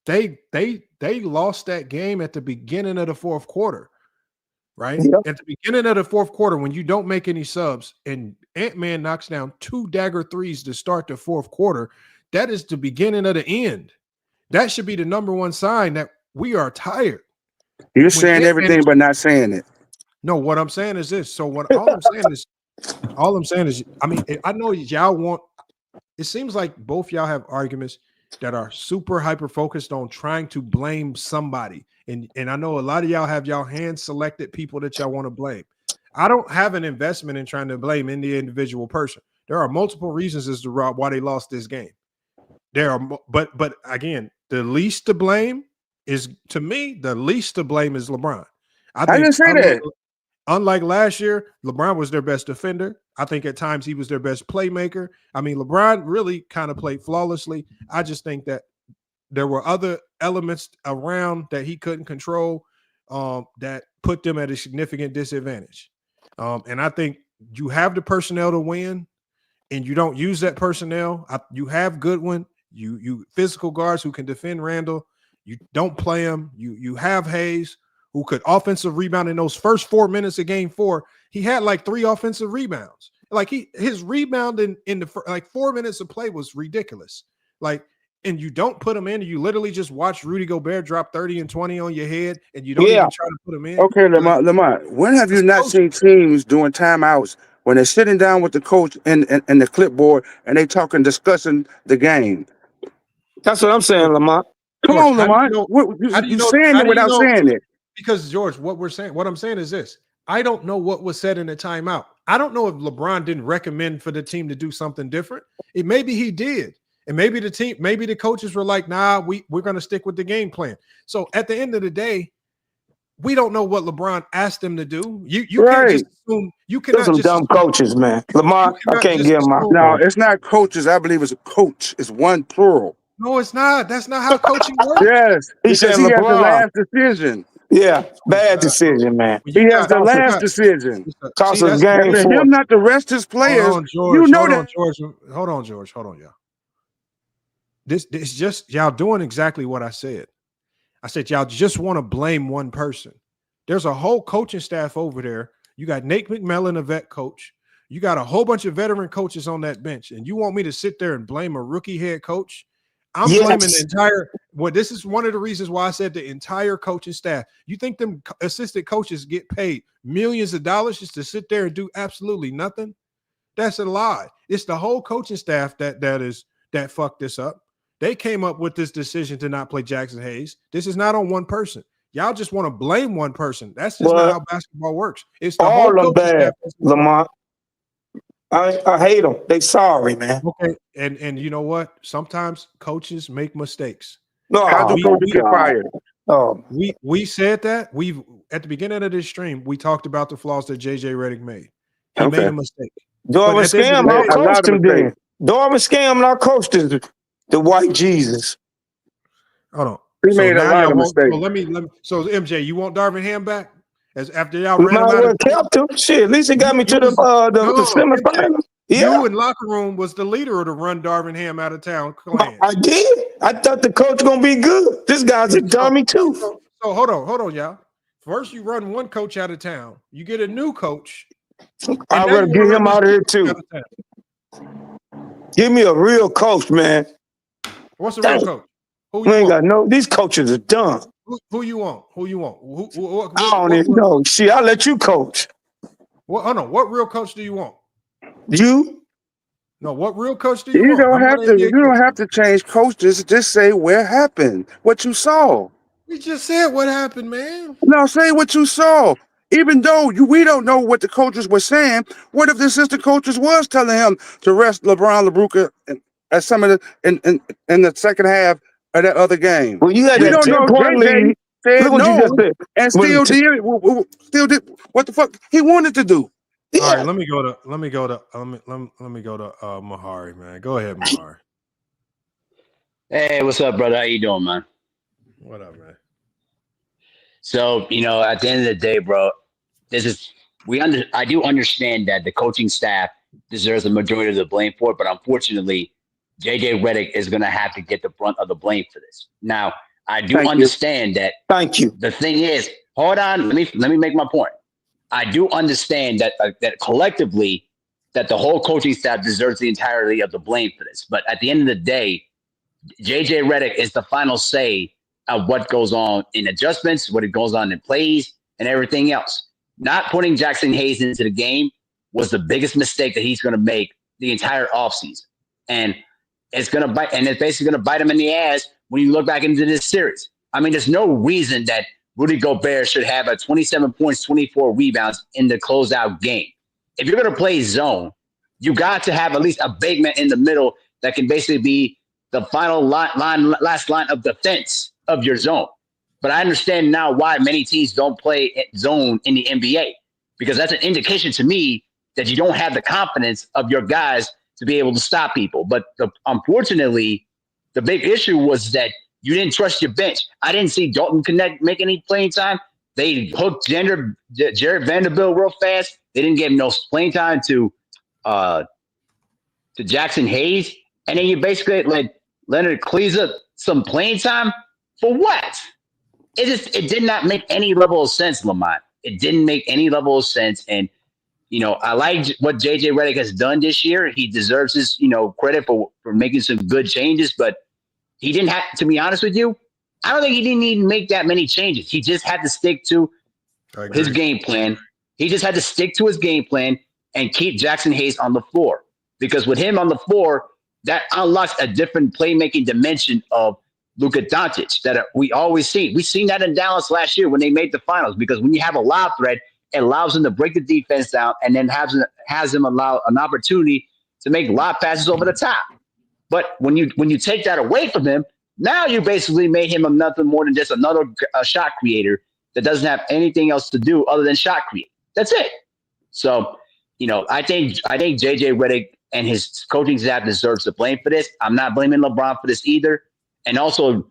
[SPEAKER 2] They lost that game at the beginning of the 4th quarter, right? Yep. At the beginning of the 4th quarter, when you don't make any subs and Ant-Man knocks down 2 dagger threes to start the 4th quarter, that is the beginning of the end. That should be the number one sign that we are tired.
[SPEAKER 14] You're saying everything but not saying it.
[SPEAKER 2] No, what I'm saying is this. So all I'm saying is, I mean, I know y'all want. It seems like both y'all have arguments that are super hyper focused on trying to blame somebody. And I know a lot of y'all have y'all hand selected people that y'all want to blame. I don't have an investment in trying to blame any individual person. There are multiple reasons as to why they lost this game. But again, the least to blame is, to me, the least to blame is LeBron. I
[SPEAKER 14] didn't say that.
[SPEAKER 2] Unlike last year, LeBron was their best defender. I think at times he was their best playmaker. I mean, LeBron really kind of played flawlessly. I just think that there were other elements around that he couldn't control that put them at a significant disadvantage. And I think you have the personnel to win, and you don't use that personnel. You have Goodwin, you physical guards who can defend Randall. You don't play him. You have Hayes, who could offensive rebound in those first 4 minutes of game 4. He had like 3 offensive rebounds. Like his rebound in the 4 minutes of play was ridiculous. Like, and you don't put him in. You literally just watch Rudy Gobert drop 30 and 20 on your head, and you don't even try to put him in.
[SPEAKER 14] Okay, Lamar, when have you not seen teams doing timeouts when they're sitting down with the coach and the clipboard and they discussing the game?
[SPEAKER 13] That's what I'm saying, Lamar.
[SPEAKER 14] Come
[SPEAKER 2] George,
[SPEAKER 14] on,
[SPEAKER 2] how do
[SPEAKER 14] Lamont.
[SPEAKER 2] you know? How do you
[SPEAKER 14] You
[SPEAKER 2] know?
[SPEAKER 14] saying
[SPEAKER 2] How
[SPEAKER 14] it
[SPEAKER 2] do you
[SPEAKER 14] without
[SPEAKER 2] know?
[SPEAKER 14] saying it.
[SPEAKER 2] Because George, what I'm saying is this: I don't know what was said in the timeout. I don't know if LeBron didn't recommend for the team to do something different. Maybe he did, and maybe the coaches were like, "Nah, we're going to stick with the game plan." So at the end of the day, we don't know what LeBron asked them to do. You can't just assume. You
[SPEAKER 13] There's
[SPEAKER 2] cannot
[SPEAKER 13] some
[SPEAKER 2] just
[SPEAKER 13] dumb
[SPEAKER 2] assume,
[SPEAKER 13] coaches, man. Lamar, I
[SPEAKER 2] cannot
[SPEAKER 13] can't
[SPEAKER 2] just
[SPEAKER 13] give him my
[SPEAKER 2] assume.
[SPEAKER 14] No, it's not coaches. I believe it's a coach. It's one plural.
[SPEAKER 2] No, it's not. That's not how coaching works.
[SPEAKER 14] Yes,
[SPEAKER 13] He
[SPEAKER 14] because
[SPEAKER 13] said
[SPEAKER 14] he has the
[SPEAKER 13] LeBron.
[SPEAKER 14] last decision.
[SPEAKER 13] Yeah, bad decision, man.
[SPEAKER 14] He has the last decision.
[SPEAKER 13] Cost
[SPEAKER 2] See,
[SPEAKER 13] us
[SPEAKER 2] that's
[SPEAKER 13] game
[SPEAKER 14] And for
[SPEAKER 13] four.
[SPEAKER 14] him not to rest his players,
[SPEAKER 2] Hold on,
[SPEAKER 14] you
[SPEAKER 2] George.
[SPEAKER 14] know
[SPEAKER 2] Hold
[SPEAKER 14] that.
[SPEAKER 2] on, George. Hold on, George. Hold on, y'all. This just y'all doing exactly what I said. I said y'all just want to blame one person. There's a whole coaching staff over there. You got Nate McMillan, a vet coach. You got a whole bunch of veteran coaches on that bench, and you want me to sit there and blame a rookie head coach? I'm blaming the entire. Well, this is one of the reasons why I said the entire coaching staff. You think them assistant coaches get paid millions of dollars just to sit there and do absolutely nothing? That's a lie. It's the whole coaching staff that fucked this up. They came up with this decision to not play Jackson Hayes. This is not on one person. Y'all just want to blame one person. That's just not how basketball works. It's the whole
[SPEAKER 13] All them
[SPEAKER 2] coaching
[SPEAKER 13] bad,
[SPEAKER 2] staff.
[SPEAKER 13] Lamont. I hate them. They sorry, man.
[SPEAKER 2] Okay, and you know what? Sometimes coaches make mistakes.
[SPEAKER 13] No,
[SPEAKER 14] How do coaches get fired?
[SPEAKER 2] We said that we've at the beginning of this stream we talked about the flaws that JJ Redick made. He made a mistake.
[SPEAKER 13] Darvin Scam, I coached him then. Darvin Scam, I coached the white Jesus.
[SPEAKER 2] Hold on.
[SPEAKER 14] He made a lot of mistakes.
[SPEAKER 2] So let me. So MJ, you want Darvin Ham back? As after y'all
[SPEAKER 13] We
[SPEAKER 2] ran
[SPEAKER 13] might
[SPEAKER 2] him out
[SPEAKER 13] well
[SPEAKER 2] of
[SPEAKER 13] kept him. Shit, at least he got me to the semifinal. Yeah.
[SPEAKER 2] You in locker room was the leader of the run Darvin Ham out of town clan.
[SPEAKER 13] I did. I thought the coach gonna be good. This guy's a dummy too.
[SPEAKER 2] So hold on, y'all. First, you run one coach out of town. You get a new coach.
[SPEAKER 13] I'd rather get him out of here too. Give me a real coach, man.
[SPEAKER 2] What's a real coach? Who
[SPEAKER 13] We
[SPEAKER 2] you
[SPEAKER 13] ain't
[SPEAKER 2] want?
[SPEAKER 13] got no. These coaches are dumb.
[SPEAKER 2] Who you want? Who you want?
[SPEAKER 13] I don't even know. Shit, I'll let you coach.
[SPEAKER 2] Hold on. What real coach do you want?
[SPEAKER 13] You?
[SPEAKER 2] No, what real coach do you
[SPEAKER 14] You
[SPEAKER 2] want?
[SPEAKER 14] don't have to. You don't have to change coaches. Just say what happened, what you saw.
[SPEAKER 2] We just said what happened, man.
[SPEAKER 14] No, say what you saw. Even though we don't know what the coaches were saying, what if the assistant coaches was telling him to rest LeBron LeBruca at some of the in the second half of that other game?
[SPEAKER 13] Well, you had
[SPEAKER 14] We
[SPEAKER 13] that
[SPEAKER 14] don't know.
[SPEAKER 13] 10-point
[SPEAKER 14] JJ
[SPEAKER 13] lead.
[SPEAKER 14] said
[SPEAKER 13] Look what you
[SPEAKER 14] no
[SPEAKER 13] just said.
[SPEAKER 14] and still did what the fuck he wanted to do.
[SPEAKER 2] All right, let me go to Mahari, man. Go ahead, Mahari.
[SPEAKER 15] Hey, what's up, brother? How you doing, man?
[SPEAKER 2] What up, man?
[SPEAKER 15] So, at the end of the day, bro, I do understand that the coaching staff deserves the majority of the blame for it, but unfortunately, JJ Redick is going to have to get the brunt of the blame for this. Now, I do understand that.
[SPEAKER 13] Thank you.
[SPEAKER 15] The thing is, hold on, let me make my point. I do understand that that collectively, that the whole coaching staff deserves the entirety of the blame for this. But at the end of the day, JJ Redick is the final say of what goes on in adjustments, what it goes on in plays, and everything else. Not putting Jackson Hayes into the game was the biggest mistake that he's going to make the entire offseason. And it's going to bite, and it's basically going to bite him in the ass when you look back into this series. I mean, there's no reason that Rudy Gobert should have a 27 points, 24 rebounds in the closeout game. If you're going to play zone, you got to have at least a big man in the middle that can basically be the final last line of defense of your zone. But I understand now why many teams don't play zone in the NBA, because that's an indication to me that you don't have the confidence of your guys to be able to stop people. But unfortunately, the big issue was that you didn't trust your bench. I didn't see Dalton Connect make any playing time. They hooked Jared Vanderbilt real fast. They didn't give him no playing time to Jackson Hayes. And then you basically let Leonard Kleza some playing time for what? It did not make any level of sense, Lamont. It didn't make any level of sense. And, I like what JJ Redick has done this year. He deserves his, credit for making some good changes, but he didn't have, to be honest with you, I don't think he didn't even make that many changes. He just had to stick to his game plan. He just had to stick to his game plan and keep Jackson Hayes on the floor. Because with him on the floor, that unlocks a different playmaking dimension of Luka Doncic that we always see. We've seen that in Dallas last year when they made the finals, because when you have a lob threat, it allows him to break the defense down and then has him allow an opportunity to make lob passes over the top. But when you take that away from him, now you basically made him nothing more than just another shot creator that doesn't have anything else to do other than shot create. That's it. So, I think JJ Redick and his coaching staff deserves the blame for this. I'm not blaming LeBron for this either. And also,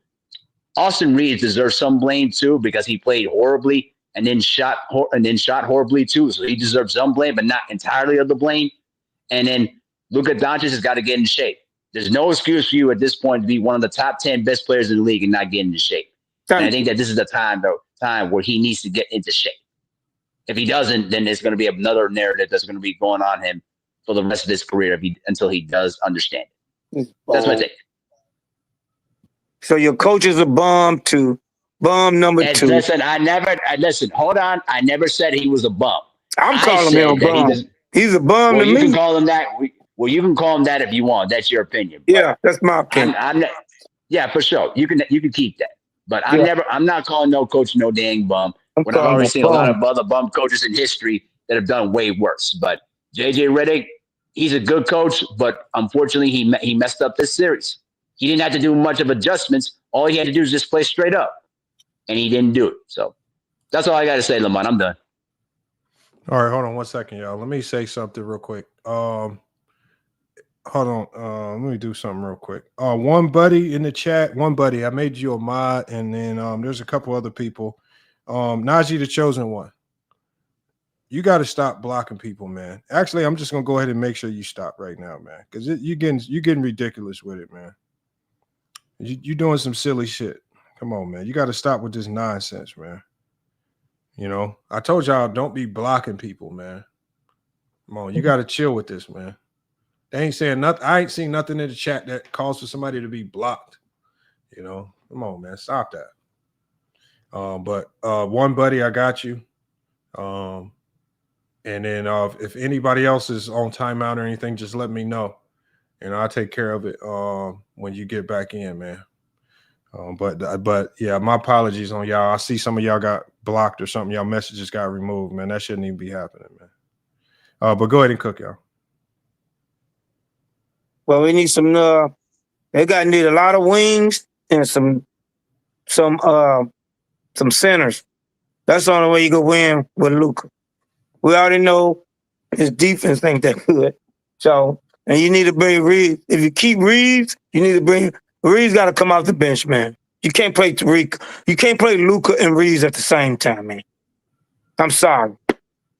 [SPEAKER 15] Austin Reeves deserves some blame too, because he played horribly and then shot horribly too. So he deserves some blame, but not entirely of the blame. And then Luka Doncic has got to get in shape. There's no excuse for you at this point to be one of the top 10 best players in the league and not get into shape. And I think that this is the time where he needs to get into shape. If he doesn't, then there's going to be another narrative that's going to be going on him for the rest of his career until he does understand it. That's my take.
[SPEAKER 13] So your coach is a bum to bum number 2.
[SPEAKER 15] Listen, hold on. I never said he was a bum.
[SPEAKER 13] I'm calling him a bum. He's a bum to me.
[SPEAKER 15] You can call him that. Well, you can call him that if you want. That's your opinion.
[SPEAKER 13] Yeah, that's my opinion.
[SPEAKER 15] Yeah, for sure. You can keep that. But I'm not calling no coach no dang bum. When I've already seen a lot of other bum coaches in history that have done way worse. But JJ Redick, he's a good coach, but unfortunately he messed up this series. He didn't have to do much of adjustments. All he had to do is just play straight up. And he didn't do it. So that's all I got to say, Lamont. I'm done.
[SPEAKER 2] All right, hold on 1 second, y'all. Let me say something real quick. Hold on. Let me do something real quick. One buddy in the chat. One buddy, I made you a mod, and then there's a couple other people. Najee, the chosen one. You got to stop blocking people, man. Actually, I'm just gonna go ahead and make sure you stop right now, man, because you're getting ridiculous with it, man. You're doing some silly shit. Come on, man. You got to stop with this nonsense, man. I told y'all don't be blocking people, man. Come on, you got to chill with this, man. They ain't saying nothing. I ain't seen nothing in the chat that calls for somebody to be blocked. Come on, man. Stop that. But one buddy, I got you. And then if anybody else is on timeout or anything, just let me know. And I'll take care of it when you get back in, man. But yeah, my apologies on y'all. I see some of y'all got blocked or something. Y'all messages got removed, man. That shouldn't even be happening, man. But go ahead and cook, y'all.
[SPEAKER 13] Well, we need some. They need a lot of wings and some centers. That's the only way you can win with Luka. We already know his defense ain't that good. So, and you need to bring Reeves. If you keep Reeves, you need to bring Reeves. Got to come off the bench, man. You can't play Tariq. You can't play Luka and Reeves at the same time, man. I'm sorry.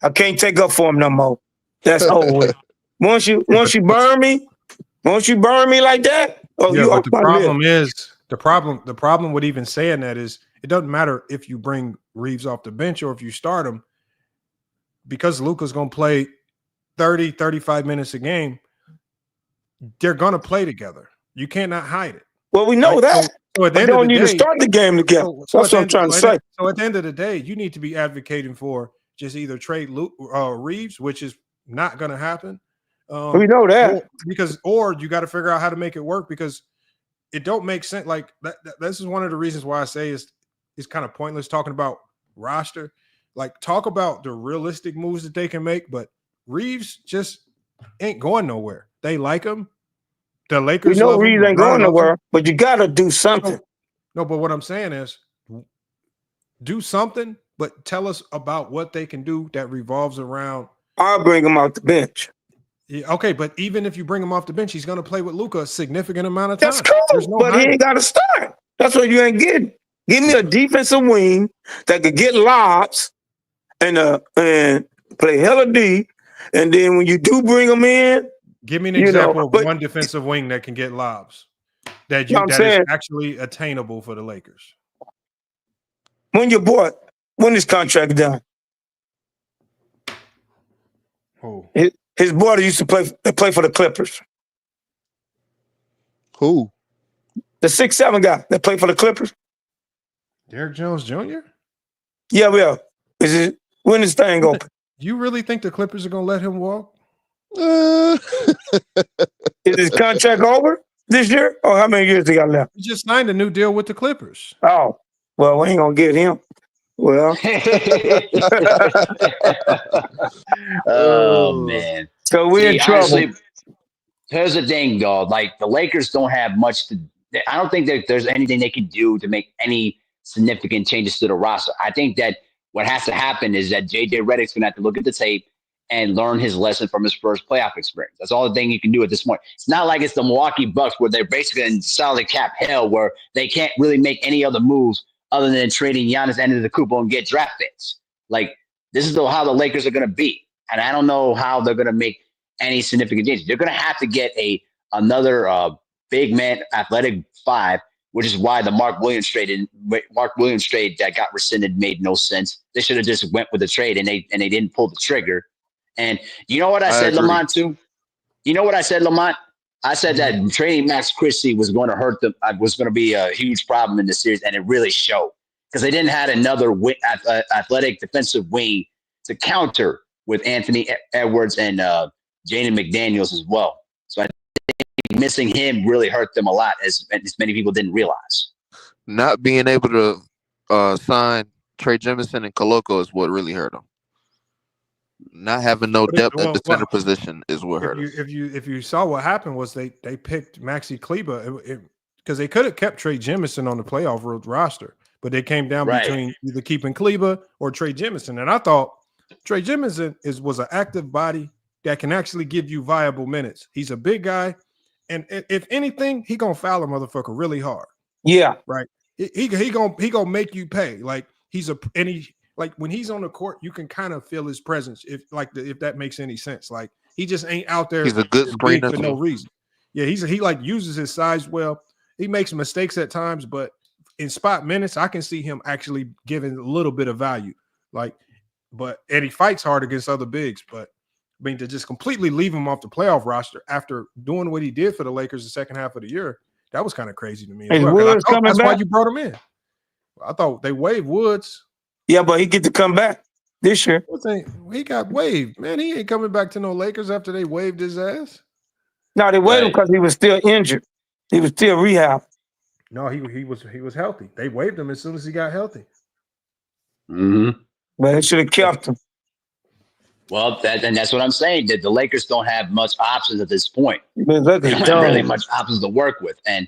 [SPEAKER 13] I can't take up for him no more. That's over with. Once you burn me like that,
[SPEAKER 2] but the problem is the problem with even saying that is it doesn't matter if you bring Reeves off the bench or if you start him, because Luka's going to play 30, 35 minutes a game. They're going to play together. You cannot hide it.
[SPEAKER 13] Well, we know that. So at the end of the day, to start the game together. That's what I'm trying to say.
[SPEAKER 2] So at the end of the day, you need to be advocating for just either trade Reeves, which is not going to happen.
[SPEAKER 13] We know that.
[SPEAKER 2] Or you got to figure out how to make it work, because it don't make sense. Like this is one of the reasons why I say it's kind of pointless talking about roster. Like, talk about the realistic moves that they can make, but Reeves just ain't going nowhere. They like him. The Lakers.
[SPEAKER 13] We know Reeves ain't going nowhere, but you got to do something.
[SPEAKER 2] No, but what I'm saying is do something, but tell us about what they can do that revolves around.
[SPEAKER 13] I'll bring him off the bench.
[SPEAKER 2] Yeah, okay, but even if you bring him off the bench, he's going to play with Luka a significant amount of time.
[SPEAKER 13] That's cool, but he ain't got to start. That's what you ain't getting. Give me a defensive wing that could get lobs and play hella D, and then when you do bring him in,
[SPEAKER 2] give me an example of one defensive wing that can get lobs that is actually attainable for the Lakers.
[SPEAKER 13] When his contract done?
[SPEAKER 2] Who?
[SPEAKER 13] His brother used to play for the Clippers.
[SPEAKER 11] Who?
[SPEAKER 13] The 6'7" guy that played for the Clippers.
[SPEAKER 2] Derrick Jones Jr.?
[SPEAKER 13] Yeah. When this thing open?
[SPEAKER 2] You really think the Clippers are going to let him walk?
[SPEAKER 13] Is his contract over? This year? Oh, how many years he got left?
[SPEAKER 2] He just signed a new deal with the Clippers.
[SPEAKER 13] Oh, well, we ain't gonna get him. Well,
[SPEAKER 15] oh man.
[SPEAKER 13] so we're in trouble.
[SPEAKER 15] Honestly, here's the thing, though. Like the Lakers don't have much to. I don't think that there's anything they can do to make any significant changes to the roster. I think that what has to happen is that JJ Redick's gonna have to look at the tape and learn his lesson from his first playoff experience. That's all the thing you can do at this point. It's not like it's the Milwaukee Bucks where they're basically in solid cap hell where they can't really make any other moves other than trading Giannis Antetokounmpo and get draft picks. Like this is how the Lakers are going to be, and I don't know how they're going to make any significant changes. They're going to have to get another big man, athletic five, which is why the Mark Williams trade that got rescinded made no sense. They should have just went with the trade, and they didn't pull the trigger. And you know what I said, Lamont, too? You know what I said, Lamont? I said that trading Max Christie was going to hurt them, was going to be a huge problem in the series, and it really showed because they didn't have another athletic defensive wing to counter with Anthony Edwards and Jaden McDaniels as well. So I think missing him really hurt them a lot, as many people didn't realize.
[SPEAKER 11] Not being able to sign Trey Jemison and Koloko is what really hurt them. Not having no depth at the center position is what hurt.
[SPEAKER 2] If you saw what happened was they picked Maxi Kleber because they could have kept Trey Jemison on the playoff roster, but they came down between either keeping Kleber or Trey Jemison. And I thought Trey Jemison was an active body that can actually give you viable minutes. He's a big guy, and if anything, he gonna foul a motherfucker really hard.
[SPEAKER 13] Yeah,
[SPEAKER 2] right. He gonna make you pay. Like like when he's on the court, you can kind of feel his presence. If that makes any sense, like he just ain't out there.
[SPEAKER 11] He's a good screener
[SPEAKER 2] for no reason. Yeah, he like uses his size well. He makes mistakes at times, but in spot minutes, I can see him actually giving a little bit of value. And he fights hard against other bigs. But I mean, to just completely leave him off the playoff roster after doing what he did for the Lakers the second half of the year, that was kind of crazy to me. That's why you brought him in. I thought they waived Woods.
[SPEAKER 13] Yeah, but he get to come back this year.
[SPEAKER 2] He got waived, man. He ain't coming back to no Lakers after they waived his ass.
[SPEAKER 13] No, they waived him because he was still injured. He was still rehab.
[SPEAKER 2] No, he was healthy. They waived him as soon as he got healthy.
[SPEAKER 15] Mm-hmm.
[SPEAKER 13] But they should have kept him.
[SPEAKER 15] Well, that's what I'm saying. That the Lakers don't have much options at this point. They
[SPEAKER 13] don't
[SPEAKER 15] have really much options to work with, and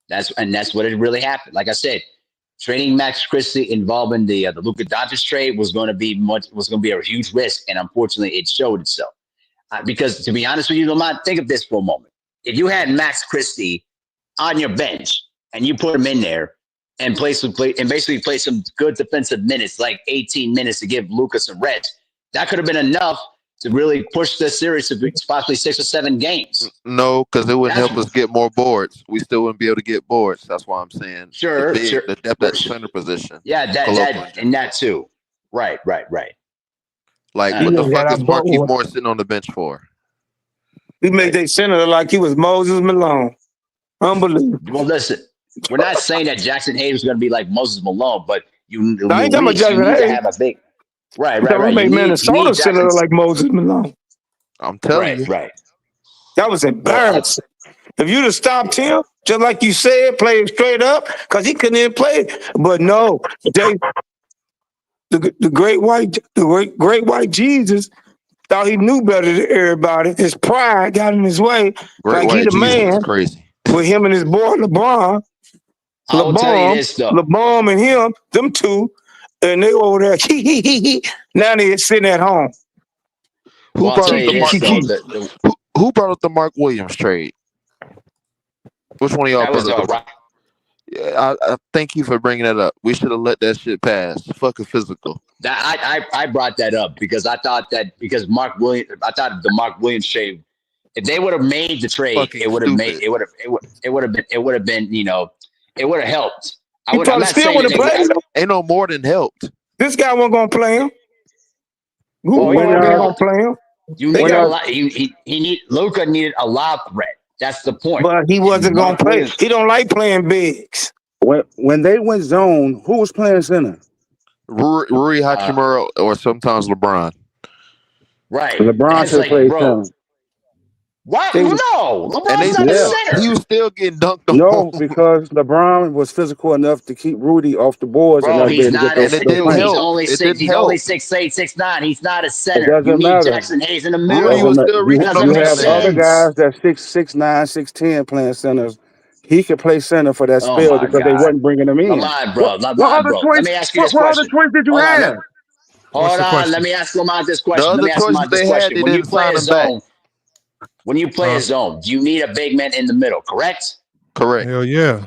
[SPEAKER 15] that's what it really happened. Like I said, trading Max Christie involving the Luka Doncic trade was going to be a huge risk, and unfortunately, it showed itself. Because to be honest with you, Lamont, think of this for a moment. If you had Max Christie on your bench and you put him in there and basically play some good defensive minutes, like 18 minutes to give Luka some rest, that could have been enough to really push this series to possibly 6 or 7 games.
[SPEAKER 11] No, because it wouldn't help us get more boards. We still wouldn't be able to get boards. That's why I'm saying
[SPEAKER 15] sure.
[SPEAKER 11] The depth at center position.
[SPEAKER 15] Yeah, that too. Right.
[SPEAKER 11] Like, what the fuck is Marquise Morris sitting on the bench for?
[SPEAKER 13] He made their center like he was Moses Malone. Unbelievable.
[SPEAKER 15] Well, listen, we're not saying that Jackson Hayes is going to be like Moses Malone, but you need to have a big. Right.
[SPEAKER 13] We made Minnesota center like Moses Malone.
[SPEAKER 11] I'm telling you.
[SPEAKER 15] Right.
[SPEAKER 13] That was embarrassing. If you'd have stopped him, just like you said, played straight up, because he couldn't even play. But no, the great white Jesus thought he knew better than everybody. His pride got in his way.
[SPEAKER 11] Great
[SPEAKER 13] like he the man.
[SPEAKER 11] Crazy.
[SPEAKER 13] With him and his boy LeBron. LeBron and him, them two, and they over there. Now they're sitting at home.
[SPEAKER 11] Who brought up the Mark Williams trade? Which one of y'all brought up? Yeah, I thank you for bringing that up. We should have let that shit pass. Fucking physical.
[SPEAKER 15] I brought that up because I thought that the Mark Williams trade, if they would have made the trade, it would have been, it would have helped.
[SPEAKER 13] He probably still would have played him.
[SPEAKER 11] Ain't no more than helped.
[SPEAKER 13] This guy wasn't gonna play him. Who wasn't gonna play him?
[SPEAKER 15] Luka needed a lob threat. That's the point.
[SPEAKER 13] But he wasn't gonna play. He don't like playing bigs.
[SPEAKER 14] When they went zone, who was playing center?
[SPEAKER 11] Rui Hachimura or sometimes LeBron.
[SPEAKER 15] Right.
[SPEAKER 14] LeBron should play center.
[SPEAKER 15] What?
[SPEAKER 13] They-
[SPEAKER 15] No,
[SPEAKER 11] And
[SPEAKER 15] LeBron's not a center.
[SPEAKER 11] he was still getting dunked on.
[SPEAKER 14] No, because LeBron was physical enough to keep Rudy off the boards and
[SPEAKER 15] Bro,
[SPEAKER 14] not be
[SPEAKER 15] he's
[SPEAKER 14] able to get
[SPEAKER 15] not a
[SPEAKER 14] those
[SPEAKER 11] And it
[SPEAKER 15] dude.
[SPEAKER 11] didn't
[SPEAKER 14] points.
[SPEAKER 15] He's
[SPEAKER 11] help.
[SPEAKER 15] only
[SPEAKER 11] It
[SPEAKER 15] six.
[SPEAKER 11] didn't
[SPEAKER 15] He's
[SPEAKER 11] help.
[SPEAKER 15] only 6'8", 6'9". He's not a
[SPEAKER 14] It
[SPEAKER 15] center. You
[SPEAKER 14] doesn't
[SPEAKER 15] need
[SPEAKER 14] matter.
[SPEAKER 15] Jackson Hayes in the
[SPEAKER 11] Rudy
[SPEAKER 15] middle.
[SPEAKER 11] was
[SPEAKER 14] Doesn't
[SPEAKER 11] still
[SPEAKER 14] you,
[SPEAKER 11] reaching
[SPEAKER 15] Doesn't
[SPEAKER 11] up
[SPEAKER 14] you
[SPEAKER 11] in
[SPEAKER 15] make
[SPEAKER 11] the
[SPEAKER 14] have
[SPEAKER 11] paint.
[SPEAKER 14] other
[SPEAKER 15] sense.
[SPEAKER 14] guys that 6'9", 6'10" playing centers. He could play center for that
[SPEAKER 15] Oh
[SPEAKER 14] spell
[SPEAKER 15] my
[SPEAKER 14] because they
[SPEAKER 15] God.
[SPEAKER 14] wasn't bringing him in.
[SPEAKER 15] Lamont, bro.
[SPEAKER 14] What
[SPEAKER 15] Lamont,
[SPEAKER 14] other
[SPEAKER 15] bro. Let
[SPEAKER 14] choice?
[SPEAKER 15] me ask you this
[SPEAKER 14] What other
[SPEAKER 15] question.
[SPEAKER 14] choice did you
[SPEAKER 15] Hold on.
[SPEAKER 14] have?
[SPEAKER 2] What's
[SPEAKER 15] Hold
[SPEAKER 2] the
[SPEAKER 15] on.
[SPEAKER 2] question?
[SPEAKER 15] Let me ask Lamont this
[SPEAKER 11] The
[SPEAKER 15] question. Let
[SPEAKER 11] other
[SPEAKER 15] me ask
[SPEAKER 11] choices
[SPEAKER 15] Lamont this
[SPEAKER 11] they had,
[SPEAKER 15] question.
[SPEAKER 11] they
[SPEAKER 15] When you
[SPEAKER 11] didn't
[SPEAKER 15] play
[SPEAKER 11] sign
[SPEAKER 15] a
[SPEAKER 11] him back.
[SPEAKER 15] zone, when you play a zone, you need a big man in the middle, correct?
[SPEAKER 11] Correct.
[SPEAKER 2] Hell yeah.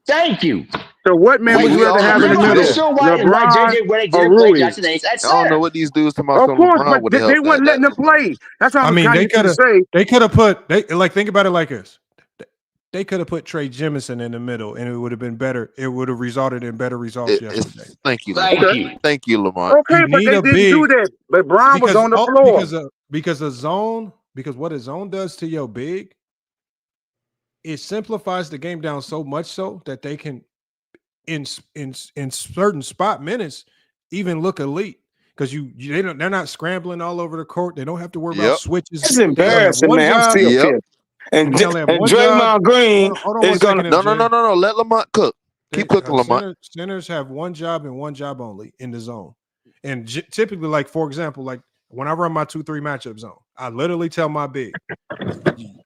[SPEAKER 15] Thank you.
[SPEAKER 14] So what man would
[SPEAKER 11] We
[SPEAKER 14] you rather
[SPEAKER 11] all
[SPEAKER 14] have in the
[SPEAKER 11] agree to
[SPEAKER 15] I'm
[SPEAKER 14] middle?
[SPEAKER 11] that.
[SPEAKER 15] sure why
[SPEAKER 14] LeBron
[SPEAKER 15] JJ
[SPEAKER 14] or
[SPEAKER 15] didn't play
[SPEAKER 14] Rui?
[SPEAKER 15] Jackson Hayes at
[SPEAKER 11] I don't know
[SPEAKER 15] center.
[SPEAKER 11] what these dudes talking about.
[SPEAKER 14] Of
[SPEAKER 11] Some
[SPEAKER 14] course,
[SPEAKER 11] LeBron
[SPEAKER 14] but
[SPEAKER 11] would have
[SPEAKER 14] they
[SPEAKER 11] helped that.
[SPEAKER 14] weren't letting them play. That's what I
[SPEAKER 2] I
[SPEAKER 14] was
[SPEAKER 2] mean,
[SPEAKER 14] trying to
[SPEAKER 2] they
[SPEAKER 14] get you
[SPEAKER 2] could
[SPEAKER 14] to
[SPEAKER 2] have
[SPEAKER 14] say.
[SPEAKER 2] think about it like this. They could have put Trey Jemison in the middle, and it would have been better. It would have resulted in better results yesterday.
[SPEAKER 11] Thank you,
[SPEAKER 15] Thank
[SPEAKER 11] Lamont.
[SPEAKER 15] you.
[SPEAKER 11] Thank you, Lamont.
[SPEAKER 14] Okay,
[SPEAKER 2] You
[SPEAKER 14] but
[SPEAKER 2] need
[SPEAKER 14] they
[SPEAKER 2] a
[SPEAKER 14] didn't do
[SPEAKER 2] big
[SPEAKER 14] that. But Brown was on the floor.
[SPEAKER 2] because a zone, because what a zone does to your big, it simplifies the game down so much so that they can in certain spot minutes even look elite. Because they're not scrambling all over the court. They don't have to worry about switches.
[SPEAKER 13] It's
[SPEAKER 2] They only have
[SPEAKER 13] embarrassing,
[SPEAKER 2] one
[SPEAKER 13] man. I'm
[SPEAKER 2] job.
[SPEAKER 13] still pissed. And
[SPEAKER 2] They only have one
[SPEAKER 13] Draymond
[SPEAKER 2] job.
[SPEAKER 13] Green
[SPEAKER 2] Hold on
[SPEAKER 13] is
[SPEAKER 2] one second,
[SPEAKER 13] gonna.
[SPEAKER 2] MJ.
[SPEAKER 11] No. Let Lamont cook. Keep cooking, Lamont.
[SPEAKER 2] Centers have one job and one job only in the zone. And typically, like, for example, like when I run my 2-3 matchup zone, I literally tell my big,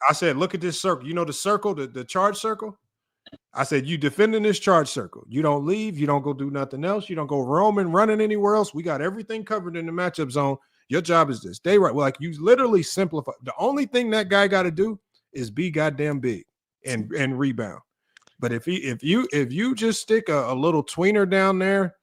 [SPEAKER 2] I said, look at this circle. You know the circle, the charge circle? I said, you defending this charge circle. You don't leave. You don't go do nothing else. You don't go roaming, running anywhere else. We got everything covered in the matchup zone. Your job is this. Stay right. Well, like, you literally simplify. The only thing that guy got to do is be goddamn big and rebound. But if you just stick a little tweener down there,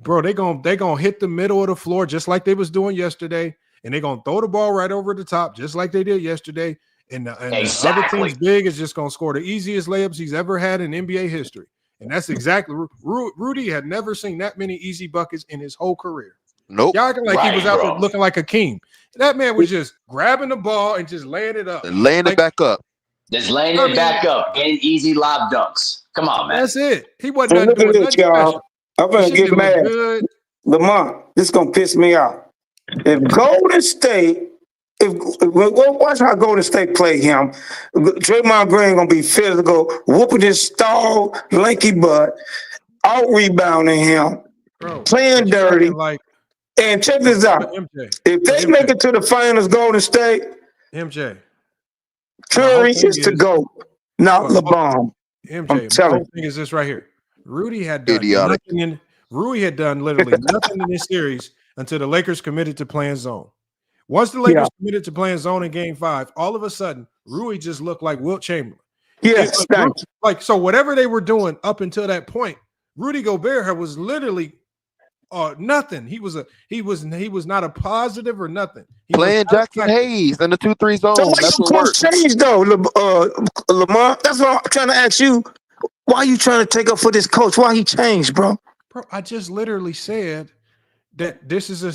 [SPEAKER 2] bro, they gonna hit the middle of the floor just like they was doing yesterday, and they're gonna throw the ball right over the top just like they did yesterday. And the other team's big is just gonna score the easiest layups he's ever had in NBA history, and that's exactly Rudy had never seen that many easy buckets in his whole career.
[SPEAKER 11] Nope.
[SPEAKER 2] Y'all acting like he was out there looking like a king. That man was just grabbing the ball and just laying it up,
[SPEAKER 11] laying it back up.
[SPEAKER 15] Just laying it back up, getting easy lob dunks. Come on, man.
[SPEAKER 2] That's it. He wasn't
[SPEAKER 13] Look at
[SPEAKER 2] doing
[SPEAKER 13] this,
[SPEAKER 2] nothing
[SPEAKER 13] y'all.
[SPEAKER 2] special.
[SPEAKER 13] I'm gonna
[SPEAKER 2] Shit
[SPEAKER 13] get
[SPEAKER 2] didn't look
[SPEAKER 13] mad.
[SPEAKER 2] good.
[SPEAKER 13] Lamont, this is gonna piss me off. If Golden State, watch how Golden State play him. Draymond Green gonna be physical, whooping his stall, lanky butt, out rebounding him, playing dirty. And check this out: if they make it to the finals, Golden State,
[SPEAKER 2] MJ,
[SPEAKER 13] Curry is to go, not LeBron.
[SPEAKER 2] MJ, the whole thing is this right here. Rudy had done nothing literally nothing in this series until the Lakers committed to playing zone. Once the Lakers committed to playing zone in Game 5, all of a sudden, Rui just looked like Wilt Chamberlain.
[SPEAKER 13] Yes,
[SPEAKER 2] so whatever they were doing up until that point, Rudy Gobert was literally nothing. He was not a positive or nothing.
[SPEAKER 11] Playing Jackson Hayes in the 2-3 zone.
[SPEAKER 13] So
[SPEAKER 11] That's what
[SPEAKER 13] coach
[SPEAKER 11] works.
[SPEAKER 13] changed though, Lamont. That's what I'm trying to ask you. Why are you trying to take up for this coach? Why he changed, bro?
[SPEAKER 2] Bro, I just literally said that this is a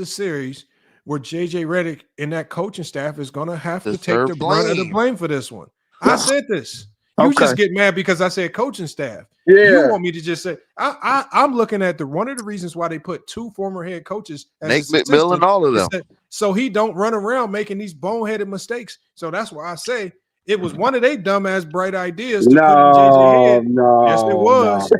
[SPEAKER 2] series where JJ Redick and that coaching staff is gonna have to take the brunt of the blame for this one. I said this. You just get mad because I said coaching staff. You want me to just say I'm looking at one of the reasons why they put 2 former head coaches as
[SPEAKER 11] Nate McMillan, all of them.
[SPEAKER 2] So he don't run around making these boneheaded mistakes. So that's why I say it was one of their dumbass bright ideas to put in JJ head. Yes, it was.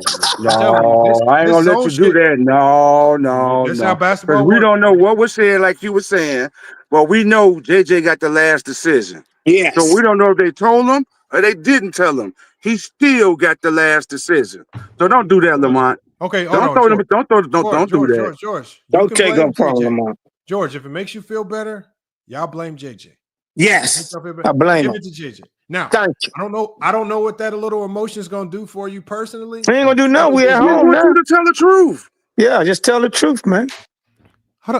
[SPEAKER 14] I ain't gonna let you do that. No.
[SPEAKER 2] That's how basketball
[SPEAKER 14] Because we
[SPEAKER 2] works.
[SPEAKER 14] don't know what we're saying, like you were saying, but we know JJ got the last decision.
[SPEAKER 13] Yes.
[SPEAKER 14] So we don't know if they told him or they didn't tell him. He still got the last decision. So don't do that, Lamont.
[SPEAKER 2] Okay,
[SPEAKER 14] don't do that.
[SPEAKER 2] George,
[SPEAKER 13] don't take up for Lamont.
[SPEAKER 2] George, if it makes you feel better, y'all blame JJ.
[SPEAKER 13] Yes, I blame
[SPEAKER 2] Give
[SPEAKER 13] him.
[SPEAKER 2] it to JJ. Now,
[SPEAKER 13] Thank you.
[SPEAKER 2] I don't know what that little emotion is gonna do for you personally.
[SPEAKER 13] We ain't gonna do nothing. We at
[SPEAKER 14] We
[SPEAKER 13] home
[SPEAKER 14] want
[SPEAKER 13] now.
[SPEAKER 14] you to tell the truth.
[SPEAKER 13] Yeah, just tell the truth, man.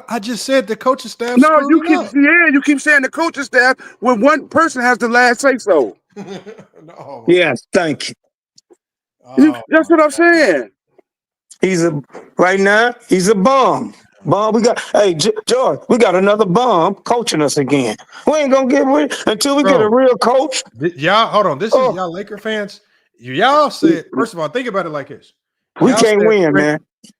[SPEAKER 2] I just said the coaching staff.
[SPEAKER 14] No, you keep saying the coaching staff when one person has the last say so.
[SPEAKER 2] No.
[SPEAKER 13] Yes, thank you.
[SPEAKER 14] That's what I'm saying.
[SPEAKER 13] Right now, he's a bum. George, we got another bum coaching us again. We ain't gonna get rid until we get a real coach.
[SPEAKER 2] Y'all, hold on. This is y'all Laker fans. Y'all said, first of all, think about it like this.
[SPEAKER 13] We can't win, man.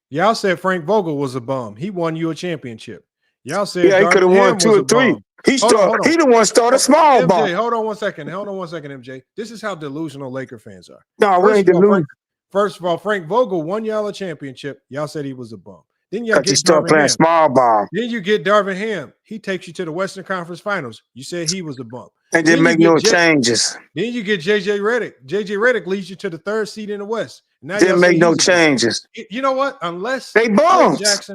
[SPEAKER 2] Y'all said Frank Vogel was a bum. He won you a championship. Y'all said
[SPEAKER 13] he could have won 2 or 3. He the one started small
[SPEAKER 2] MJ,
[SPEAKER 13] ball.
[SPEAKER 2] hold on one second, MJ. This is how delusional Laker fans are.
[SPEAKER 13] No, we ain't delusional.
[SPEAKER 2] First of all, Frank Vogel won y'all a championship. Y'all said he was a bum. Then y'all
[SPEAKER 13] Because you
[SPEAKER 2] get
[SPEAKER 13] start
[SPEAKER 2] Darvin
[SPEAKER 13] playing
[SPEAKER 2] Ham.
[SPEAKER 13] small ball.
[SPEAKER 2] Then you get Darvin Ham. He takes you to the Western Conference Finals. You said he was a bum.
[SPEAKER 13] And didn't make no changes.
[SPEAKER 2] Then you get JJ Redick. JJ Redick leads you to the 3rd seed in the West. Now
[SPEAKER 13] Didn't make no changes.
[SPEAKER 2] You know what? Unless
[SPEAKER 13] they bums.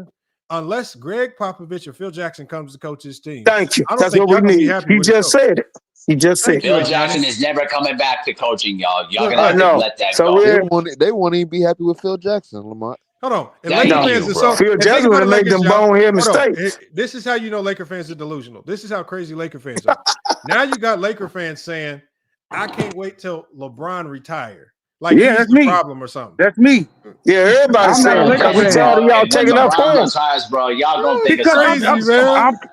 [SPEAKER 2] Unless Greg Popovich or Phil Jackson comes to coach his team.
[SPEAKER 13] Thank you.
[SPEAKER 2] I don't
[SPEAKER 13] That's
[SPEAKER 2] think
[SPEAKER 13] what we need.
[SPEAKER 2] He
[SPEAKER 13] just said it. He just said
[SPEAKER 15] Phil
[SPEAKER 13] it.
[SPEAKER 15] Jackson is never coming back to coaching, y'all. Y'all gonna have to let that go.
[SPEAKER 11] They won't even be happy with Phil Jackson, Lamont.
[SPEAKER 2] Hold on. And
[SPEAKER 15] Thank
[SPEAKER 2] Laker
[SPEAKER 15] you,
[SPEAKER 2] fans are
[SPEAKER 15] bro.
[SPEAKER 13] Phil Jackson would have made them bonehead mistakes.
[SPEAKER 2] This is how you know Laker fans are delusional. This is how crazy Laker fans are. Now you got Laker fans saying, I can't wait till LeBron retire. Like he's
[SPEAKER 14] that's
[SPEAKER 2] the
[SPEAKER 14] me.
[SPEAKER 2] problem or something.
[SPEAKER 14] That's me.
[SPEAKER 13] Yeah, everybody's saying that. We tired of y'all taking up points.
[SPEAKER 15] Bro, y'all gonna think
[SPEAKER 14] Because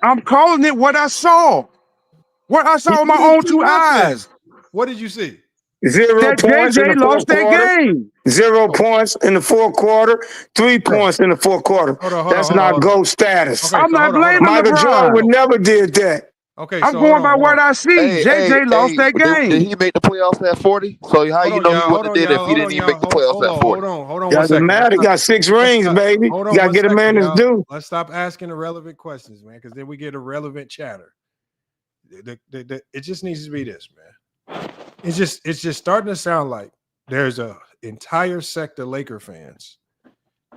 [SPEAKER 14] I'm calling it what I saw. What I saw with my own 2 eyes.
[SPEAKER 2] What did you see?
[SPEAKER 13] 0
[SPEAKER 14] that
[SPEAKER 13] points
[SPEAKER 14] JJ
[SPEAKER 13] in the
[SPEAKER 14] lost
[SPEAKER 13] fourth
[SPEAKER 14] that
[SPEAKER 13] quarter.
[SPEAKER 14] game.
[SPEAKER 13] 0 points in the fourth quarter. 3 points in the fourth quarter. That's not GOAT status.
[SPEAKER 14] I'm not blaming
[SPEAKER 13] Michael
[SPEAKER 14] LeBron.
[SPEAKER 13] Jordan would never did that.
[SPEAKER 2] Okay,
[SPEAKER 14] I'm going by what I see. JJ lost that game.
[SPEAKER 11] Did he make the playoffs at 40? So how you know he wouldn't have did it if he didn't even make the playoffs at 40?
[SPEAKER 2] Hold on.
[SPEAKER 13] Doesn't matter. He got 6 rings, baby. You got to get a man his due.
[SPEAKER 2] Let's stop asking irrelevant questions, man, because then we get irrelevant chatter. It just needs to be this, man. It's just starting to sound like there's a entire sect of Laker fans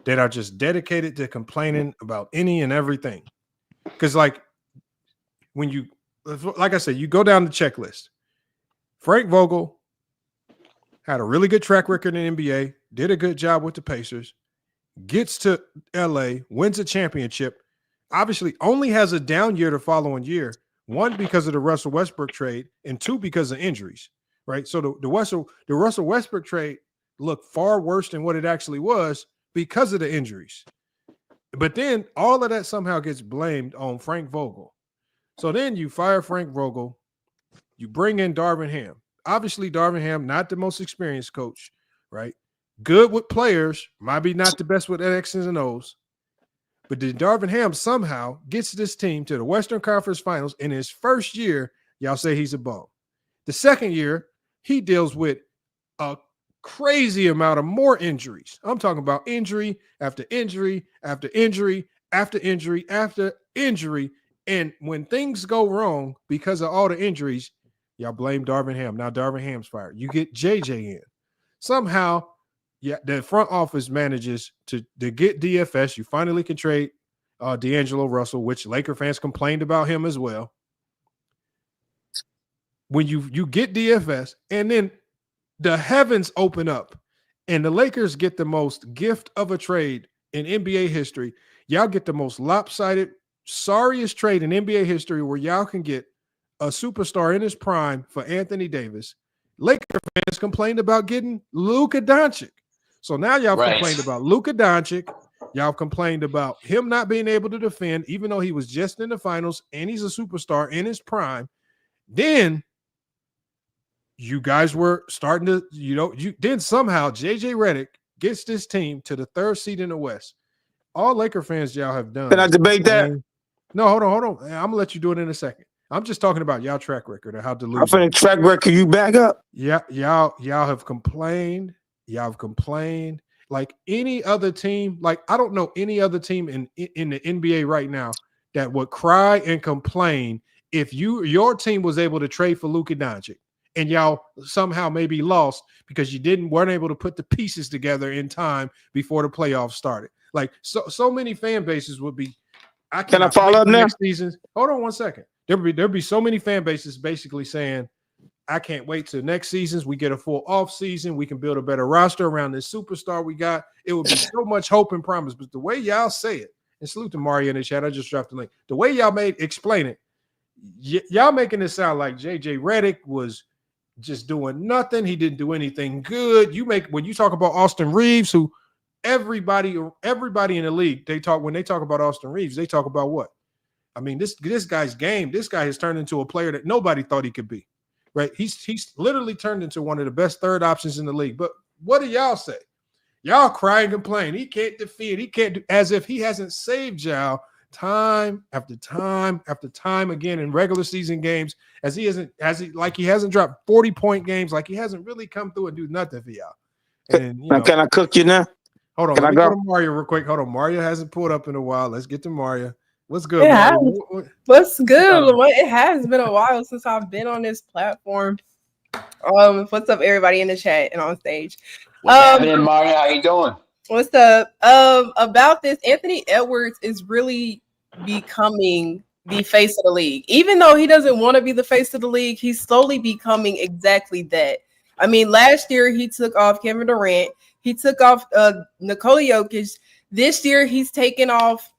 [SPEAKER 2] that are just dedicated to complaining about any and everything. Because like I said, you go down the checklist. Frank Vogel had a really good track record in the NBA, did a good job with the Pacers, gets to LA, wins a championship, obviously only has a down year the following year, 1 because of the Russell Westbrook trade, and 2 because of injuries, right? So the Russell Westbrook trade looked far worse than what it actually was because of the injuries. But then all of that somehow gets blamed on Frank Vogel. So then you fire Frank Vogel, you bring in Darvin Ham. Obviously, Darvin Ham, not the most experienced coach, right? Good with players, might be not the best with X's and O's. But then Darvin Ham somehow gets this team to the Western Conference Finals. In his first year, y'all say he's a bum. The second year, he deals with a crazy amount of more injuries. I'm talking about injury after injury after injury after injury after injury. And when things go wrong because of all the injuries, y'all blame Darvin Ham. Now Darvin Ham's fired. You get JJ in. Somehow, the front office manages to get DFS. You finally can trade D'Angelo Russell, which Laker fans complained about him as well. When you get DFS, and then the heavens open up, and the Lakers get the most gift of a trade in NBA history. Y'all get the most lopsided, sorriest trade in NBA history where y'all can get a superstar in his prime for Anthony Davis. Laker fans complained about getting Luka Doncic. So now y'all complained about Luka Doncic. Y'all complained about him not being able to defend, even though he was just in the finals and he's a superstar in his prime. Then you guys were starting to, then somehow JJ Redick gets this team to the 3rd seed in the West. All Laker fans y'all have done.
[SPEAKER 13] Can I debate that?
[SPEAKER 2] No, hold on. I'm going to let you do it in a second. I'm just talking about y'all track record and how delusional.
[SPEAKER 13] I'm finna track record you back up.
[SPEAKER 2] Yeah, y'all have complained. Y'all have complained. Like any other team, like I don't know any other team in the NBA right now that would cry and complain if your team was able to trade for Luka Doncic and y'all somehow maybe lost because you weren't able to put the pieces together in time before the playoffs started. Like so many fan bases would be.
[SPEAKER 13] Can I follow up now?
[SPEAKER 2] Next season. Hold on one second. There'll be so many fan bases basically saying, I can't wait till next seasons. We get a full off season. We can build a better roster around this superstar we got. It would be so much hope and promise. But the way y'all say it, and salute to Mario in the chat. I just dropped the link. The way y'all explain it, y'all making it sound like JJ Redick was just doing nothing. He didn't do anything good. When you talk about Austin Reeves, who everybody in the league, when they talk about Austin Reeves, they talk about what? I mean, this guy's game. This guy has turned into a player that nobody thought he could be. Right? He's literally turned into one of the best third options in the league. But what do y'all say? Y'all cry and complain. He can't defend. He can't do, as if he hasn't saved y'all time after time after time again in regular season games, as he hasn't dropped 40-point games, like he hasn't really come through and do nothing for y'all. And
[SPEAKER 13] now, can I cook you now?
[SPEAKER 2] Hold on,
[SPEAKER 13] Can
[SPEAKER 2] let
[SPEAKER 13] I
[SPEAKER 2] me
[SPEAKER 13] go?
[SPEAKER 2] go to Mario real quick. Hold on, Mario hasn't pulled up in a while. Let's get to Mario. What's good,
[SPEAKER 16] Yeah,
[SPEAKER 2] Mario?
[SPEAKER 16] what's good, Lamar? It has been a while since I've been on this platform. What's up, everybody in the chat and on stage?
[SPEAKER 15] What's happening, Mario? How you doing?
[SPEAKER 16] What's up? About this, Anthony Edwards is really becoming the face of the league. Even though he doesn't want to be the face of the league, he's slowly becoming exactly that. I mean, last year he took off Kevin Durant. He took off Nikola Jokic. This year he's taken off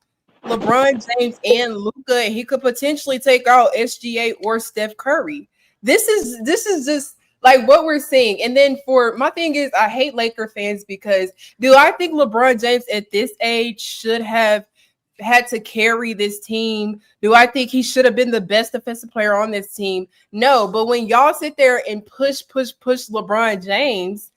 [SPEAKER 16] LeBron James and Luka, and he could potentially take out SGA or Steph Curry. This is just like what we're seeing. And then for my thing is, I hate Laker fans because do I think LeBron James at this age should have had to carry this team? Do I think he should have been the best defensive player on this team? No, but when y'all sit there and push LeBron James,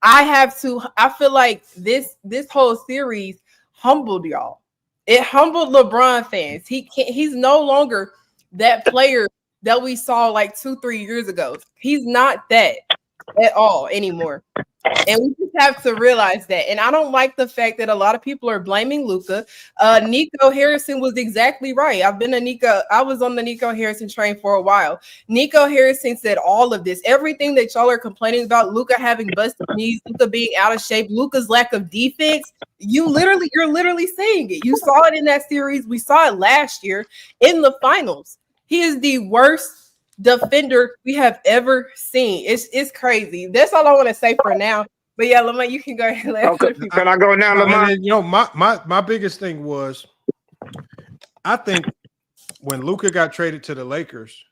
[SPEAKER 16] I feel like this whole series humbled y'all. It humbled LeBron fans. He's no longer that player that we saw like 2-3 years ago. He's not that at all anymore. And we just have to realize that. And I don't like the fact that a lot of people are blaming Luka. Nico Harrison was exactly right. I was on the Nico Harrison train for a while. Nico Harrison said all of this. Everything that y'all are complaining about, Luka having busted knees, Luka being out of shape, Luka's lack of defense. You're literally saying it. You saw it in that series. We saw it last year in the finals. He is the worst defender we have ever seen. It's crazy. That's all I want to say for now. But yeah, Lamar, you can go ahead.
[SPEAKER 13] Okay. Can I go now, Lamar?
[SPEAKER 2] You know, my biggest thing was, I think when Luka got traded to the Lakers,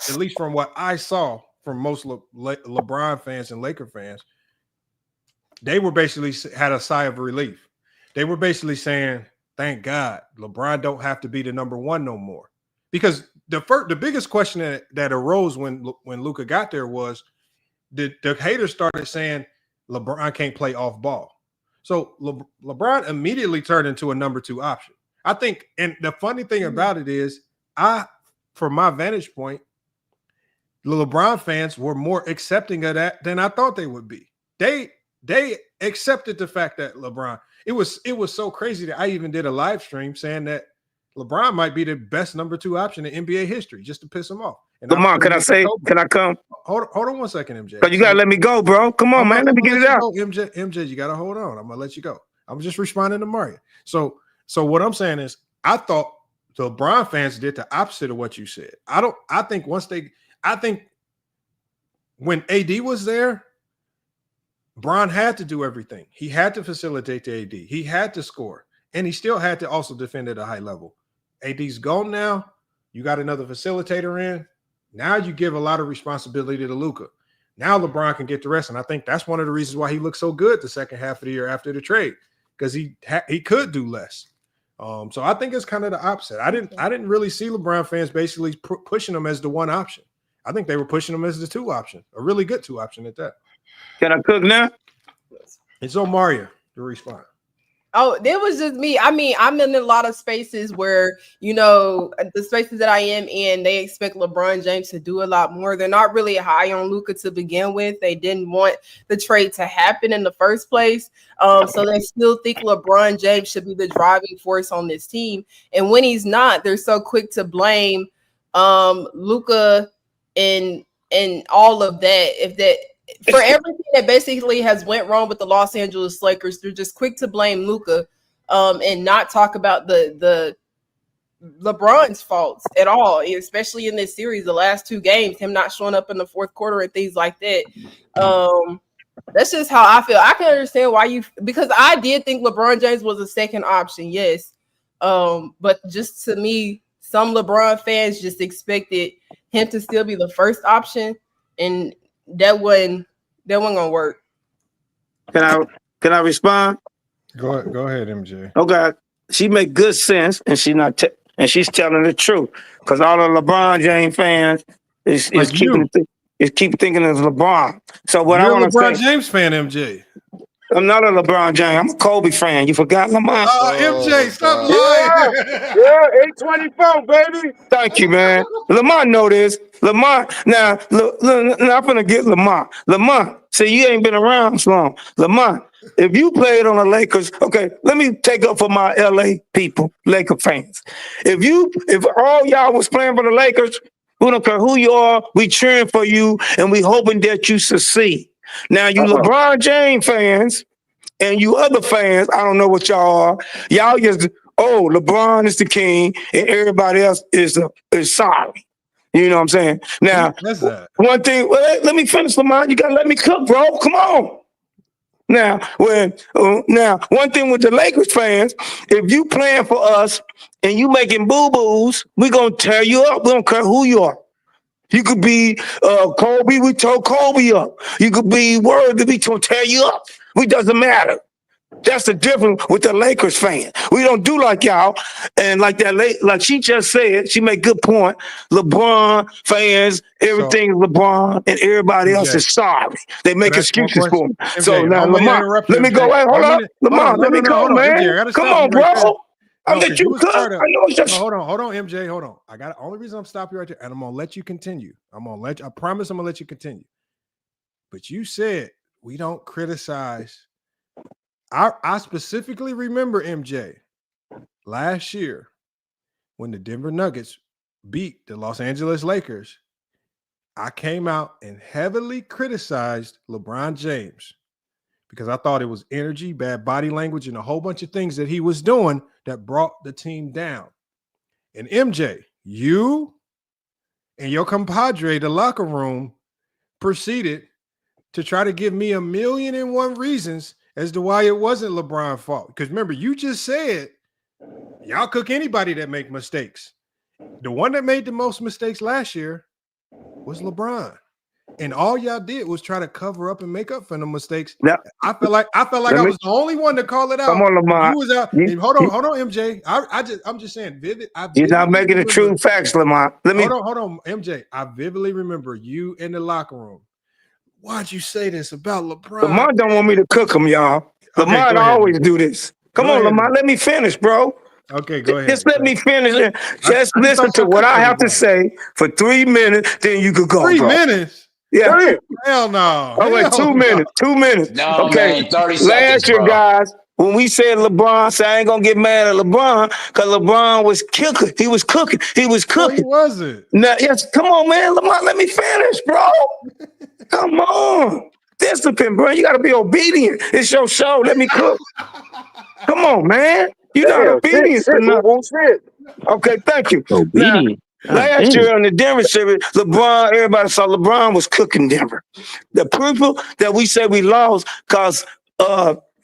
[SPEAKER 2] at least from what I saw from most LeBron fans and Laker fans, they were basically had a sigh of relief. They were basically saying, "Thank God, LeBron don't have to be the number one no more." Because the biggest question that arose when Luka got there was, the haters started saying LeBron can't play off ball. So LeBron immediately turned into a number two option. I think, and the funny thing about it is, from my vantage point, the LeBron fans were more accepting of that than I thought they would be. They accepted the fact that LeBron, it was so crazy that I even did a live stream saying that LeBron might be the best number two option in NBA history, just to piss him off. And
[SPEAKER 13] Come on, can I come?
[SPEAKER 2] Hold on 1 second, MJ.
[SPEAKER 13] Because you gotta let me go, bro. Come on, man. Let me get it out.
[SPEAKER 2] MJ, you gotta hold on. I'm gonna let you go. I'm just responding to Mario. So what I'm saying is, I thought the LeBron fans did the opposite of what you said. I think when AD was there, Bron had to do everything. He had to facilitate the AD. He had to score, and he still had to also defend at a high level. AD's gone now. You got another facilitator in. Now you give a lot of responsibility to Luka. Now LeBron can get the rest, and I think that's one of the reasons why he looked so good the second half of the year after the trade, because he could do less. So I think it's kind of the opposite. I didn't really see LeBron fans basically pushing him as the one option. I think they were pushing him as the two option, a really good two option at that.
[SPEAKER 13] Can I cook now?
[SPEAKER 2] It's on Mario to respond.
[SPEAKER 16] Oh, that was just me. I mean, I'm in a lot of spaces where, the spaces that I am in, they expect LeBron James to do a lot more. They're not really high on Luka to begin with. They didn't want the trade to happen in the first place. So they still think LeBron James should be the driving force on this team. And when he's not, they're so quick to blame Luka and all of that. For everything that basically has went wrong with the Los Angeles Lakers, they're just quick to blame Luka and not talk about the LeBron's faults at all, especially in this series, the last two games, him not showing up in the fourth quarter and things like that. That's just how I feel. I can understand because I did think LeBron James was a second option, yes. But just to me, some LeBron fans just expected him to still be the first option, and that wasn't gonna work.
[SPEAKER 13] Can I respond?
[SPEAKER 2] Go ahead, MJ.
[SPEAKER 13] Okay, she make good sense, and she's telling the truth, because all the LeBron James fans is keep thinking of LeBron. So what
[SPEAKER 2] You're
[SPEAKER 13] I want to
[SPEAKER 2] LeBron
[SPEAKER 13] say,
[SPEAKER 2] James fan, MJ.
[SPEAKER 13] I'm not a LeBron James. I'm a Kobe fan. You forgot Lamont?
[SPEAKER 2] MJ, stop lying.
[SPEAKER 14] Yeah, 824, baby.
[SPEAKER 13] Thank you, man. Lamont know this. Lamont, now, now I'm gonna get Lamont. Lamont, see, you ain't been around so long. Lamont, if you played on the Lakers, okay, let me take up for my LA people, Laker fans. If all y'all was playing for the Lakers, we don't care who you are, we cheering for you, and we hoping that you succeed. Now, you LeBron James fans and you other fans, I don't know what y'all are. Y'all just, LeBron is the king and everybody else is sorry. You know what I'm saying? Now, one thing, let me finish, Lamont. You got to let me cook, bro. Come on. Now, one thing with the Lakers fans, if you playing for us and you making boo-boos, we're going to tear you up. We don't care who you are. You could be Kobe, we tore Kobe up. You could be Word, we gonna tear you up. It doesn't matter. That's the difference with the Lakers fan. We don't do like y'all. And like she just said, she made good point. LeBron fans, everything is LeBron, and everybody else is sorry. They make excuses for him. So now, Lamont, let me go. Hey, hold up. Lamont, let me go, man. Come on, bro. I'll let you cook. I know it's just...
[SPEAKER 2] hold on, MJ. Hold on. I got the only reason I'm stopping you right there, and I'm gonna let you continue. I promise I'm gonna let you continue. But you said we don't criticize. I specifically remember, MJ, last year when the Denver Nuggets beat the Los Angeles Lakers. I came out and heavily criticized LeBron James because I thought it was energy, bad body language, and a whole bunch of things that he was doing that brought the team down. And MJ, you and your compadre, the locker room, proceeded to try to give me 1,000,001 reasons as to why it wasn't LeBron's fault. Because remember, you just said y'all cook anybody that make mistakes. The one that made the most mistakes last year was LeBron. And all y'all did was try to cover up and make up for the mistakes.
[SPEAKER 13] Now,
[SPEAKER 2] I felt like I was the only one to call it out.
[SPEAKER 13] Come on, Lamont.
[SPEAKER 2] You was out. Hold on, MJ. I'm just saying, vivid.
[SPEAKER 13] You're not making the true facts, Lamont.
[SPEAKER 2] Hold on, MJ. I vividly remember you in the locker room. Why'd you say this about LeBron?
[SPEAKER 13] Lamont don't want me to cook him, y'all. Lamont always do this. Come on, Lamont. Let me finish, bro.
[SPEAKER 2] Okay, go ahead.
[SPEAKER 13] Just let me finish. Just listen to what I have to say for 3 minutes, then you could go.
[SPEAKER 2] 3 minutes?
[SPEAKER 13] Yeah.
[SPEAKER 2] Hell no.
[SPEAKER 13] Oh, wait, 2 minutes. 2 minutes.
[SPEAKER 15] No,
[SPEAKER 13] okay.
[SPEAKER 15] man, 30
[SPEAKER 13] Last
[SPEAKER 15] seconds,
[SPEAKER 13] year,
[SPEAKER 15] bro.
[SPEAKER 13] guys, when we said LeBron, say I ain't gonna get mad at LeBron because LeBron was kicking. He was cooking. He was cooking.
[SPEAKER 2] He wasn't.
[SPEAKER 13] Now, yes, come on, man. Lamont, let me finish, bro. Come on. Discipline, bro. You gotta be obedient. It's your show. Let me cook. Come on, man. You're not obedient enough. Okay, thank you.
[SPEAKER 12] Obedient.
[SPEAKER 13] Last year on the Denver series, LeBron, everybody saw LeBron was cooking Denver. The people that we said we lost because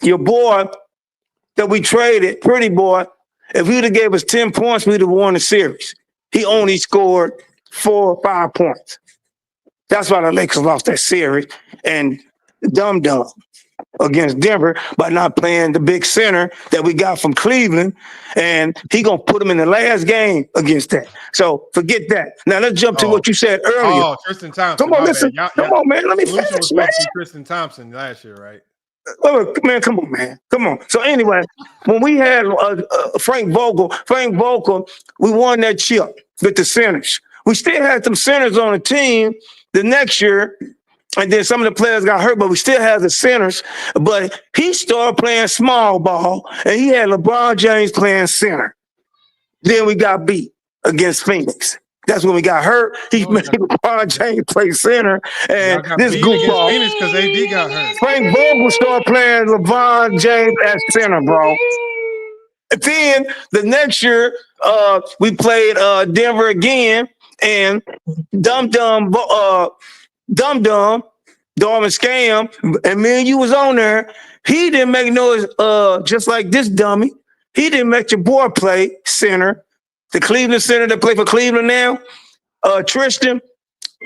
[SPEAKER 13] your boy that we traded, Pretty Boy, if he would have gave us 10 points, we'd have won the series. He only scored 4 or 5 points. That's why the Lakers lost that series. And Dum against Denver by not playing the big center that we got from Cleveland, and he gonna put him in the last game against that. So forget that. Now let's jump to what you said earlier.
[SPEAKER 2] Oh, Tristan Thompson.
[SPEAKER 13] Come on, listen. Come on, man. Let me
[SPEAKER 2] Solution
[SPEAKER 13] finish,
[SPEAKER 2] was
[SPEAKER 13] man.
[SPEAKER 2] supposed to be Tristan Thompson last year, right?
[SPEAKER 13] Man, come on, man. Come on. So anyway, when we had Frank Vogel, we won that chip with the centers. We still had some centers on the team the next year. And then some of the players got hurt, but we still have the centers. But he started playing small ball, and he had LeBron James playing center. Then we got beat against Phoenix. That's when we got hurt. He made LeBron James play center, and this goofball.
[SPEAKER 2] Phoenix because AD got hurt.
[SPEAKER 13] Frank Vogel started playing LeBron James at center, bro. And then the next year, we played Denver again, and Dum-Dum, Darvin Scam, and me and you was on there. He didn't make noise just like this dummy. He didn't make your boy play center. The Cleveland center that play for Cleveland now, Tristan.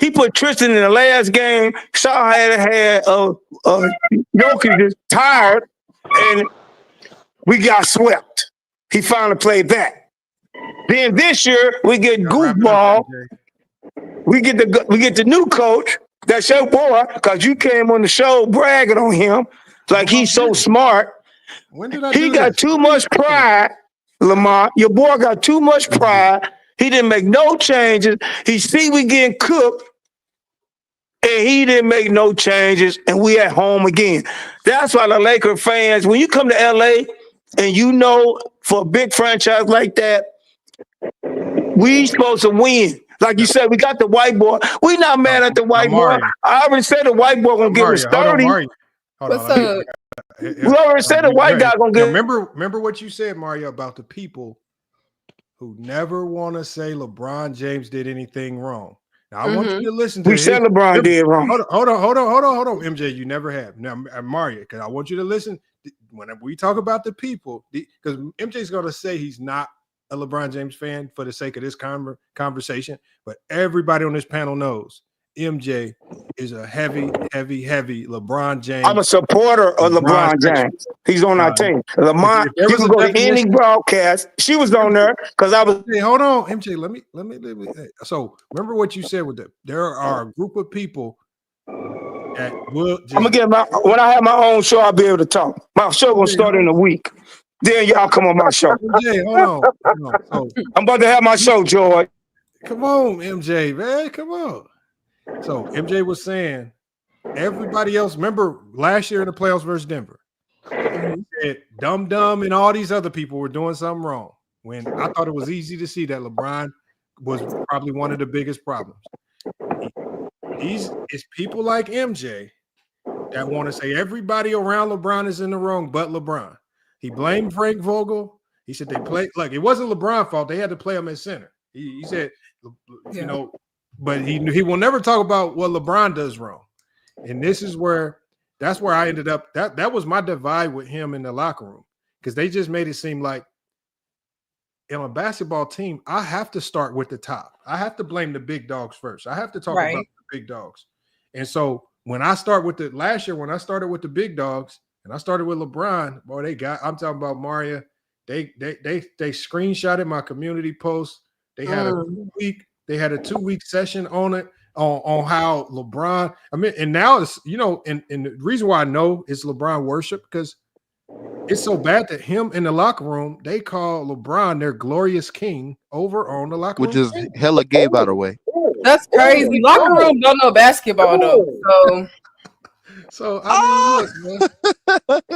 [SPEAKER 13] He put Tristan in the last game. Shaw had Jokic is tired, and we got swept. He finally played that. Then this year we get goofball. We get the new coach. That's your boy, because you came on the show bragging on him. Like he's so smart.
[SPEAKER 2] When did I
[SPEAKER 13] He
[SPEAKER 2] do
[SPEAKER 13] got
[SPEAKER 2] this?
[SPEAKER 13] too much pride, Lamar. Your boy got too much pride. He didn't make no changes. He see we getting cooked, and he didn't make no changes, and we at home again. That's why the Laker fans, when you come to LA and you know for a big franchise like that, we supposed to win. Like you said, we got the white boy. We not mad at the white boy. I already said the white boy gonna give us 30.
[SPEAKER 2] Hold
[SPEAKER 16] What's
[SPEAKER 2] on.
[SPEAKER 16] up?
[SPEAKER 13] We already said the white guy gonna get.
[SPEAKER 2] Remember what you said, Mario, about the people who never want to say LeBron James did anything wrong. Now I want you to listen to.
[SPEAKER 13] We said LeBron did wrong.
[SPEAKER 2] Hold on, MJ. You never have. Now, Mario, because I want you to listen when we talk about the people, because MJ's gonna say he's not a LeBron James fan for the sake of this conversation, but everybody on this panel knows MJ is a heavy LeBron James.
[SPEAKER 13] I'm a supporter of LeBron James. He's on our team. Lamar, you can go to any broadcast. She was on there because I was.
[SPEAKER 2] Hey, hold on, MJ. Let me. So remember what you said with that. There are a group of people that will.
[SPEAKER 13] I'm gonna get when I have my own show, I'll be able to talk. My show gonna start in a week. Then y'all come on my show.
[SPEAKER 2] MJ, hold on. So,
[SPEAKER 13] I'm about to have my show, George.
[SPEAKER 2] Come on, MJ, man. Come on. So MJ was saying everybody else, remember last year in the playoffs versus Denver, he said Dum and all these other people were doing something wrong. When I thought it was easy to see that LeBron was probably one of the biggest problems. It's people like MJ that want to say everybody around LeBron is in the wrong but LeBron. He blamed Frank Vogel. He said they played like it wasn't LeBron's fault. They had to play him at center. He said, you know, but he will never talk about what LeBron does wrong. And this is that's where I ended up. That was my divide with him in the locker room, because they just made it seem like in a basketball team, I have to start with the top. I have to blame the big dogs first. I have to talk about the big dogs. And so when I start with last year, when I started with the big dogs and I started with LeBron, boy, I'm talking about Mario. They screenshotted my community post. They had a 2-week session on it, on how LeBron, I mean, and now it's, you know, and the reason why I know it's LeBron worship, because it's so bad that him in the locker room, they call LeBron their glorious king over on the locker room.
[SPEAKER 11] Which is hella gay, by the way.
[SPEAKER 16] That's crazy. Locker room don't know basketball though.
[SPEAKER 2] So I mean, look, man.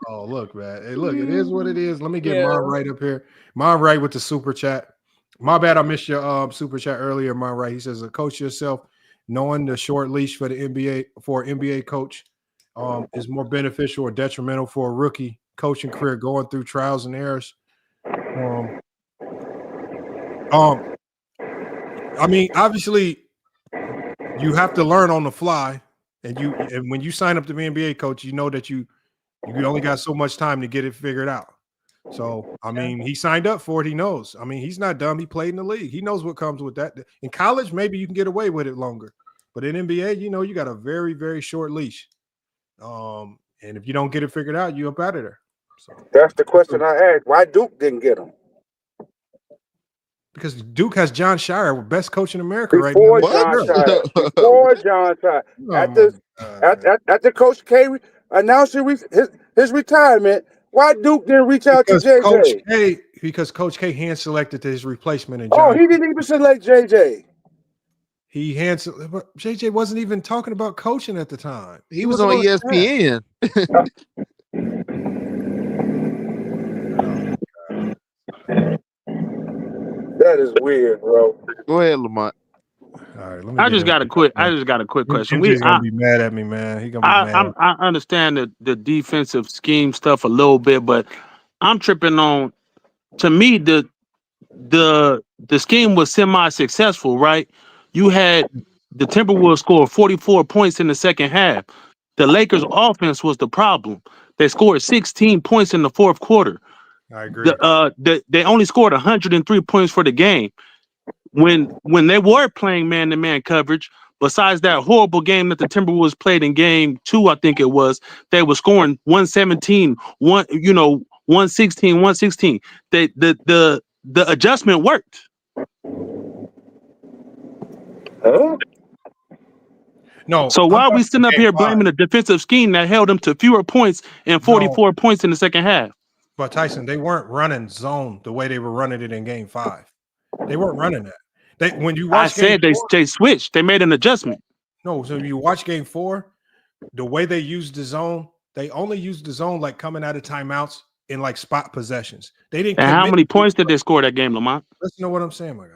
[SPEAKER 2] Oh, look, man. Hey, look, it is what it is. Let me get Mon right up here. Mon right with the super chat. My bad, I missed your super chat earlier, Mon right. He says, coach yourself, knowing the short leash for the NBA, for an NBA coach, is more beneficial or detrimental for a rookie coaching career going through trials and errors. I mean, obviously, you have to learn on the fly, and when you sign up to be an NBA coach, you know that you only got so much time to get it figured out. So, I mean, he signed up for it. He knows. I mean, he's not dumb. He played in the league. He knows what comes with that. In college, maybe you can get away with it longer, but in NBA, you know, you got a very, very short leash. And if you don't get it figured out, you up out of there. So
[SPEAKER 14] that's the question I asked. Why Duke didn't get him?
[SPEAKER 2] Because Duke has John Shire, best coach in America right
[SPEAKER 14] now. Before John Shire. After Coach K announced his retirement, why Duke didn't reach out to JJ?
[SPEAKER 2] Because Coach K hand selected his replacement. And
[SPEAKER 14] he didn't even select JJ.
[SPEAKER 2] He but JJ wasn't even talking about coaching at the time.
[SPEAKER 11] He was on ESPN.
[SPEAKER 14] That is weird, bro.
[SPEAKER 11] Go ahead, Lamont.
[SPEAKER 2] All right,
[SPEAKER 12] I just got a quick question.
[SPEAKER 2] He's gonna be mad at me, man. He's gonna be mad.
[SPEAKER 12] I understand the defensive scheme stuff a little bit, but I'm tripping on. To me, the scheme was semi-successful, right? You had the Timberwolves score 44 points in the second half. The Lakers' offense was the problem. They scored 16 points in the fourth quarter.
[SPEAKER 2] I agree.
[SPEAKER 12] They only scored 103 points for the game. When they were playing man-to-man coverage, besides that horrible game that the Timberwolves played in game 2, I think it was, they were scoring 117, 116, 116. The adjustment worked.
[SPEAKER 14] Huh?
[SPEAKER 2] No.
[SPEAKER 12] So why are we sitting up here blaming the defensive scheme that held them to fewer points and 44 points in the second half?
[SPEAKER 2] But Tyson, they weren't running zone the way they were running it in Game 5. They weren't running that. When you watch,
[SPEAKER 12] I said they switched. They made an adjustment.
[SPEAKER 2] No, so you watch Game 4, the way they used the zone, they only used the zone like coming out of timeouts in like spot possessions. They didn't.
[SPEAKER 12] And how many points did they score that game, Lamont?
[SPEAKER 2] Listen to what I'm saying, my guy.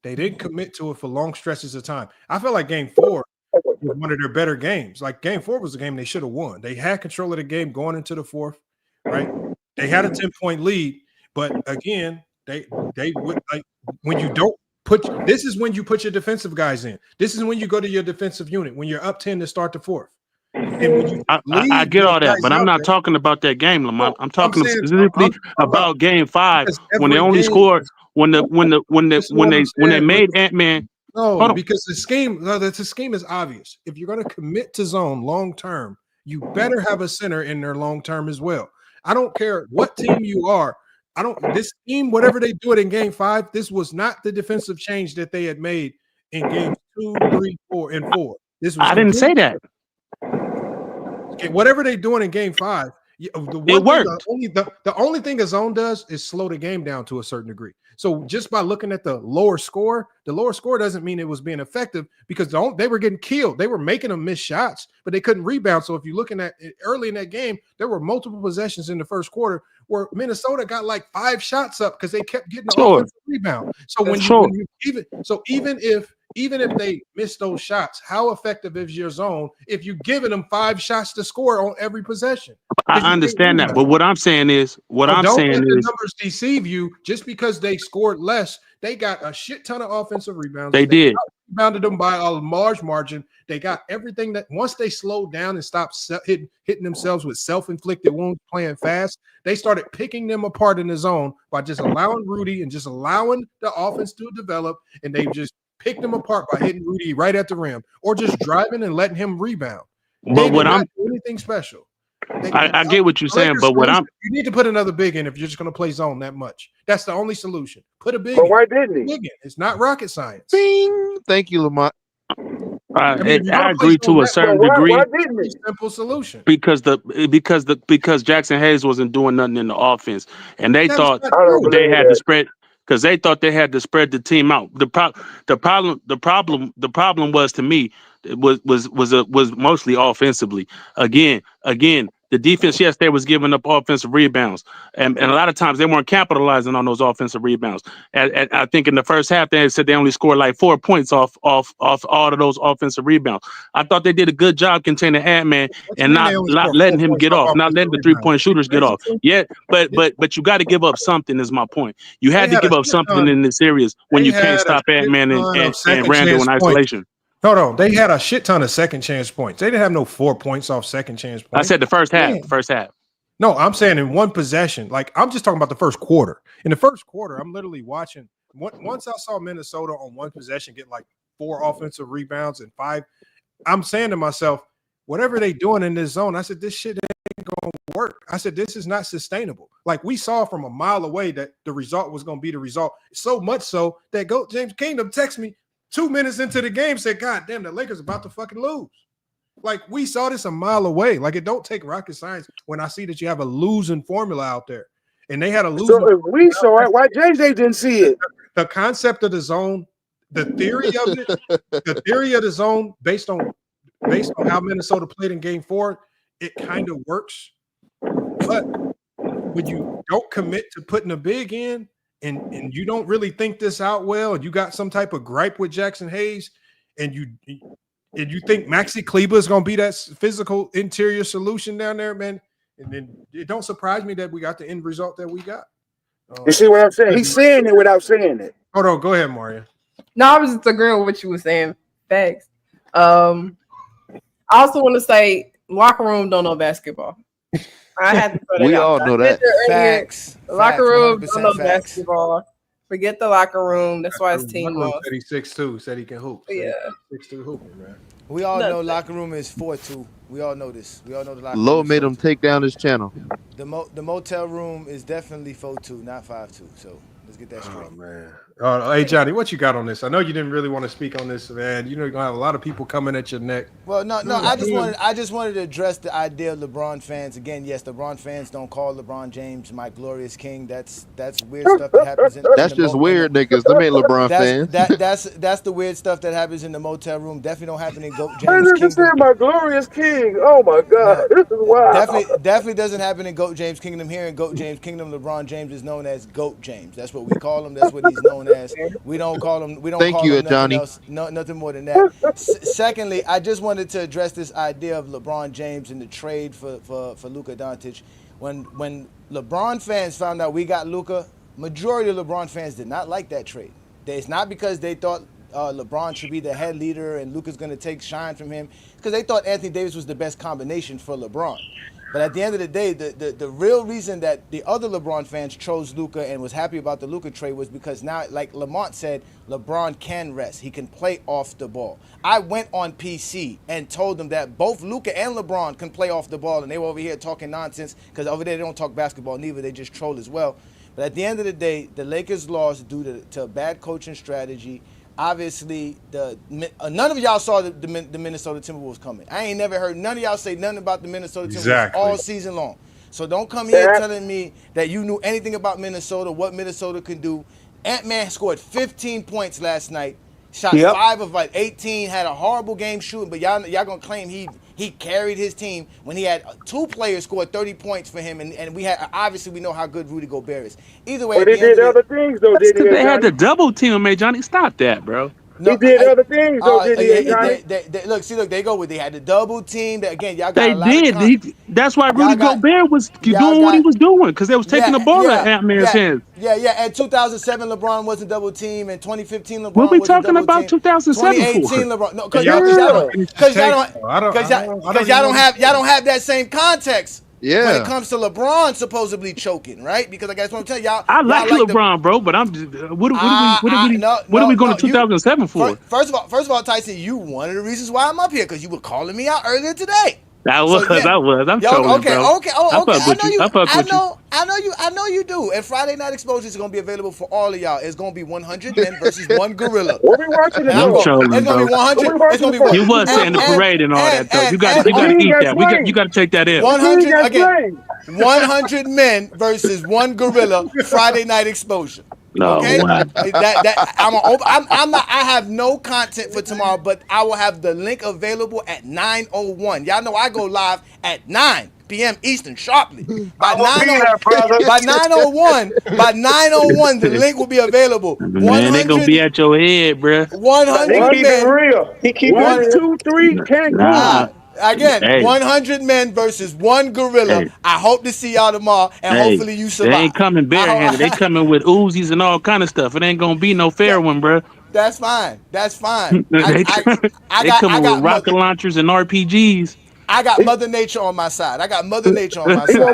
[SPEAKER 2] They didn't commit to it for long stretches of time. I feel like Game 4 was one of their better games. Like Game 4 was a game they should have won. They had control of the game going into the fourth, right? They had a 10-point lead, but again, they would like when you don't put. This is when you put your defensive guys in. This is when you go to your defensive unit when you're up 10 to start the fourth. And when you
[SPEAKER 12] I get all that, but I'm not talking about that game, Lamont. I'm talking specifically about Game 5 when they only scored when they made Ant-Man.
[SPEAKER 2] No, because the scheme is obvious. If you're going to commit to zone long term, you better have a center in there long term as well. I don't care what team you are. This team, whatever they do it in Game 5, this was not the defensive change that they had made in Games 2, 3, 4, and 4. This was
[SPEAKER 12] I didn't say that.
[SPEAKER 2] Okay, whatever they're doing in Game 5, it worked. The only thing a zone does is slow the game down to a certain degree. So just by looking at the lower score doesn't mean it was being effective because they were getting killed. They were making them miss shots, but they couldn't rebound. So if you're looking at it early in that game, there were multiple possessions in the first quarter where Minnesota got like 5 shots up because they kept getting the offensive rebound. So even if they miss those shots, how effective is your zone if you're giving them 5 shots to score on every possession?
[SPEAKER 12] I understand that, but what I'm saying is, don't let the
[SPEAKER 2] numbers deceive you. Just because they scored less, they got a shit ton of offensive rebounds.
[SPEAKER 12] They did.
[SPEAKER 2] Rebounded them by a large margin. They got everything that once they slowed down and stopped hitting themselves with self-inflicted wounds playing fast, they started picking them apart in the zone by just allowing Rudy and just allowing the offense to develop, and they just picked them apart by hitting Rudy right at the rim or just driving and letting him rebound.
[SPEAKER 12] But what I'm
[SPEAKER 2] anything special.
[SPEAKER 12] I get what you're saying, but
[SPEAKER 2] you need to put another big in if you're just going to play zone that much. That's the only solution. Put a big.
[SPEAKER 14] But why didn't he?
[SPEAKER 2] It's not rocket science.
[SPEAKER 11] Bing. Thank you, Lamont.
[SPEAKER 12] I agree to a certain degree.
[SPEAKER 14] Why didn't he?
[SPEAKER 2] Simple solution.
[SPEAKER 12] Because Jackson Hayes wasn't doing nothing in the offense, and they thought they had to spread. Because they thought they had to spread the team out. The problem was, to me, it was mostly offensively. Again, the defense, yes, they was giving up offensive rebounds, and a lot of times they weren't capitalizing on those offensive rebounds. And I think in the first half they said they only scored like 4 points off all of those offensive rebounds. I thought they did a good job containing Ant-Man and not letting him get off, not letting the 3-point shooters get off. Yeah, but you got to give up something. Is my point. You had to give up something in this series when you can't stop Ant-Man and Randall in isolation.
[SPEAKER 2] No, they had a shit ton of second chance points. They didn't have no 4 points off second chance points.
[SPEAKER 12] I said the first half.
[SPEAKER 2] No, I'm saying in one possession. Like, I'm just talking about the first quarter. In the first quarter, I'm literally watching. Once I saw Minnesota on one possession get like 4 offensive rebounds and 5, I'm saying to myself, whatever they doing in this zone, I said, this shit ain't going to work. I said, this is not sustainable. Like, we saw from a mile away that the result was going to be the result. So much so that James Kingdom texted me 2 minutes into the game, said, God damn, the Lakers about to fucking lose. Like, we saw this a mile away. Like, it don't take rocket science when I see that you have a losing formula out there. And they had a losing.
[SPEAKER 14] So if we saw it, why JJ didn't see it?
[SPEAKER 2] The concept of the zone, the theory of it, the theory of the zone based on how Minnesota played in Game 4, it kind of works. But when you don't commit to putting a big in, and you don't really think this out well, and you got some type of gripe with Jackson Hayes, and you think Maxi Kleber is going to be that physical interior solution down there, man, and then it don't surprise me that we got the end result that we got.
[SPEAKER 14] You see what I'm saying? He's saying it without saying it.
[SPEAKER 2] Hold on, go ahead, Mario.
[SPEAKER 16] No, I was just agreeing with what you were saying. Facts. I also want to say locker room don't know basketball. I had to put it
[SPEAKER 11] We
[SPEAKER 16] out.
[SPEAKER 11] all know that.
[SPEAKER 17] Facts.
[SPEAKER 16] The locker room
[SPEAKER 17] 100%
[SPEAKER 16] don't know
[SPEAKER 17] facts.
[SPEAKER 16] basketball. Forget the locker room. That's why it's team loss.
[SPEAKER 2] Said he's 6'2", said he can hoop.
[SPEAKER 16] Yeah.
[SPEAKER 2] 6'2" hooping, man.
[SPEAKER 17] We all know locker room is 4-2. We all know this. We all know the locker
[SPEAKER 11] Low
[SPEAKER 17] room.
[SPEAKER 11] made him take down his channel.
[SPEAKER 17] The motel room is definitely 4-2, not 5-2. So let's get that straight.
[SPEAKER 2] Oh man, Hey, Johnny, what you got on this? I know you didn't really want to speak on this, man. You're gonna have a lot of people coming at your neck.
[SPEAKER 17] Well, no. I just wanted to address the idea of LeBron fans again. Yes, LeBron fans don't call LeBron James my glorious king. That's weird stuff that happens.
[SPEAKER 11] That's just weird, niggas. Them ain't LeBron fans.
[SPEAKER 17] That's the weird stuff that happens in the motel room. Definitely don't happen in GOAT
[SPEAKER 14] I
[SPEAKER 17] James
[SPEAKER 14] just said
[SPEAKER 17] Kingdom.
[SPEAKER 14] my glorious king. Oh my God, this is wild.
[SPEAKER 17] Definitely doesn't happen in GOAT James Kingdom. Here in GOAT James Kingdom, LeBron James is known as GOAT James. That's what we call him. That's what he's known as. We don't call him. We don't
[SPEAKER 11] Thank
[SPEAKER 17] call
[SPEAKER 11] you,
[SPEAKER 17] him nothing
[SPEAKER 11] Johnny.
[SPEAKER 17] else. No, nothing more than that. Secondly, I just wanted to address this idea of LeBron James and the trade for Luka Doncic. When LeBron fans found out we got Luka, majority of LeBron fans did not like that trade. It's not because they thought LeBron should be the head leader and Luka's going to take shine from him, because they thought Anthony Davis was the best combination for LeBron. But at the end of the day, the real reason that the other LeBron fans chose Luka and was happy about the Luka trade was because now, like Lamont said, LeBron can rest. He can play off the ball. I went on PC and told them that both Luka and LeBron can play off the ball, and they were over here talking nonsense because over there they don't talk basketball neither. They just troll as well. But at the end of the day, the Lakers lost due to a bad coaching strategy. Obviously, none of y'all saw the Minnesota Timberwolves coming. I ain't never heard none of y'all say nothing about the Minnesota Timberwolves all season long. So don't come here telling me that you knew anything about Minnesota, what Minnesota can do. Ant-Man scored 15 points last night, shot 5 of 18, had a horrible game shooting, but y'all gonna claim he carried his team when he had 2 players scored 30 points for him, and we had, obviously we know how good Rudy Gobert is. Either way,
[SPEAKER 14] But he did other things though, didn't he?
[SPEAKER 12] They had the double team, man. Johnny, stop that, bro.
[SPEAKER 14] No, he did other things though, didn't he, Johnny?
[SPEAKER 17] They go with, they had the double team. Again, y'all got
[SPEAKER 12] They
[SPEAKER 17] a lot
[SPEAKER 12] did. That's why Rudy Gobert was doing what he was doing, because they was taking the ball out of Ant-Man's hands.
[SPEAKER 17] Yeah. And 2007, LeBron wasn't double team, and 2015, LeBron
[SPEAKER 12] What we
[SPEAKER 17] wasn't
[SPEAKER 12] talking
[SPEAKER 17] double
[SPEAKER 12] about
[SPEAKER 17] team.
[SPEAKER 12] 2007 for?
[SPEAKER 17] 2018, LeBron. No, because y'all don't have that same context.
[SPEAKER 11] Yeah.
[SPEAKER 17] When it comes to LeBron supposedly choking, right? Because I guess what I'm telling y'all,
[SPEAKER 12] I like LeBron, bro, but I'm just what are we going to 2007 for?
[SPEAKER 17] First of all, Tyson, you one of the reasons why I'm up here, because you were calling me out earlier today.
[SPEAKER 12] I was. I'm trolling, bro.
[SPEAKER 17] Okay. I know you do. And Friday Night Exposure is going to be available for all of y'all. It's going to be 100 men versus one gorilla.
[SPEAKER 14] What we watching?
[SPEAKER 12] I'm trolling,
[SPEAKER 17] it's going to be 100. It's going to be 100.
[SPEAKER 12] You was saying the parade and all that, though. You got to eat that. You got to take that in.
[SPEAKER 17] 100 men versus one gorilla. Friday Night Exposure.
[SPEAKER 12] No,
[SPEAKER 17] okay?
[SPEAKER 12] wow.
[SPEAKER 17] I have no content for tomorrow, but I will have the link available at 9:01. Y'all know I go live at 9 p.m. Eastern sharply. By 9:01, the link will be available.
[SPEAKER 12] Man, they gonna be at your head, bro.
[SPEAKER 17] 100 men.
[SPEAKER 14] Keep it real. He keep 1, 2, 3, 10.
[SPEAKER 17] Again, 100 men versus one gorilla.
[SPEAKER 12] Hey.
[SPEAKER 17] I hope to see y'all tomorrow, and hopefully you survive.
[SPEAKER 12] They ain't coming barehanded. They coming with Uzis and all kind of stuff. It ain't gonna be no fair one, bro.
[SPEAKER 17] That's fine.
[SPEAKER 12] They coming with rocket launchers and RPGs.
[SPEAKER 17] I got Mother Nature on my side.
[SPEAKER 14] He gonna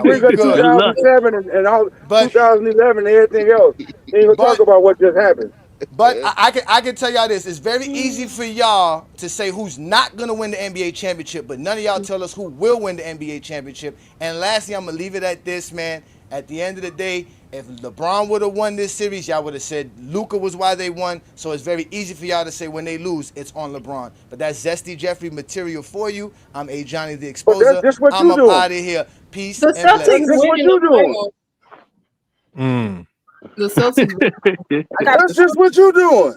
[SPEAKER 14] bring up 2007 and all 2011 and everything else. He ain't gonna talk about what just happened.
[SPEAKER 17] But I can tell y'all this. It's very easy for y'all to say who's not going to win the NBA championship, but none of y'all tell us who will win the NBA championship. And lastly, I'm going to leave it at this, man. At the end of the day, if LeBron would have won this series, y'all would have said Luka was why they won. So it's very easy for y'all to say when they lose, it's on LeBron. But that's Zesty Jeffrey material for you. I'm A. Johnny the Exposer. I'm up out of here. Peace and blessings.
[SPEAKER 14] That's what you doing.
[SPEAKER 16] The Celtics.
[SPEAKER 14] That's just what you doing.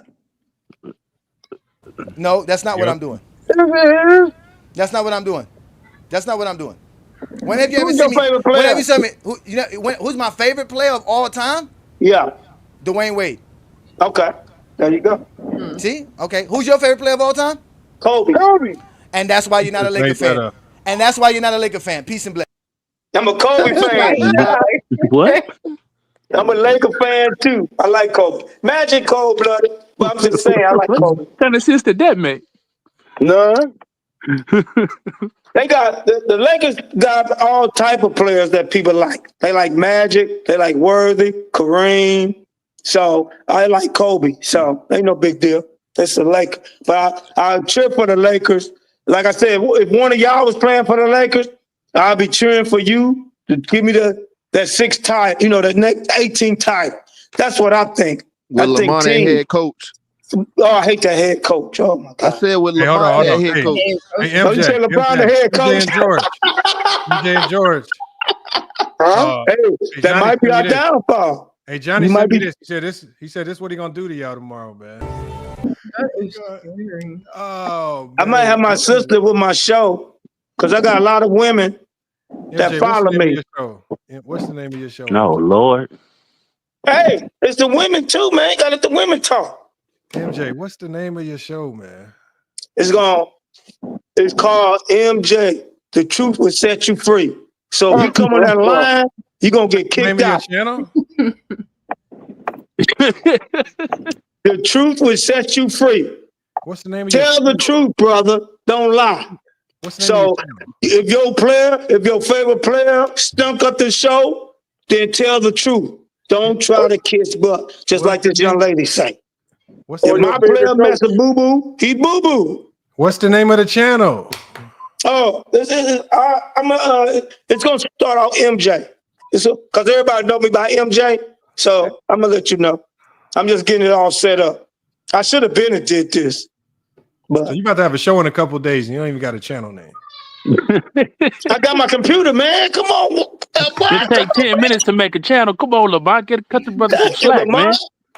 [SPEAKER 17] No, that's not what I'm doing. That's not what I'm doing. That's not what I'm doing. When have you ever seen me? When have you seen me? Who's my favorite player of all time?
[SPEAKER 13] Yeah.
[SPEAKER 17] Dwayne Wade.
[SPEAKER 13] Okay. There you go.
[SPEAKER 17] See? Okay. Who's your favorite player of all time?
[SPEAKER 13] Kobe.
[SPEAKER 17] And that's why you're not a Laker fan. And that's why you're not a Laker fan. Peace and blessings.
[SPEAKER 13] I'm a Kobe fan.
[SPEAKER 12] What?
[SPEAKER 13] I'm a Laker fan too. I like Kobe. Magic cold-blooded, but I'm just saying I like Kobe.
[SPEAKER 12] What kind of sister that make?
[SPEAKER 13] None. They got the Lakers got all type of players that people like. They like Magic. They like Worthy, Kareem. So I like Kobe. So ain't no big deal. It's a Laker. But I cheer for the Lakers. Like I said, if one of y'all was playing for the Lakers, I'll be cheering for you to give me that 6th title, that next 18th title. That's what I think.
[SPEAKER 10] With
[SPEAKER 13] I think
[SPEAKER 10] Lamar
[SPEAKER 13] team.
[SPEAKER 10] head coach.
[SPEAKER 13] Oh, I hate that head coach. Oh my
[SPEAKER 10] I
[SPEAKER 13] God.
[SPEAKER 10] said with
[SPEAKER 2] Hey, hold
[SPEAKER 10] Lamar
[SPEAKER 2] on.
[SPEAKER 10] head
[SPEAKER 2] Hey,
[SPEAKER 10] coach.
[SPEAKER 2] hey,
[SPEAKER 13] Oh, you said LeBron the head
[SPEAKER 2] MJ
[SPEAKER 13] coach?
[SPEAKER 2] and George. MJ and George.
[SPEAKER 13] Hey, that
[SPEAKER 2] Johnny
[SPEAKER 13] might be
[SPEAKER 2] sent me
[SPEAKER 13] our
[SPEAKER 2] this.
[SPEAKER 13] downfall.
[SPEAKER 2] Hey, Johnny
[SPEAKER 13] You might
[SPEAKER 2] sent me
[SPEAKER 13] be.
[SPEAKER 2] this. He said this what he gonna do to y'all tomorrow, man.
[SPEAKER 16] That is scary.
[SPEAKER 2] Oh
[SPEAKER 13] I
[SPEAKER 2] man.
[SPEAKER 13] might have my sister with my show because I got a lot of women that
[SPEAKER 2] MJ, what's
[SPEAKER 13] follow
[SPEAKER 2] the name of
[SPEAKER 13] me.
[SPEAKER 2] your show? What's the name of your show?
[SPEAKER 12] No, Lord.
[SPEAKER 13] Hey, it's the women too, man. Got to let the women talk.
[SPEAKER 2] MJ, what's the name of your show, man?
[SPEAKER 13] It's called MJ. The truth will set you free. So if you come on that line, you're gonna get
[SPEAKER 2] The name
[SPEAKER 13] kicked
[SPEAKER 2] of your
[SPEAKER 13] out.
[SPEAKER 2] channel?
[SPEAKER 13] The truth will set you free.
[SPEAKER 2] What's the name of your
[SPEAKER 13] Tell
[SPEAKER 2] channel?
[SPEAKER 13] the truth, brother. Don't lie.
[SPEAKER 2] What's the name of
[SPEAKER 13] So
[SPEAKER 2] your channel?
[SPEAKER 13] if your favorite player stunk up the show, then tell the truth. Don't try to kiss butt, just like this young lady say.
[SPEAKER 2] What's the
[SPEAKER 13] If
[SPEAKER 2] name?
[SPEAKER 13] my player mess a boo boo, he boo boo.
[SPEAKER 2] What's the name of the channel?
[SPEAKER 13] Oh, it's gonna start out MJ. Because everybody know me by MJ, so I'm gonna let you know. I'm just getting it all set up. I should have been and did this, but
[SPEAKER 2] So you about to have a show in a couple of days, and you don't even got a channel name.
[SPEAKER 13] I got my computer, man. Come on,
[SPEAKER 12] It take 10 minutes to make a channel. Come on, Lamar, cut the brother some slack, man.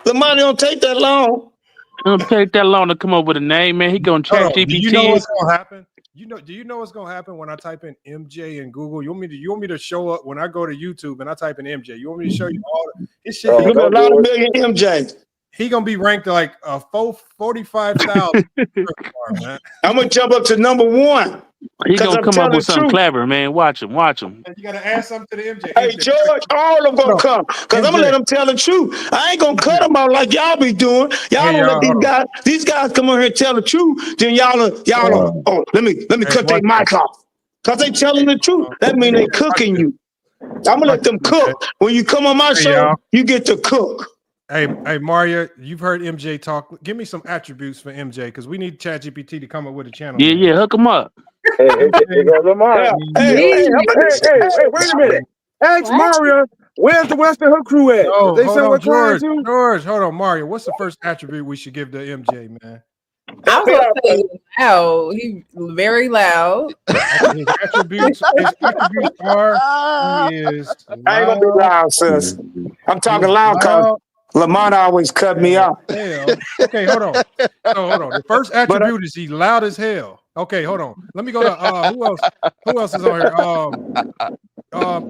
[SPEAKER 13] Lamar don't take that long.
[SPEAKER 12] It don't take that long to come up with a name, man. He gonna
[SPEAKER 2] Hold
[SPEAKER 12] chat
[SPEAKER 2] on.
[SPEAKER 12] GPT.
[SPEAKER 2] Do you know what's gonna happen? Do you know what's gonna happen when I type in MJ in Google? You want me to show up when I go to YouTube and I type in MJ? You want me to show you all his shit?
[SPEAKER 13] You're gonna be a lot of million MJ.
[SPEAKER 2] He gonna be ranked like a 45,000. Man.
[SPEAKER 13] I'm gonna jump up to number one.
[SPEAKER 12] He gonna
[SPEAKER 13] I'm
[SPEAKER 12] come up
[SPEAKER 13] telling
[SPEAKER 12] with
[SPEAKER 13] the
[SPEAKER 12] something
[SPEAKER 13] truth.
[SPEAKER 12] clever, man. Watch him.
[SPEAKER 2] You gotta add something to the MJ.
[SPEAKER 13] Hey, George, all of them gonna come because I'm gonna let them tell the truth. I ain't gonna cut them out like y'all be doing. Y'all
[SPEAKER 2] Hey,
[SPEAKER 13] don't let
[SPEAKER 2] y'all,
[SPEAKER 13] these guys come on here and tell the truth. Then y'all let me cut their
[SPEAKER 2] watch
[SPEAKER 13] mic off because they telling the truth. That mean they cooking you. I'm gonna let them cook. When you come on my
[SPEAKER 2] Hey,
[SPEAKER 13] show,
[SPEAKER 2] y'all.
[SPEAKER 13] you get to cook.
[SPEAKER 2] Hey, Mario, you've heard MJ talk. Give me some attributes for MJ because we need ChatGPT to come up with a channel.
[SPEAKER 12] Yeah,
[SPEAKER 2] name.
[SPEAKER 12] hook him up.
[SPEAKER 14] Hey, Lamar.
[SPEAKER 13] Hey,
[SPEAKER 14] Wait a minute. Ask Mario, where's the Western Hook crew at?
[SPEAKER 2] Oh,
[SPEAKER 14] They
[SPEAKER 2] hold
[SPEAKER 14] sent
[SPEAKER 2] on,
[SPEAKER 14] what client
[SPEAKER 2] George.
[SPEAKER 14] too?
[SPEAKER 2] George, hold on, Mario. What's the first attribute we should give to MJ, man?
[SPEAKER 16] I was gonna say he's loud. He's very loud.
[SPEAKER 2] His attributes are he is
[SPEAKER 13] I ain't gonna be loud, sis. I'm talking loud because Lamont always cut me off.
[SPEAKER 2] hell. Okay, hold on. Hold on. The first attribute is he's loud as hell. Okay, hold on. Let me go to who else? Who else is on here?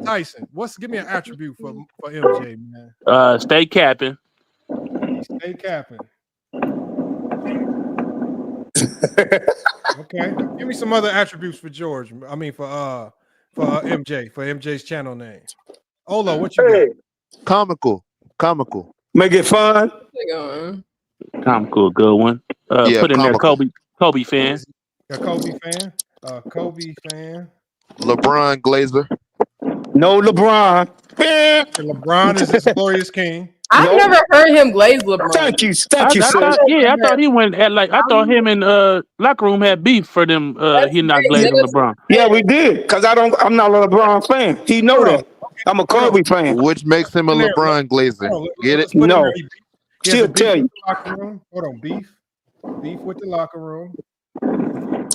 [SPEAKER 2] Tyson. Give me an attribute for MJ, man.
[SPEAKER 12] Stay capping.
[SPEAKER 2] Stay capping. Okay. Give me some other attributes for George. I mean for MJ, for MJ's channel name. Olo, what you got?
[SPEAKER 10] Comical.
[SPEAKER 13] Make it fun.
[SPEAKER 12] Comical, good one.
[SPEAKER 10] Yeah,
[SPEAKER 12] Put in
[SPEAKER 10] comical.
[SPEAKER 12] there Kobe fan.
[SPEAKER 2] A Kobe fan. Kobe fan.
[SPEAKER 10] LeBron Glazer.
[SPEAKER 13] No LeBron.
[SPEAKER 2] LeBron is this glorious king.
[SPEAKER 16] I've never heard him glaze LeBron.
[SPEAKER 13] Thank you,
[SPEAKER 12] I
[SPEAKER 13] sis.
[SPEAKER 12] thought he went at I thought him and locker room had beef for them. He not glazing LeBron.
[SPEAKER 13] Yeah, we did. Because I'm not a LeBron fan. He know that. I'm a Kobe fan.
[SPEAKER 10] Which makes him a LeBron Glazer. Get it?
[SPEAKER 13] No.
[SPEAKER 2] He has
[SPEAKER 13] She'll
[SPEAKER 2] a beef
[SPEAKER 13] tell
[SPEAKER 2] with
[SPEAKER 13] you.
[SPEAKER 2] the locker room. Hold on, beef with the locker room.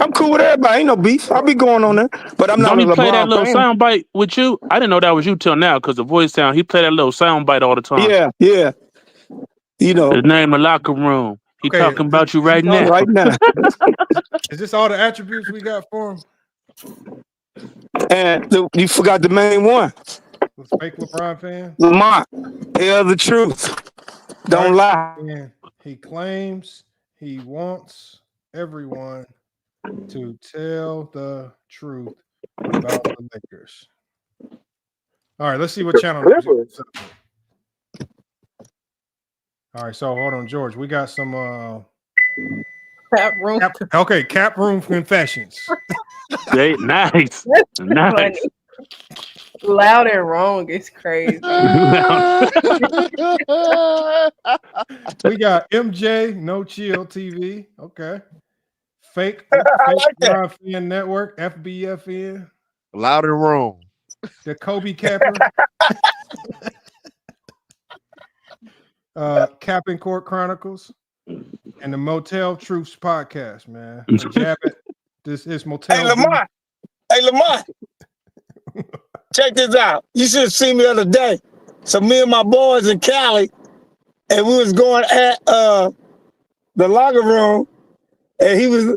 [SPEAKER 13] I'm cool with everybody. Ain't no beef. I'll be going on there. But I'm not
[SPEAKER 12] Don't
[SPEAKER 13] a
[SPEAKER 12] he play that
[SPEAKER 13] LeBron
[SPEAKER 12] little
[SPEAKER 13] fan.
[SPEAKER 12] sound bite with you? I didn't know that was you till now because the voice sound. He play that little sound bite all the time.
[SPEAKER 13] Yeah. You know.
[SPEAKER 12] His name, the locker room. He
[SPEAKER 2] Okay,
[SPEAKER 12] talking about you right now.
[SPEAKER 13] Right now.
[SPEAKER 2] Is this all the attributes we got for him?
[SPEAKER 13] And you forgot the main one.
[SPEAKER 2] Fake LeBron fan.
[SPEAKER 13] Lamont. Tell the truth. Don't lie.
[SPEAKER 2] And he claims he wants everyone to tell the truth about the Lakers. All right, let's see what channel. All right, so hold on, George. We got some
[SPEAKER 16] Cap room.
[SPEAKER 2] Cap room confessions.
[SPEAKER 12] Great, nice. Nice.
[SPEAKER 16] Funny. Loud and wrong is crazy.
[SPEAKER 2] We got MJ No Chill TV. Okay. Fake Live Fan Network, FBFN.
[SPEAKER 10] Loud and wrong.
[SPEAKER 2] The Kobe Capper. Capping Court Chronicles and the Motel Truths podcast, man. Jab it. This is Motel.
[SPEAKER 13] Hey, Lamar. Hey, Lamar. Check this out. You should have seen me the other day. So me and my boys in Cali, and we was going at the locker room, and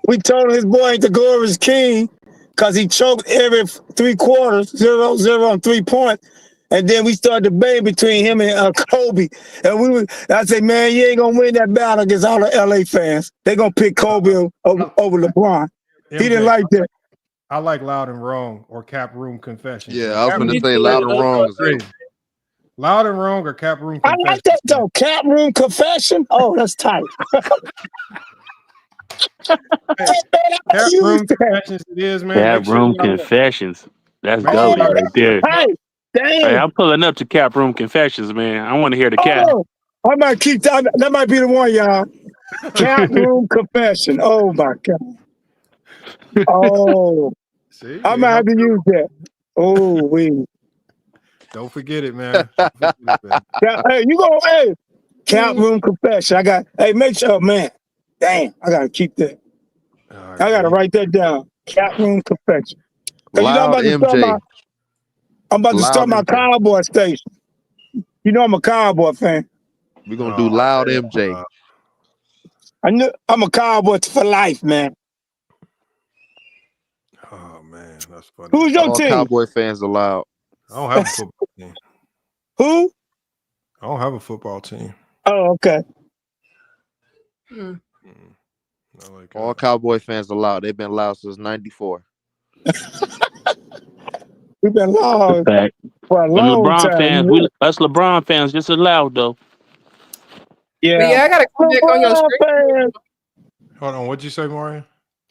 [SPEAKER 13] we told his boy to go over his king because he choked every 3 quarters, 0-0 on 3 points. And then we started debating between him and Kobe. And I said, man, you ain't gonna win that battle against all the LA fans. They gonna pick Kobe over LeBron.
[SPEAKER 2] MJ,
[SPEAKER 13] He didn't like that.
[SPEAKER 2] I like Loud and Wrong or Cap Room Confessions.
[SPEAKER 11] Yeah, I was going to say Loud and Wrong.
[SPEAKER 2] Loud and Wrong or Cap Room
[SPEAKER 13] I
[SPEAKER 2] Confessions.
[SPEAKER 13] like that though. Cap Room Confession. Oh, that's tight.
[SPEAKER 2] Cap Room Confessions it is, man.
[SPEAKER 12] Cap
[SPEAKER 2] Make sure
[SPEAKER 12] Room
[SPEAKER 2] y'all-
[SPEAKER 12] Confessions. That's
[SPEAKER 2] Make
[SPEAKER 12] gold
[SPEAKER 2] sure-
[SPEAKER 12] right there.
[SPEAKER 13] Hey, damn.
[SPEAKER 12] Hey, I'm pulling up to Cap Room Confessions, man. I want to hear the cap.
[SPEAKER 13] Oh, I might keep that. That might be the one, y'all. Cap Room Confession. Oh my God. Oh,
[SPEAKER 2] See,
[SPEAKER 13] I might have to use that. Oh, we.
[SPEAKER 2] Don't forget it, man. Don't forget it, man.
[SPEAKER 13] Yeah, hey, you go. Hey, Cap Room Confession. Hey, make sure, man. Damn, I gotta keep that. I gotta write that down. Cap Room Confession. 'Cause
[SPEAKER 11] Loud MJ.
[SPEAKER 13] I'm about to
[SPEAKER 11] Loud
[SPEAKER 13] start my
[SPEAKER 11] MJ.
[SPEAKER 13] Cowboy station. You know I'm a Cowboy fan.
[SPEAKER 11] We're going to do Loud MJ.
[SPEAKER 13] I'm a Cowboy for life, man.
[SPEAKER 2] Oh, man. That's funny.
[SPEAKER 13] Who's your
[SPEAKER 11] All
[SPEAKER 13] team?
[SPEAKER 11] Cowboy fans allowed.
[SPEAKER 2] I don't have a football team.
[SPEAKER 13] Who?
[SPEAKER 2] I don't have a football team.
[SPEAKER 13] Oh, okay.
[SPEAKER 11] All Cowboy fans allowed. They've been allowed since '94.
[SPEAKER 13] We've been long
[SPEAKER 12] Fact.
[SPEAKER 13] for a
[SPEAKER 12] And
[SPEAKER 13] long
[SPEAKER 12] LeBron
[SPEAKER 13] time.
[SPEAKER 12] fans, us LeBron fans just allowed though.
[SPEAKER 16] But yeah, I gotta come back on your screen.
[SPEAKER 2] Hold on. What'd you say, Mario?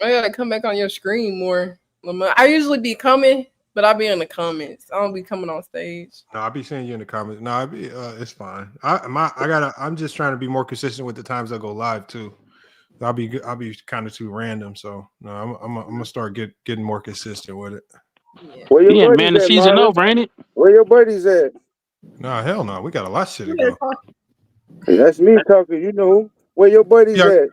[SPEAKER 16] I gotta come back on your screen more. Lamar. I usually be coming, but I be in the comments. I don't be coming on stage.
[SPEAKER 2] No, I'll be seeing you in the comments. No, it's fine. I'm just trying to be more consistent with the times I go live too. I'll be kind of too random. So no, I'm gonna start getting more consistent with it.
[SPEAKER 14] Where your
[SPEAKER 12] Yeah,
[SPEAKER 14] buddies
[SPEAKER 12] man, the
[SPEAKER 14] at,
[SPEAKER 12] season
[SPEAKER 14] Marlon?
[SPEAKER 12] over, ain't it?
[SPEAKER 14] Where your buddies at?
[SPEAKER 2] No, hell no. We got a lot of shit to go.
[SPEAKER 14] Hey, that's me talking. You know where your buddies at?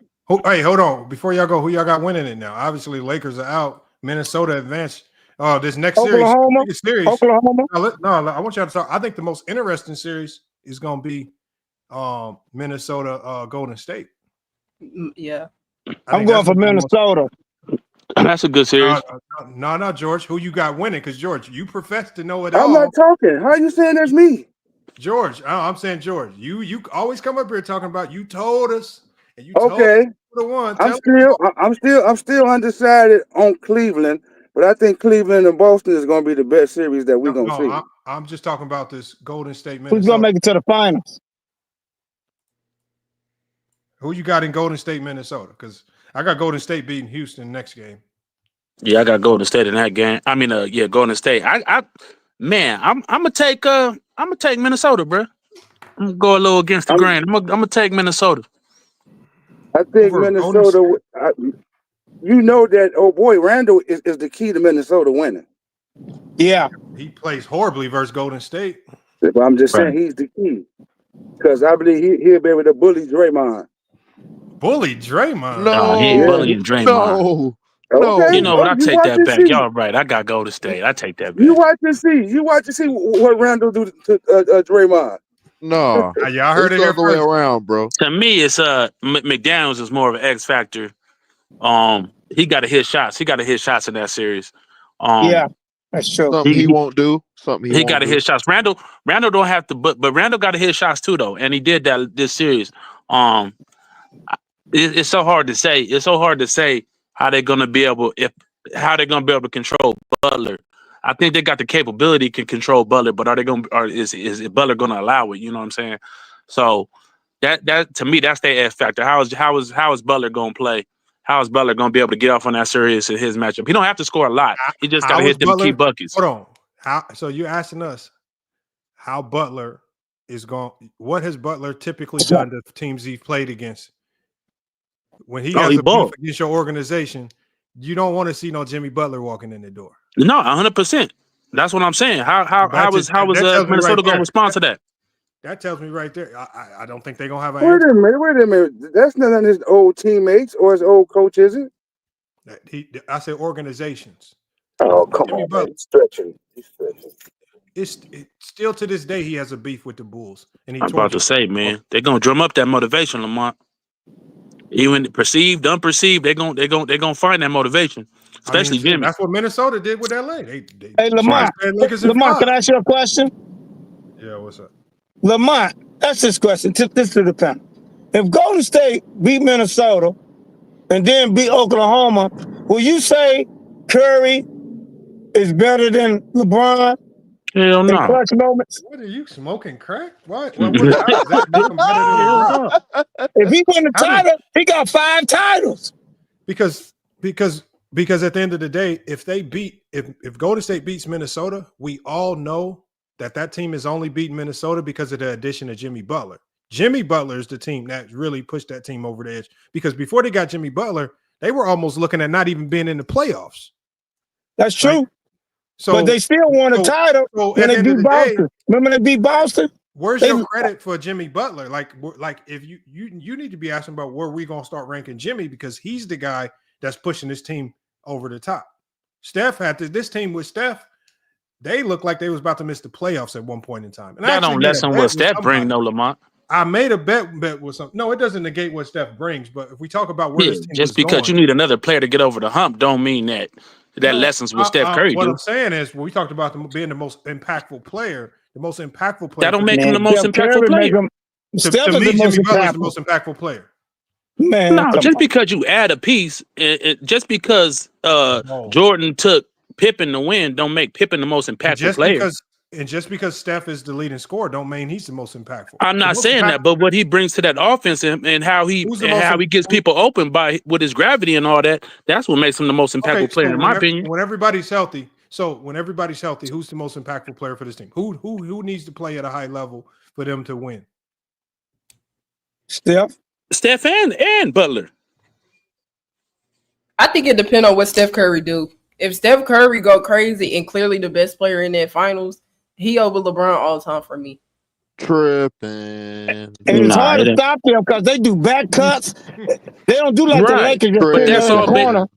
[SPEAKER 2] Hey, hold on. Before y'all go, who y'all got winning it now? Obviously, Lakers are out. Minnesota advanced. Oh, this next
[SPEAKER 13] Oklahoma?
[SPEAKER 2] series.
[SPEAKER 13] Oklahoma?
[SPEAKER 2] No, I want y'all to talk. I think the most interesting series is going to be Minnesota Golden State.
[SPEAKER 16] Yeah.
[SPEAKER 13] I'm going for Minnesota.
[SPEAKER 12] That's a good series.
[SPEAKER 2] No, George. Who you got winning? Because George, you profess to know it
[SPEAKER 14] I'm
[SPEAKER 2] all.
[SPEAKER 14] not talking. How you saying that's me?
[SPEAKER 2] George, I'm saying George. You always come up here talking about you told us and you
[SPEAKER 14] Okay.
[SPEAKER 2] told us the one.
[SPEAKER 14] I'm still undecided on Cleveland, but I think Cleveland and Boston is going to be the best series that we're going to see.
[SPEAKER 2] I'm just talking about this Golden State Minnesota.
[SPEAKER 13] Who's gonna make it to the finals?
[SPEAKER 2] Who you got in Golden State, Minnesota? Because I got Golden State beating Houston next game.
[SPEAKER 12] Yeah, I got Golden State in that game. I mean, Golden State. I'm gonna take Minnesota, bro. I'm gonna go a little against the grain. I'm gonna take Minnesota.
[SPEAKER 14] I think Minnesota. You know that, oh boy, Randall is the key to Minnesota winning.
[SPEAKER 13] Yeah.
[SPEAKER 2] He plays horribly versus Golden State.
[SPEAKER 14] But I'm just saying he's the key. Because I believe he'll be able to bully Draymond.
[SPEAKER 2] Bully Draymond?
[SPEAKER 12] No, he ain't bullying Draymond.
[SPEAKER 14] Okay.
[SPEAKER 12] You know what? I
[SPEAKER 14] You
[SPEAKER 12] take
[SPEAKER 14] watch
[SPEAKER 12] that
[SPEAKER 14] and
[SPEAKER 12] back.
[SPEAKER 14] see.
[SPEAKER 12] Y'all right. I got Golden State. I take that back.
[SPEAKER 14] You watch and see. You watch and see what Randall do to Draymond.
[SPEAKER 11] No,
[SPEAKER 2] y'all heard it
[SPEAKER 11] the
[SPEAKER 2] here
[SPEAKER 11] other way
[SPEAKER 2] first.
[SPEAKER 11] around, bro.
[SPEAKER 12] To me, it's McDaniels is more of an X factor. He got to hit shots. He got to hit shots in that series.
[SPEAKER 13] Yeah, that's true.
[SPEAKER 11] Something he won't do. Something
[SPEAKER 12] He
[SPEAKER 11] won't
[SPEAKER 12] got to
[SPEAKER 11] do.
[SPEAKER 12] hit shots. Randall don't have to, but Randall got to hit shots too, though, and he did that this series. It's so hard to say. It's so hard to say how they're gonna be able to control Butler. I think they got the capability to control Butler, but is Butler gonna allow it? You know what I'm saying? So that to me, that's their X factor. How is Butler gonna play? How is Butler gonna be able to get off on that series in his matchup? He don't have to score a lot. He just gotta hit them key buckets.
[SPEAKER 2] Hold on. So you're asking us how Butler is going? What has Butler typically done to teams he's played against? When he has a beef against your organization, you don't want to see no Jimmy Butler walking in the door.
[SPEAKER 12] No, 100%. That's what I'm saying. How is Minnesota gonna respond to that?
[SPEAKER 2] That tells me right there. I don't think they're gonna have an
[SPEAKER 14] Wait
[SPEAKER 2] answer.
[SPEAKER 14] a minute. That's none of his old teammates or his old coach, is it?
[SPEAKER 2] I said organizations.
[SPEAKER 14] Oh, come
[SPEAKER 2] Jimmy
[SPEAKER 14] on,
[SPEAKER 2] Butler.
[SPEAKER 14] man. He's stretching.
[SPEAKER 2] It's still to this day he has a beef with the Bulls, and he
[SPEAKER 12] I'm about to say, man, they're gonna drum up that motivation, Lamont. Even perceived, unperceived, they're gonna find that motivation, especially Jimmy.
[SPEAKER 2] That's what Minnesota did with LA. They
[SPEAKER 13] Hey, Lamont, Lamont, can I ask you a question?
[SPEAKER 2] Yeah, what's up?
[SPEAKER 13] Lamont, that's this question. This to the panel. If Golden State beat Minnesota and then beat Oklahoma, will you say Curry is better than LeBron?
[SPEAKER 12] Hell
[SPEAKER 13] in
[SPEAKER 12] no.
[SPEAKER 13] clutch moments?
[SPEAKER 2] What are you smoking crack? What? How does that make him better than LeBron?
[SPEAKER 13] If he win the title, he got 5 titles.
[SPEAKER 2] Because at the end of the day, if Golden State beats Minnesota, we all know that team is only beating Minnesota because of the addition of Jimmy Butler. Jimmy Butler is the team that really pushed that team over the edge, because before they got Jimmy Butler, they were almost looking at not even being in the playoffs.
[SPEAKER 13] That's true.
[SPEAKER 2] Like,
[SPEAKER 13] but they still won a title when they beat Boston. Remember they beat Boston?
[SPEAKER 2] Where's your credit for Jimmy Butler? Like if you need to be asking about where we gonna start ranking Jimmy, because he's the guy that's pushing this team over the top. Steph had this team with Steph. They looked like they was about to miss the playoffs at one point in time. And
[SPEAKER 12] that don't lessen what Steph bring, no, Lamont.
[SPEAKER 2] I made a bet with something. No, it doesn't negate what Steph brings. But if we talk about where this team
[SPEAKER 12] just because you need another player to get over the hump, don't mean that lessens what Steph Curry
[SPEAKER 2] what
[SPEAKER 12] do.
[SPEAKER 2] I'm saying is, when we talked about being the most impactful player,
[SPEAKER 12] that don't make him the most impactful player.
[SPEAKER 2] To me, Jimmy Butler's the most impactful player.
[SPEAKER 13] Man,
[SPEAKER 12] no, just because you add a piece, just because Jordan took Pippen to win, don't make Pippen the most impactful player.
[SPEAKER 2] Just because Steph is the leading scorer, don't mean he's the most impactful.
[SPEAKER 12] I'm not saying that, but what he brings to that offense and how he gets people open with his gravity and all that, that's what makes him the most impactful player, in my opinion.
[SPEAKER 2] When everybody's healthy, who's the most impactful player for this team? Who needs to play at a high level for them to win?
[SPEAKER 12] Steph and Butler.
[SPEAKER 16] I think it depends on what Steph Curry do. If Steph Curry go crazy and clearly the best player in that finals, he over LeBron all the time for me.
[SPEAKER 11] Tripping.
[SPEAKER 13] And it's hard to stop them because they do back cuts. They don't do like the Lakers.
[SPEAKER 12] But that's all.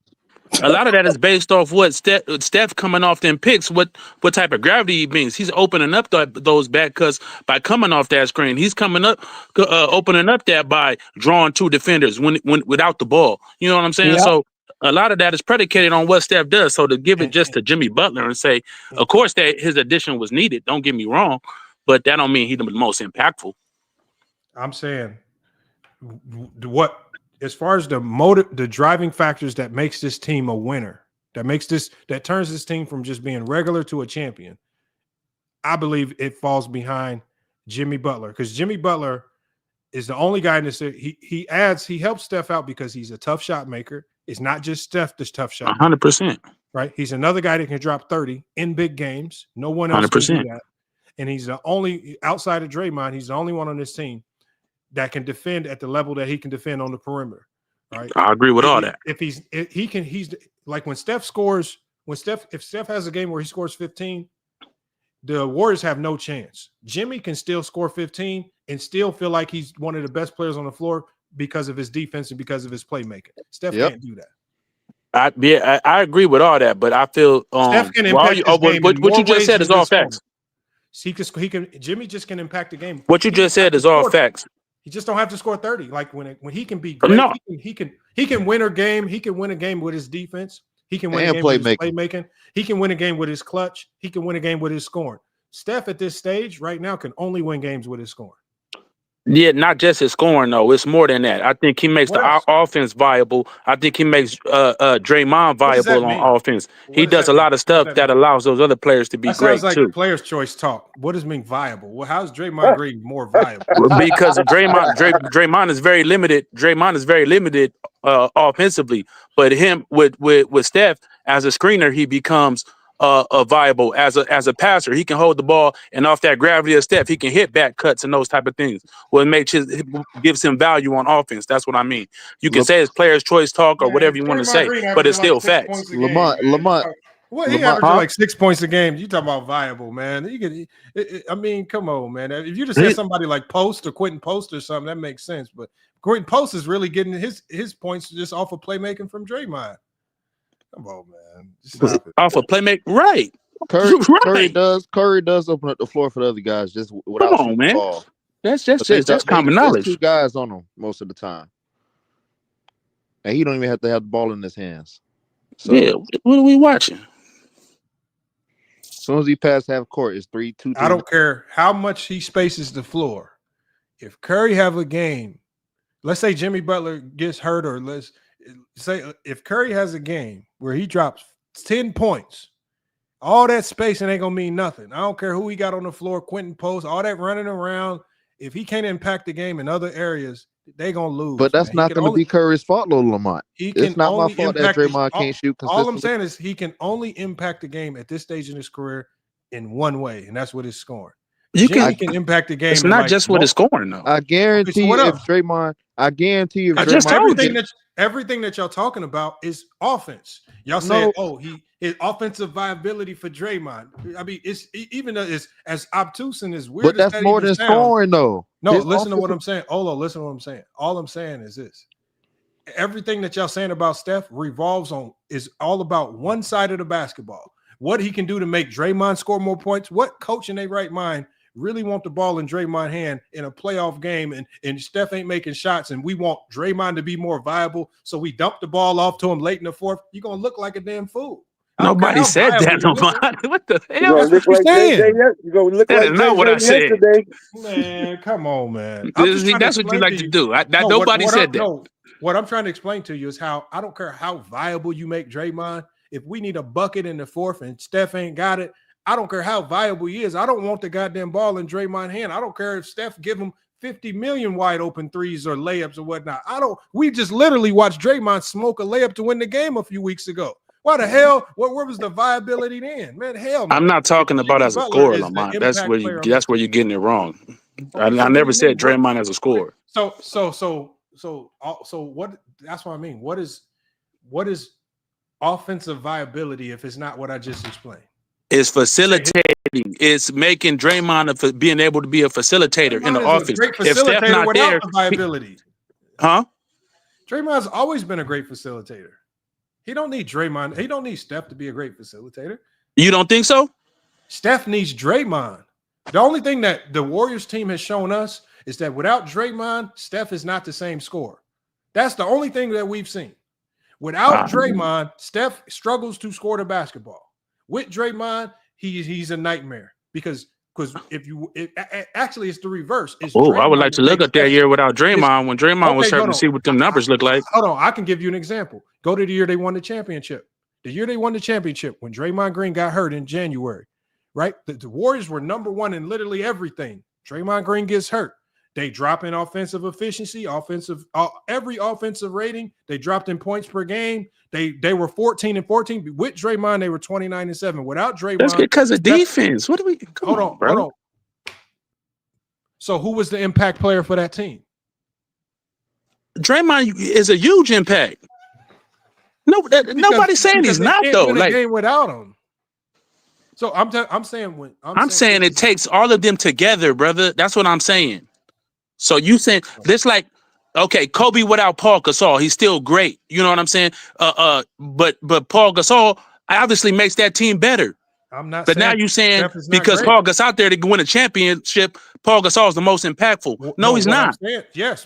[SPEAKER 12] A lot of that is based off what Steph coming off them picks, what type of gravity he brings. He's opening up those back cuts by coming off that screen. He's coming up, opening up that by drawing 2 defenders when without the ball. You know what I'm saying?
[SPEAKER 13] Yep.
[SPEAKER 12] So a lot of that is predicated on what Steph does. So to give it just to Jimmy Butler and say, of course, that his addition was needed. Don't get me wrong, but that don't mean he's the most impactful.
[SPEAKER 2] I'm saying what. As far as the driving factors that makes this team a winner, that turns this team from just being regular to a champion, I believe it falls behind Jimmy Butler, because Jimmy Butler is the only guy in this. He helps Steph out because he's a tough shot maker. It's not just Steph that's tough shot.
[SPEAKER 12] 100%.
[SPEAKER 2] Right? He's another guy that can drop 30 in big games. No one else 100%. Can do that. And he's the only, outside of Draymond, he's the only one on this team that can defend at the level that he can defend on the perimeter, right?
[SPEAKER 12] I agree with all that.
[SPEAKER 2] He's like when Steph scores, if Steph has a game where he scores 15, the Warriors have no chance. Jimmy can still score 15 and still feel like he's one of the best players on the floor because of his defense and because of his playmaking. Steph can't do that.
[SPEAKER 12] I agree with all that, but I feel
[SPEAKER 2] Steph can impact
[SPEAKER 12] what you just said is all facts.
[SPEAKER 2] Jimmy just can impact the game.
[SPEAKER 12] What you just said is all facts.
[SPEAKER 2] He just don't have to score 30. Like when he can be great, he can win a game. He can win a game with his defense. He can win a game with his playmaking. He can win a game with his clutch. He can win a game with his scoring. Steph at this stage right now can only win games with his scoring.
[SPEAKER 12] Yeah, not just his scoring though. It's more than that. I think he makes the offense viable. I think he makes Draymond viable on offense. He does a lot of stuff that allows those other players to be great
[SPEAKER 2] sounds like
[SPEAKER 12] too.
[SPEAKER 2] Players' choice talk. What does mean viable? Well, how's Draymond Green more viable?
[SPEAKER 12] Because Draymond is very limited. Draymond is very limited offensively, but him with Steph as a screener, he becomes viable as a passer. He can hold the ball, and off that gravity of Steph, he can hit back cuts and those type of things. Well, it gives him value on offense. That's what I mean. You can say it's players' choice talk or whatever you want to say, but it's still facts.
[SPEAKER 11] Lamont,
[SPEAKER 2] Well, he
[SPEAKER 11] Lamar,
[SPEAKER 2] averaging like 6 points a game. You talking about viable, man? I mean, come on, man. If you just said somebody like Post or Quentin Post or something, that makes sense. But Quentin Post is really getting his points just off of playmaking from Draymond. Come on, man. Stop it.
[SPEAKER 12] Off of playmaking, right?
[SPEAKER 11] Curry does open up the floor for the other guys just without
[SPEAKER 12] Come on, man.
[SPEAKER 11] the ball.
[SPEAKER 12] That's
[SPEAKER 11] There's
[SPEAKER 12] common knowledge.
[SPEAKER 11] 2 guys on him most of the time, and he don't even have to have the ball in his hands. So,
[SPEAKER 12] yeah, what are we watching?
[SPEAKER 11] as soon as he passes half court, it's 3-2.
[SPEAKER 2] I don't care how much he spaces the floor. If Curry have a game, let's say Jimmy Butler gets hurt, or let's say if Curry has a game where he drops 10 points, all that spacing ain't gonna mean nothing. I don't care who he got on the floor, Quentin Post, all that running around. If he can't impact the game in other areas, they gonna lose.
[SPEAKER 11] But that's not going to be Curry's fault, though, Lamont. It's not my fault that Draymond can't shoot consistently.
[SPEAKER 2] All I'm saying is he can only impact the game at this stage in his career in one way, and that's with his scoring. He can impact the game.
[SPEAKER 12] It's not just with his scoring, though.
[SPEAKER 11] I guarantee you, if Draymond,
[SPEAKER 2] everything that y'all talking about is offense. Y'all say, his offensive viability for Draymond. I mean, it's even though it's as obtuse and as weird.
[SPEAKER 11] But that's more than scoring, though.
[SPEAKER 2] No, listen to what I'm saying. Olo, listen to what I'm saying. All I'm saying is this: everything that y'all saying about Steph is all about one side of the basketball. What he can do to make Draymond score more points. What coach in their right mind really want the ball in Draymond's hand in a playoff game, and Steph ain't making shots, and we want Draymond to be more viable, so we dump the ball off to him late in the fourth? You're gonna look like a damn fool.
[SPEAKER 12] Nobody said that. Nobody. What the hell?
[SPEAKER 2] That's what you're saying.
[SPEAKER 14] You're gonna look
[SPEAKER 12] That
[SPEAKER 14] like
[SPEAKER 12] is not what I said.
[SPEAKER 14] yesterday.
[SPEAKER 2] Man, come on, man.
[SPEAKER 12] That's what you like to do. Nobody said that.
[SPEAKER 2] No, what I'm trying to explain to you is how I don't care how viable you make Draymond. If we need a bucket in the fourth and Steph ain't got it, I don't care how viable he is. I don't want the goddamn ball in Draymond's hand. I don't care if Steph give him 50 million wide open threes or layups or whatnot. We just literally watched Draymond smoke a layup to win the game a few weeks ago. Why the hell? Where was the viability then? Man, hell no.
[SPEAKER 12] I'm not talking about as a scorer, Lamont. That's where you're getting it wrong. I never said Draymond as a scorer.
[SPEAKER 2] So what? That's what I mean. What is offensive viability if it's not what I just explained?
[SPEAKER 12] It's facilitating. It's making Draymond being able to be a facilitator in the offense.
[SPEAKER 2] Great facilitator
[SPEAKER 12] if Steph not
[SPEAKER 2] without
[SPEAKER 12] there,
[SPEAKER 2] the viability. Draymond's always been a great facilitator. He don't need Draymond. He don't need Steph to be a great facilitator.
[SPEAKER 12] You don't think so?
[SPEAKER 2] Steph needs Draymond. The only thing that the Warriors team has shown us is that without Draymond, Steph is not the same scorer. That's the only thing that we've seen. Without Draymond, Steph struggles to score the basketball. With Draymond, he's a nightmare because actually it's the reverse.
[SPEAKER 12] I would like to look at that year without Draymond when Draymond was hurt to see what them numbers look like.
[SPEAKER 2] Hold on, I can give you an example. Go to the year they won the championship. The year they won the championship when Draymond Green got hurt in January, right? The Warriors were number one in literally everything. Draymond Green gets hurt. They drop in offensive efficiency, every offensive rating. They dropped in points per game. They were 14-14. With Draymond, they were 29-7. Without Draymond,
[SPEAKER 12] that's because of defense. What do we?
[SPEAKER 2] Hold on. So who was the impact player for that team?
[SPEAKER 12] Draymond is a huge impact. No, nobody's saying he's not though.
[SPEAKER 2] Like game without him. So I'm saying
[SPEAKER 12] it takes all of them together, brother. That's what I'm saying. So you saying this like, okay, Kobe without Paul Gasol, he's still great. You know what I'm saying? But Paul Gasol obviously makes that team better.
[SPEAKER 2] I'm not.
[SPEAKER 12] But now you're saying because Paul Gasol's out there to win a championship, Paul Gasol is the most impactful. No, he's not.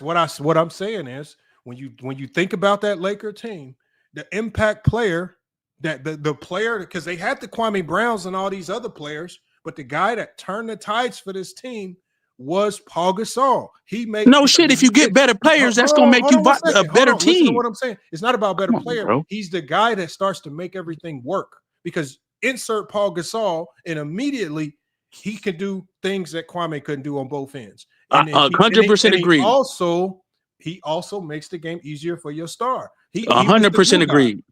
[SPEAKER 2] What I'm saying is when you think about that Laker team, the impact player, that the player, because they had the Kwame Browns and all these other players, but the guy that turned the tides for this team was Paul Gasol. He made
[SPEAKER 12] if you get better players, that's gonna make you a better team.
[SPEAKER 2] Listen to what I'm saying. It's not about better player. He's the guy that starts to make everything work because insert Paul Gasol and immediately he can do things that Kwame couldn't do on both ends.
[SPEAKER 12] 100% agree.
[SPEAKER 2] He also makes the game easier for your star.
[SPEAKER 12] 100% agreed.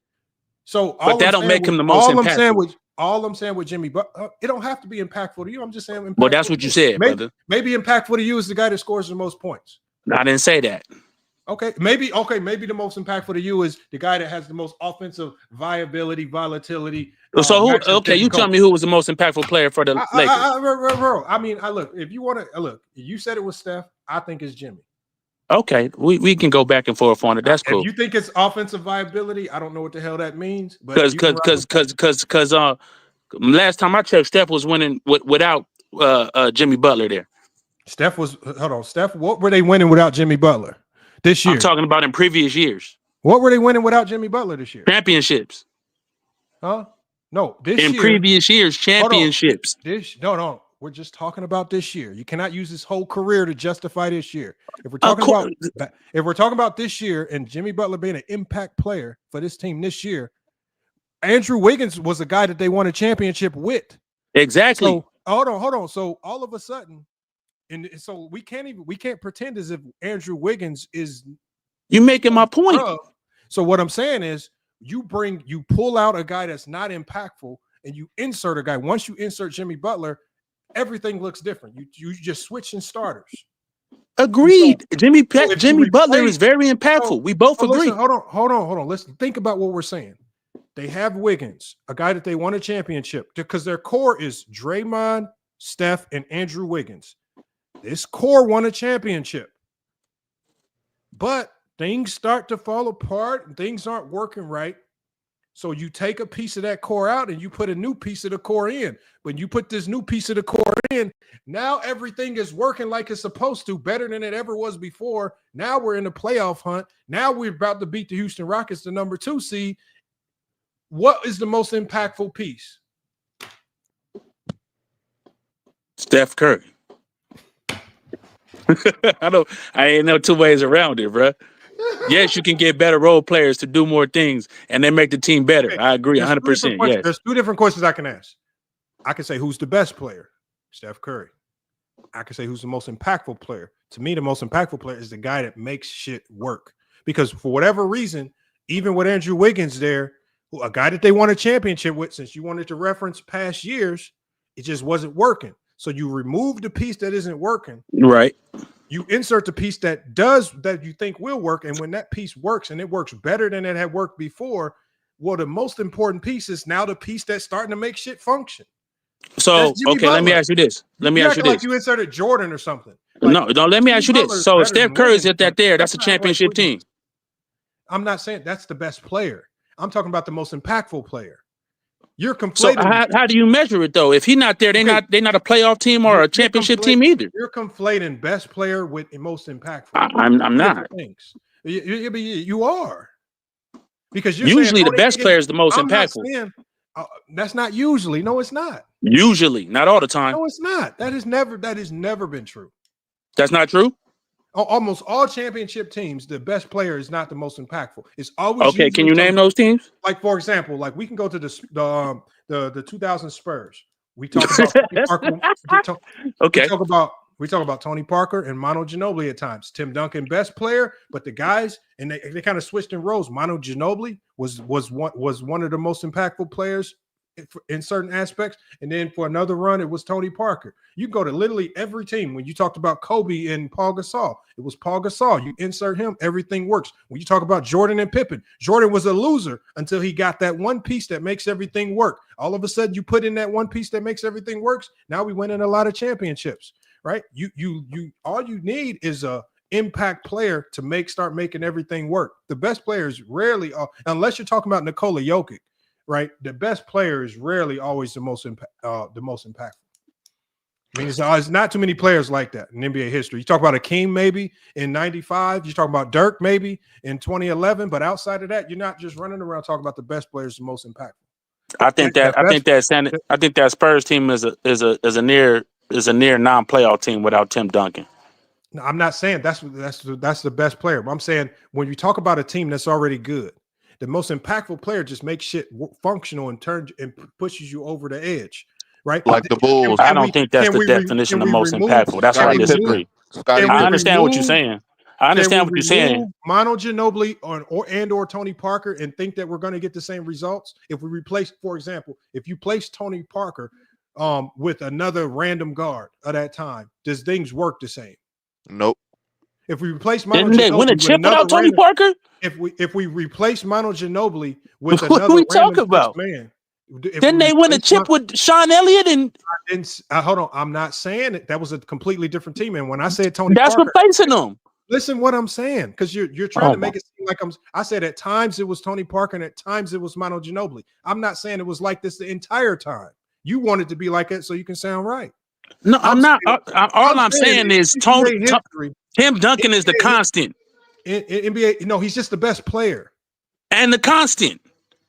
[SPEAKER 2] So,
[SPEAKER 12] but that don't make him the most impactful.
[SPEAKER 2] All I'm saying with Jimmy, but it don't have to be impactful to you. I'm just saying.
[SPEAKER 12] Well, that's what you said, brother.
[SPEAKER 2] Maybe impactful to you is the guy that scores the most points.
[SPEAKER 12] I didn't say that.
[SPEAKER 2] Okay, maybe the most impactful to you is the guy that has the most offensive viability, volatility.
[SPEAKER 12] So who?
[SPEAKER 2] matches
[SPEAKER 12] Okay, you
[SPEAKER 2] different
[SPEAKER 12] tell me who was the most impactful player for the Lakers.
[SPEAKER 2] I mean, look. If you want to look, you said it was Steph. I think it's Jimmy.
[SPEAKER 12] Okay, we can go back and forth on it. That's cool.
[SPEAKER 2] If you think it's offensive viability, I don't know what the hell that means. But
[SPEAKER 12] Because last time I checked, Steph was winning without Jimmy Butler there.
[SPEAKER 2] Steph was Steph. What were they winning without Jimmy Butler this year?
[SPEAKER 12] I'm talking about in previous years.
[SPEAKER 2] What were they winning without Jimmy Butler this year?
[SPEAKER 12] Championships.
[SPEAKER 2] Huh? No, this year.
[SPEAKER 12] In previous years, championships.
[SPEAKER 2] No. We're just talking about this year. You cannot use this whole career to justify this year. If we're talking about this year and Jimmy Butler being an impact player for this team this year, Andrew Wiggins was a guy that they won a championship with.
[SPEAKER 12] Exactly.
[SPEAKER 2] So hold on. So all of a sudden, and so we can't pretend as if Andrew Wiggins is.
[SPEAKER 12] You making my point.
[SPEAKER 2] So what I'm saying is you pull out a guy that's not impactful and you insert a guy. Once you insert Jimmy Butler, everything looks different. You just switching starters.
[SPEAKER 12] Agreed. Jimmy Butler is very impactful. We both agree.
[SPEAKER 2] Listen, hold on. Listen, think about what we're saying. They have Wiggins, a guy that they won a championship because their core is Draymond, Steph, and Andrew Wiggins. This core won a championship. But things start to fall apart and things aren't working right. So you take a piece of that core out and you put a new piece of the core in. When you put this new piece of the core in, now everything is working like it's supposed to, better than it ever was before. Now we're in the playoff hunt. Now we're about to beat the Houston Rockets, the number 2 seed. What is the most impactful piece?
[SPEAKER 12] Steph Curry. I ain't no two ways around it, bro. Yes, you can get better role players to do more things, and they make the team better. Okay. I agree 100%. Yes.
[SPEAKER 2] There's 2 different questions I can ask. I can say who's the best player? Steph Curry. I can say who's the most impactful player. To me, the most impactful player is the guy that makes shit work. Because for whatever reason, even with Andrew Wiggins there, a guy that they won a championship with, since you wanted to reference past years, it just wasn't working. So you remove the piece that isn't working.
[SPEAKER 12] Right.
[SPEAKER 2] You insert the piece that you think will work. And when that piece works and it works better than it had worked before, well, the most important piece is now the piece that's starting to make shit function.
[SPEAKER 12] So, okay, let me ask you this.
[SPEAKER 2] Like you inserted Jordan or something.
[SPEAKER 12] Like, no, let me ask you this. So if Steph Curry's at that there, that's a championship team.
[SPEAKER 2] I'm not saying that's the best player. I'm talking about the most impactful player. You're conflating.
[SPEAKER 12] So how do you measure it though? If he's not there, they're not a playoff team or a championship team either.
[SPEAKER 2] You're conflating best player with most impactful.
[SPEAKER 12] I'm not.
[SPEAKER 2] You are, because you're
[SPEAKER 12] usually the best player is the most impactful.
[SPEAKER 2] That's not usually. No, it's not.
[SPEAKER 12] Usually, not all the time.
[SPEAKER 2] No, it's not. That has never been true.
[SPEAKER 12] That's not true.
[SPEAKER 2] Almost all championship teams, the best player is not the most impactful. It's always
[SPEAKER 12] okay. Can you name those teams?
[SPEAKER 2] Like, for example, like we can go to the 2000 Spurs. We talk about Tony Parker. We talk about Tony Parker and Manu Ginobili at times. Tim Duncan, best player, but the guys, and they kind of switched in roles. Manu Ginobili was one of the most impactful players in certain aspects, and then for another run, it was Tony Parker. You go to literally every team. When you talked about Kobe and Paul Gasol, it was Paul Gasol. You insert him, everything works. When you talk about Jordan and Pippen, Jordan was a loser until he got that one piece that makes everything work. All of a sudden, you put in that one piece that makes everything works. Now we win in a lot of championships, right? You all you need is a impact player to start making everything work. The best players rarely, unless you're talking about Nikola Jokic. Right, the best player is rarely always the most impactful. I mean, it's not too many players like that in NBA history. You talk about Akeem maybe in '95. You talk about Dirk maybe in 2011. But outside of that, you're not just running around talking about the best players, the most impactful.
[SPEAKER 12] I think that Spurs team is a near non-playoff team without Tim Duncan.
[SPEAKER 2] No, I'm not saying that's the best player. But I'm saying when you talk about a team that's already good. The most impactful player just makes shit functional and pushes you over the edge, right?
[SPEAKER 11] Like the Bulls.
[SPEAKER 12] I don't think that's the definition of most impactful. That's why I disagree. I understand what you're saying. Manu
[SPEAKER 2] Ginobili or Tony Parker and think that we're going to get the same results. If we replace, for example, if you place Tony Parker with another random guard at that time, does things work the same?
[SPEAKER 11] Nope.
[SPEAKER 2] If we replace Manu
[SPEAKER 12] Didn't they win a
[SPEAKER 2] Ginobili with
[SPEAKER 12] chip
[SPEAKER 2] another
[SPEAKER 12] without Tony
[SPEAKER 2] random,
[SPEAKER 12] Parker?
[SPEAKER 2] if we replace Manu Ginobili with
[SPEAKER 12] What are
[SPEAKER 2] another
[SPEAKER 12] we
[SPEAKER 2] random
[SPEAKER 12] talking about?
[SPEAKER 2] man, if
[SPEAKER 12] Didn't
[SPEAKER 2] we
[SPEAKER 12] they win a
[SPEAKER 2] replace
[SPEAKER 12] chip with Sean Elliott? And
[SPEAKER 2] hold on, I'm not saying it. That was a completely different team. And when I said Tony
[SPEAKER 12] that's
[SPEAKER 2] Parker,
[SPEAKER 12] replacing them.
[SPEAKER 2] listen what I'm saying, because you're trying
[SPEAKER 12] Oh
[SPEAKER 2] to make
[SPEAKER 12] my.
[SPEAKER 2] it seem like I said at times it was Tony Parker and at times it was Manu Ginobili. I'm not saying it was like this the entire time. You want it to be like it so you can sound right.
[SPEAKER 12] No, I'm not. All I'm
[SPEAKER 2] saying
[SPEAKER 12] saying is Tim Duncan is the
[SPEAKER 2] NBA
[SPEAKER 12] constant.
[SPEAKER 2] in NBA. No, he's just the best player.
[SPEAKER 12] And the constant.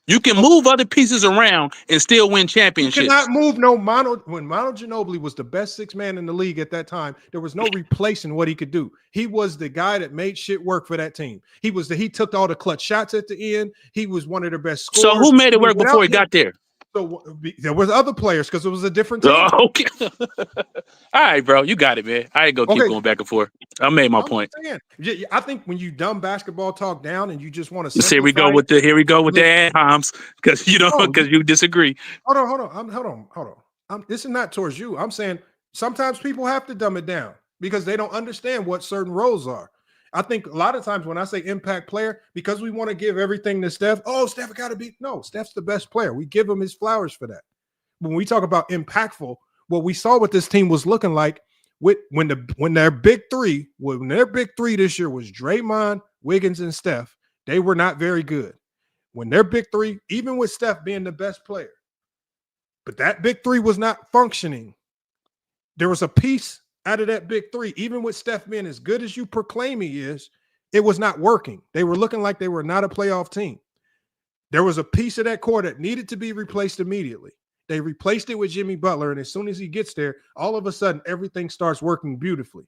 [SPEAKER 12] You can move other pieces around and still win
[SPEAKER 2] You
[SPEAKER 12] championships.
[SPEAKER 2] cannot move no Manu. When Manu Ginobili was the best six man in the league at that time, there was no replacing what he could do. He was the guy that made shit work for that team. He took all the clutch shots at the end. He was one of their best scorers.
[SPEAKER 12] So who made it work
[SPEAKER 2] Without
[SPEAKER 12] before he
[SPEAKER 2] him-
[SPEAKER 12] got there?
[SPEAKER 2] So there was other players because it was a different team.
[SPEAKER 12] Oh, okay. All right, bro. You got it, man. I ain't gonna keep
[SPEAKER 2] Okay.
[SPEAKER 12] going back and forth. I made my
[SPEAKER 2] I'm
[SPEAKER 12] point.
[SPEAKER 2] saying, I think when you dumb basketball talk down and you just want to
[SPEAKER 12] Here we go with the ad-homs because you disagree.
[SPEAKER 2] Hold on. This is not towards you. I'm saying sometimes people have to dumb it down because they don't understand what certain roles are. I think a lot of times when I say impact player, because we want to give everything to Steph, Steph got to be. No, Steph's the best player. We give him his flowers for that. When we talk about impactful, what we saw what this team was looking like when their big three this year was Draymond, Wiggins, and Steph, they were not very good. When their big three, even with Steph being the best player, but that big three was not functioning. There was a piece out of that big three, even with Steph being as good as you proclaim he is, it was not working. They were looking like they were not a playoff team. There was a piece of that core that needed to be replaced immediately. They replaced it with Jimmy Butler, and as soon as he gets there, all of a sudden, everything starts working beautifully.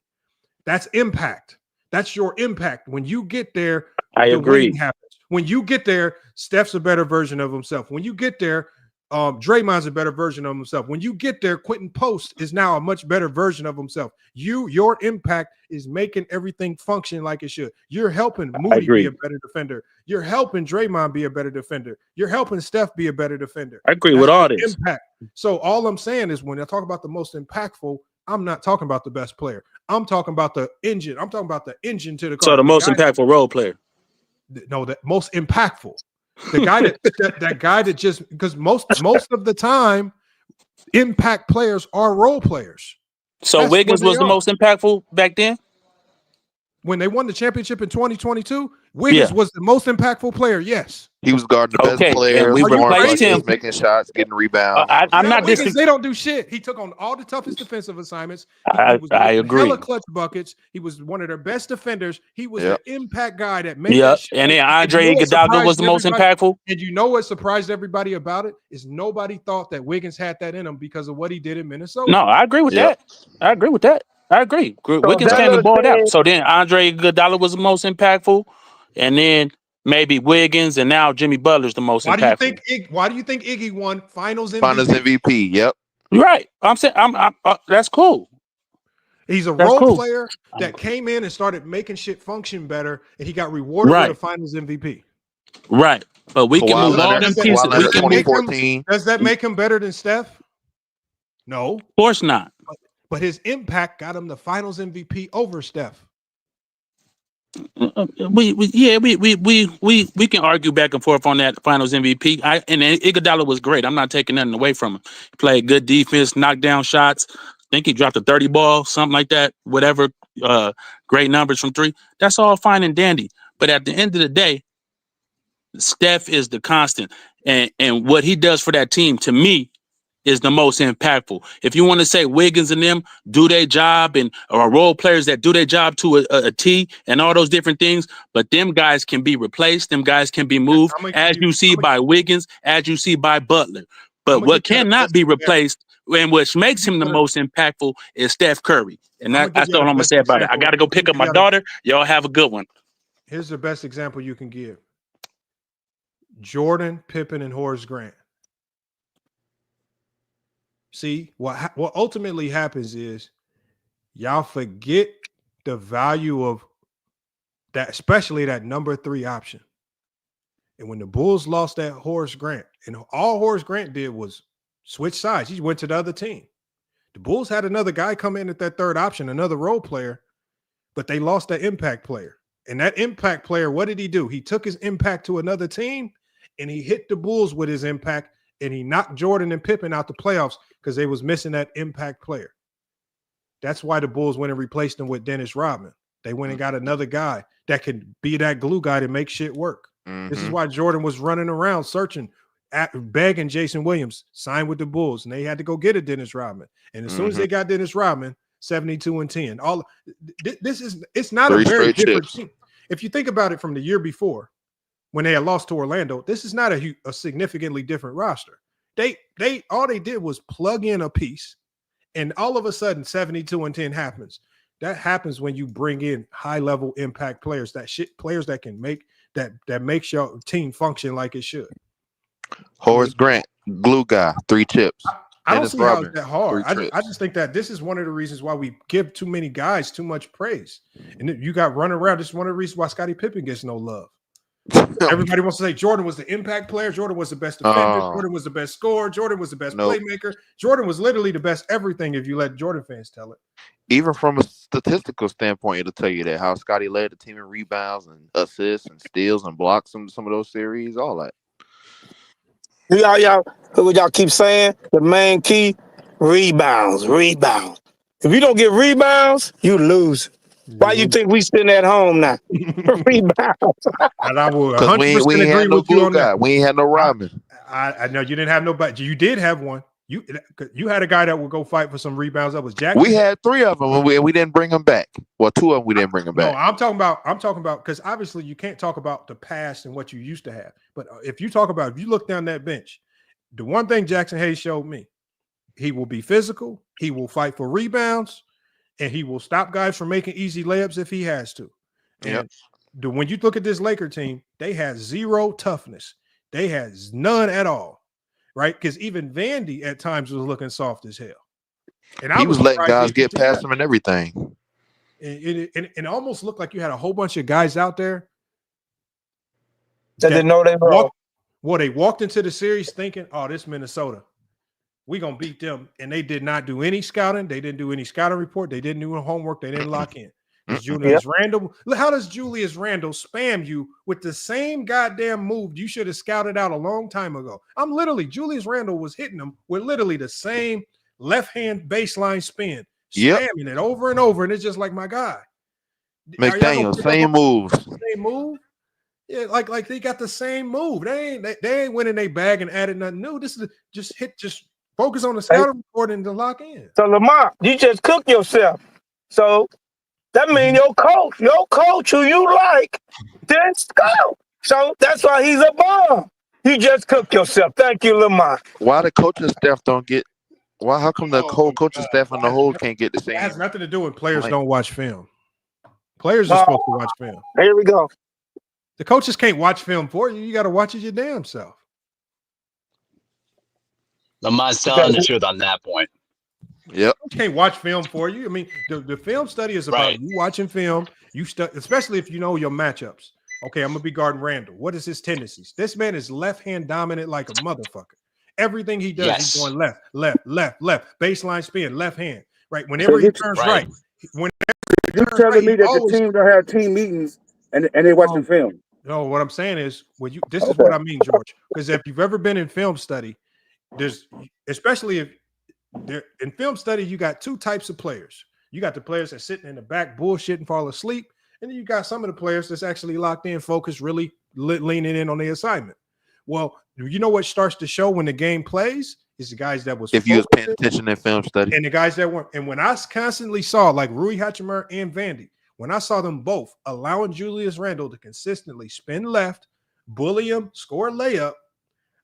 [SPEAKER 2] That's impact. That's your impact. When you get there,
[SPEAKER 12] I agree.
[SPEAKER 2] winning happens. When you get there, Steph's a better version of himself. When you get there, Draymond's a better version of himself. When you get there, Quentin Post is now a much better version of himself. Your impact is making everything function like it should. You're helping Moody be a better defender. You're helping Draymond be a better defender. You're helping Steph be a better defender.
[SPEAKER 12] I agree with all this.
[SPEAKER 2] Impact. So all I'm saying is when I talk about the most impactful, I'm not talking about the best player. I'm talking about the engine. I'm talking about the engine to the car.
[SPEAKER 12] So the most impactful role player.
[SPEAKER 2] No, the most impactful. The guy that guy that just because most of the time, impact players are role players.
[SPEAKER 12] So
[SPEAKER 2] That's
[SPEAKER 12] Wiggins
[SPEAKER 2] what they
[SPEAKER 12] was the
[SPEAKER 2] are.
[SPEAKER 12] most impactful back then?
[SPEAKER 2] When they won the championship in 2022, Wiggins was the most impactful player. Yes.
[SPEAKER 11] He was guarding the best players,
[SPEAKER 12] and we replaced him.
[SPEAKER 11] making shots, getting rebounds.
[SPEAKER 12] I'm not
[SPEAKER 2] Wiggins, they don't do shit. He took on all the toughest defensive assignments.
[SPEAKER 12] I agree.
[SPEAKER 2] Hella clutch buckets. He was one of their best defenders. He was the impact guy that made
[SPEAKER 12] Yeah,
[SPEAKER 2] that shit.
[SPEAKER 12] and then
[SPEAKER 2] And you
[SPEAKER 12] Andre
[SPEAKER 2] know what
[SPEAKER 12] Iguodala was the most
[SPEAKER 2] surprised
[SPEAKER 12] impactful.
[SPEAKER 2] And you know what surprised everybody about it is nobody thought that Wiggins had that in him because of what he did in Minnesota.
[SPEAKER 12] No, I agree with that. I agree with that. I agree. Wiggins came and balled out. So then Andre Iguodala was the most impactful, and then maybe Wiggins, and now Jimmy Butler's the most impactful.
[SPEAKER 2] Why do you think Iggy won Finals MVP?
[SPEAKER 11] Finals MVP. Yep.
[SPEAKER 12] Right. I'm saying that's cool.
[SPEAKER 2] He's a
[SPEAKER 12] That's
[SPEAKER 2] role
[SPEAKER 12] cool.
[SPEAKER 2] player that came in and started making shit function better, and he got rewarded with a Finals MVP.
[SPEAKER 12] Right. But we can
[SPEAKER 11] Kawhi
[SPEAKER 12] move all
[SPEAKER 11] Leonard-
[SPEAKER 12] them
[SPEAKER 11] Kawhi
[SPEAKER 12] pieces.
[SPEAKER 11] Leonard
[SPEAKER 12] We can move.
[SPEAKER 11] 2014.
[SPEAKER 2] Does that make him better than Steph? No.
[SPEAKER 12] Of course not.
[SPEAKER 2] But his impact got him the Finals MVP over Steph.
[SPEAKER 12] We can argue back and forth on that Finals MVP. And Iguodala was great. I'm not taking nothing away from him. He played good defense, knocked down shots. I think he dropped a 30 ball, something like that. Whatever. Great numbers from three. That's all fine and dandy. But at the end of the day, Steph is the constant, and what he does for that team, to me, is the most impactful. If you want to say Wiggins and them do their job and or role players that do their job to a T and all those different things, but them guys can be replaced, them guys can be moved, as you see by Wiggins, as you see by Butler. But what cannot be replaced and which makes him the most impactful is Steph Curry. And that's all I'm going to say about it. I got to go pick up my daughter. Y'all have a good one.
[SPEAKER 2] Here's the best example you can give. Jordan, Pippen, and Horace Grant. See, what ultimately happens is y'all forget the value of that, especially that number 3 option. And when the Bulls lost that Horace Grant, and all Horace Grant did was switch sides. He went to the other team. The Bulls had another guy come in at that third option, another role player, but they lost that impact player. And that impact player, what did he do? He took his impact to another team, and he hit the Bulls with his impact, and he knocked Jordan and Pippen out the playoffs because they was missing that impact player. That's why the Bulls went and replaced him with Dennis Rodman. They went and got another guy that could be that glue guy to make shit work. This is why Jordan was running around searching, begging Jason Williams, sign with the Bulls, and they had to go get a Dennis Rodman. And as soon as they got Dennis Rodman, 72-10. It's not a very different team. If you think about it from the year before, when they had lost to Orlando, this is not a significantly different roster. All they did was plug in a piece, and all of a sudden 72-10 happens. That happens when you bring in high-level impact players, players that can make that makes your team function like it should.
[SPEAKER 11] Horace Grant, glue guy, 3 chips.
[SPEAKER 2] I don't see how it's that hard. I just think that this is one of the reasons why we give too many guys too much praise. And you got running around. This is one of the reasons why Scottie Pippen gets no love. Everybody wants to say Jordan was the impact player. Jordan was the best defender. Jordan was the best scorer. Jordan was the best playmaker. Jordan was literally the best everything if you let Jordan fans tell it.
[SPEAKER 11] Even from a statistical standpoint, it'll tell you that how Scottie led the team in rebounds and assists and steals and blocks some of those series, all that.
[SPEAKER 13] Y'all keep saying the main key, rebounds. If you don't get rebounds, you lose. Why you think we sitting at home now? Rebounds.
[SPEAKER 2] And I will 100% agree with you on that.
[SPEAKER 11] We ain't had no Rodman.
[SPEAKER 2] I know you didn't have nobody. You did have one. You had a guy that would go fight for some rebounds. That was Jack.
[SPEAKER 11] We had 3 of them, and we didn't bring them back. Well, 2 of them we didn't bring them back.
[SPEAKER 2] No, I'm talking about because obviously you can't talk about the past and what you used to have. But if you look down that bench, the one thing Jackson Hayes showed me, he will be physical, he will fight for rebounds, and he will stop guys from making easy layups if he has to. And when you look at this Laker team, they had 0 toughness. They had none at all. Right? Because even Vandy at times was looking soft as hell. And
[SPEAKER 11] he was letting guys get past him and everything.
[SPEAKER 2] And it almost looked like you had a whole bunch of guys out there
[SPEAKER 13] that didn't know they were.
[SPEAKER 2] They walked into the series thinking, oh, this Minnesota. We're going to beat them. And they did not do any scouting. They didn't do any scouting report. They didn't do homework. They didn't lock in. Julius Randle. How does Julius Randle spam you with the same goddamn move you should have scouted out a long time ago? Julius Randle was hitting them with literally the same left-hand baseline spin, spamming it over and over, and it's just like, my guy.
[SPEAKER 11] McDaniel, same moves.
[SPEAKER 2] Same move? Yeah, like they got the same move. They ain't winning their bag and added nothing new. This is just focus on the scouting report and to lock in.
[SPEAKER 13] So Lamar, you just cook yourself. So that means your coach who you like, didn't scout. So that's why he's a bum. You just cook yourself. Thank you, Lamar.
[SPEAKER 11] Why the coaching staff don't get? Why? How come the whole coaching staff and the whole can't get the same?
[SPEAKER 2] It has nothing to do with players don't watch film. Players are supposed to watch film.
[SPEAKER 13] Here we go.
[SPEAKER 2] The coaches can't watch film for you. You got to watch it your damn self.
[SPEAKER 15] Lamar's telling the truth on that point.
[SPEAKER 11] Yep.
[SPEAKER 2] You can't watch film for you. I mean, the film study is about you watching film. Especially if you know your matchups. Okay, I'm gonna be guarding Randall. What is his tendencies? This man is left-hand dominant like a motherfucker. Everything he does, he's going left. Baseline spin, left hand. Right. Whenever he turns right.
[SPEAKER 14] You're telling me that the team don't have team meetings and they watching film.
[SPEAKER 2] No, what I'm saying is this is what I mean, George. Because if you've ever been in film study, especially if in film study, you got 2 types of players. You got the players that sitting in the back bullshit and fall asleep, and then you got some of the players that's actually locked in, focused, really leaning in on the assignment. Well, you know what starts to show when the game plays is the guys that was
[SPEAKER 11] if you was paying attention in film study,
[SPEAKER 2] and the guys that weren't. And when I constantly saw like Rui Hachimura and Vandy, when I saw them both allowing Julius Randle to consistently spin left, bully him, score a layup,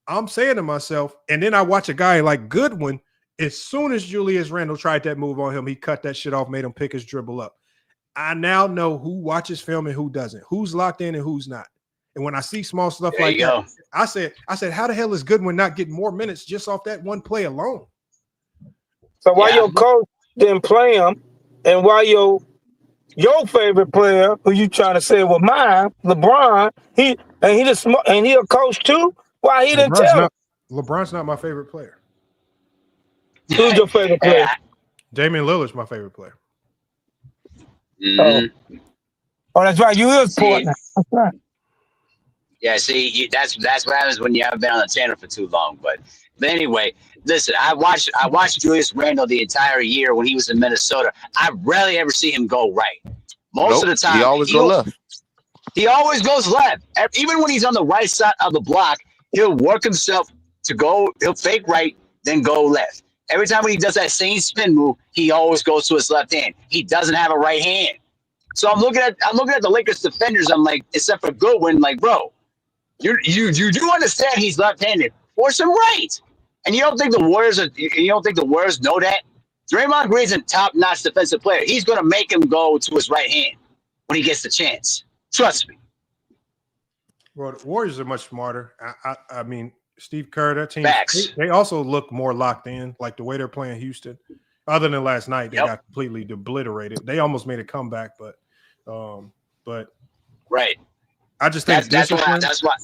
[SPEAKER 2] I'm saying to myself, and then I watch a guy like Goodwin. As soon as Julius Randle tried that move on him, he cut that shit off, made him pick his dribble up. I now know who watches film and who doesn't, who's locked in and who's not. And when I see small stuff like that, I said, how the hell is Goodwin not getting more minutes just off that one play alone?
[SPEAKER 13] So why your coach didn't play him, and why your favorite player, who you trying to say was mine, LeBron, he a coach too? Why he didn't tell him?
[SPEAKER 2] LeBron's not my favorite player.
[SPEAKER 13] Who's your favorite player?
[SPEAKER 2] Damian Lillard's my favorite player.
[SPEAKER 15] Mm-hmm.
[SPEAKER 13] Oh, that's right. You is
[SPEAKER 15] See,
[SPEAKER 13] Portland. That's right.
[SPEAKER 15] yeah, see, that's what happens when you haven't been on the channel for too long. But anyway, listen, I watched Julius Randle the entire year when he was in Minnesota. I rarely ever see him go right. Most
[SPEAKER 11] Nope.
[SPEAKER 15] of the
[SPEAKER 11] He
[SPEAKER 15] time,
[SPEAKER 11] always go left.
[SPEAKER 15] he always goes left. Even when he's on the right side of the block, he'll work himself to go. He'll fake right, then go left. Every time when he does that same spin move, he always goes to his left hand. He doesn't have a right hand. So I'm looking at the Lakers defenders. I'm like, except for Goodwin, like, bro, you do understand he's left-handed. Force him right. And you don't think the Warriors know that? Draymond Green's a top-notch defensive player. He's gonna make him go to his right hand when he gets the chance. Trust me.
[SPEAKER 2] Well, the Warriors are much smarter. I mean, Steve Kerr, that team, they also look more locked in, like the way they're playing Houston. Other than last night, they got completely obliterated. They almost made a comeback, but
[SPEAKER 15] right.
[SPEAKER 2] I just think
[SPEAKER 15] that's why.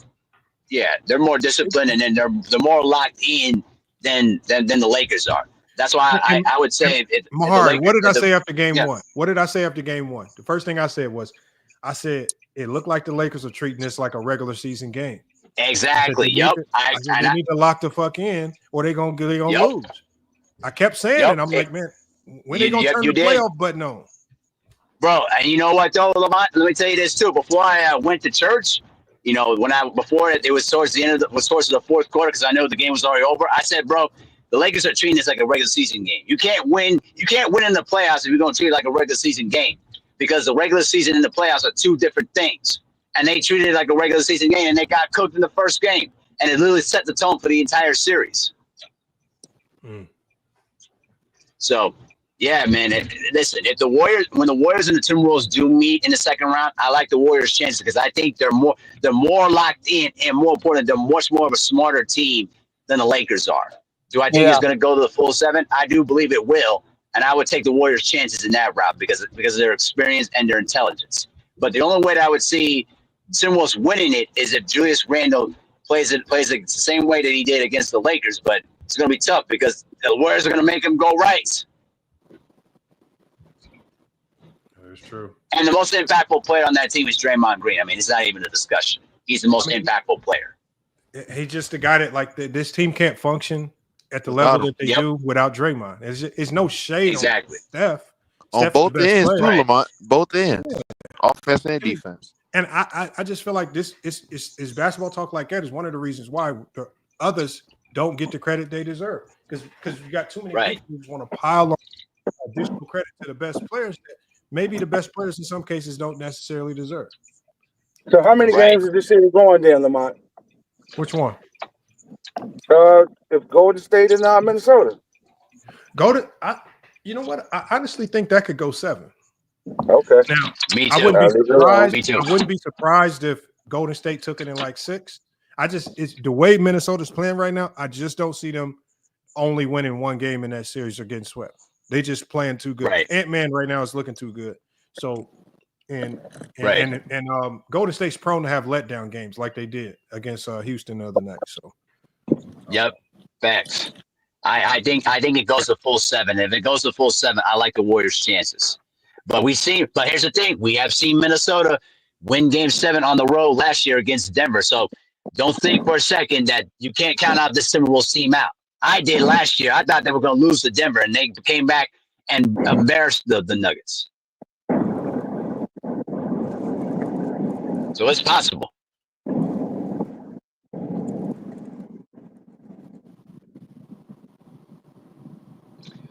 [SPEAKER 15] Yeah, they're more disciplined, and then they're more locked in than the Lakers are. That's why I would say
[SPEAKER 2] Mahar, what did I say after game one? What did I say after game one? The first thing I said was, it looked like the Lakers are treating this like a regular season game.
[SPEAKER 15] Exactly.
[SPEAKER 2] They need to lock the fuck in, or they're gonna lose. I kept saying it. I'm like, man, when they gonna turn the playoff button on?
[SPEAKER 15] Bro, and you know what though, Lamont? Let me tell you this too. Before I went to church, before it was towards the end of the fourth quarter, because I know the game was already over. I said, bro, the Lakers are treating this like a regular season game. You can't win in the playoffs if you're gonna treat it like a regular season game, because the regular season and the playoffs are two different things. And they treated it like a regular season game, and they got cooked in the first game, and it literally set the tone for the entire series. So, yeah, man. Listen, when the Warriors and the Timberwolves do meet in the second round, I like the Warriors' chances because I think they're more locked in, and more important, they're much more of a smarter team than the Lakers are. Do I think it's going to go to the full seven? I do believe it will, and I would take the Warriors' chances in that route because of their experience and their intelligence. But the only way that I would see Timberwolves winning it is if Julius Randle plays the same way that he did against the Lakers. But it's going to be tough because the Warriors are going to make him go right.
[SPEAKER 2] That's true.
[SPEAKER 15] And the most impactful player on that team is Draymond Green. I mean, it's not even a discussion. He's the most impactful player.
[SPEAKER 2] He's just the guy that this team can't function at the level that they do without Draymond. It's no shade on Steph.
[SPEAKER 11] On both ends, too, Lamont. Both ends, offense and defense.
[SPEAKER 2] And I just feel like this is basketball talk like that is one of the reasons why the others don't get the credit they deserve, because you got too many people who just want to pile on additional credit to the best players that maybe the best players in some cases don't necessarily deserve.
[SPEAKER 14] So how many games is this series going then, Lamont?
[SPEAKER 2] Which one?
[SPEAKER 14] If Golden State is not Minnesota.
[SPEAKER 2] You know what? I honestly think that could go 7.
[SPEAKER 14] Okay.
[SPEAKER 2] Now,
[SPEAKER 15] me too.
[SPEAKER 2] I wouldn't be surprised.
[SPEAKER 15] Me too.
[SPEAKER 2] I wouldn't be surprised if Golden State took it in like 6. It's the way Minnesota's playing right now. I just don't see them only winning one game in that series or getting swept. They just playing too good.
[SPEAKER 15] Right.
[SPEAKER 2] Ant-Man right now is looking too good. So, and Golden State's prone to have letdown games like they did against Houston the other night. So,
[SPEAKER 15] yep, facts. I think it goes to full 7. If it goes to full 7, I like the Warriors' chances. But here's the thing: we have seen Minnesota win Game 7 on the road last year against Denver. So don't think for a second that you can't count out this Timberwolves team out. I did last year. I thought they were going to lose to Denver, and they came back and embarrassed the Nuggets. So it's possible.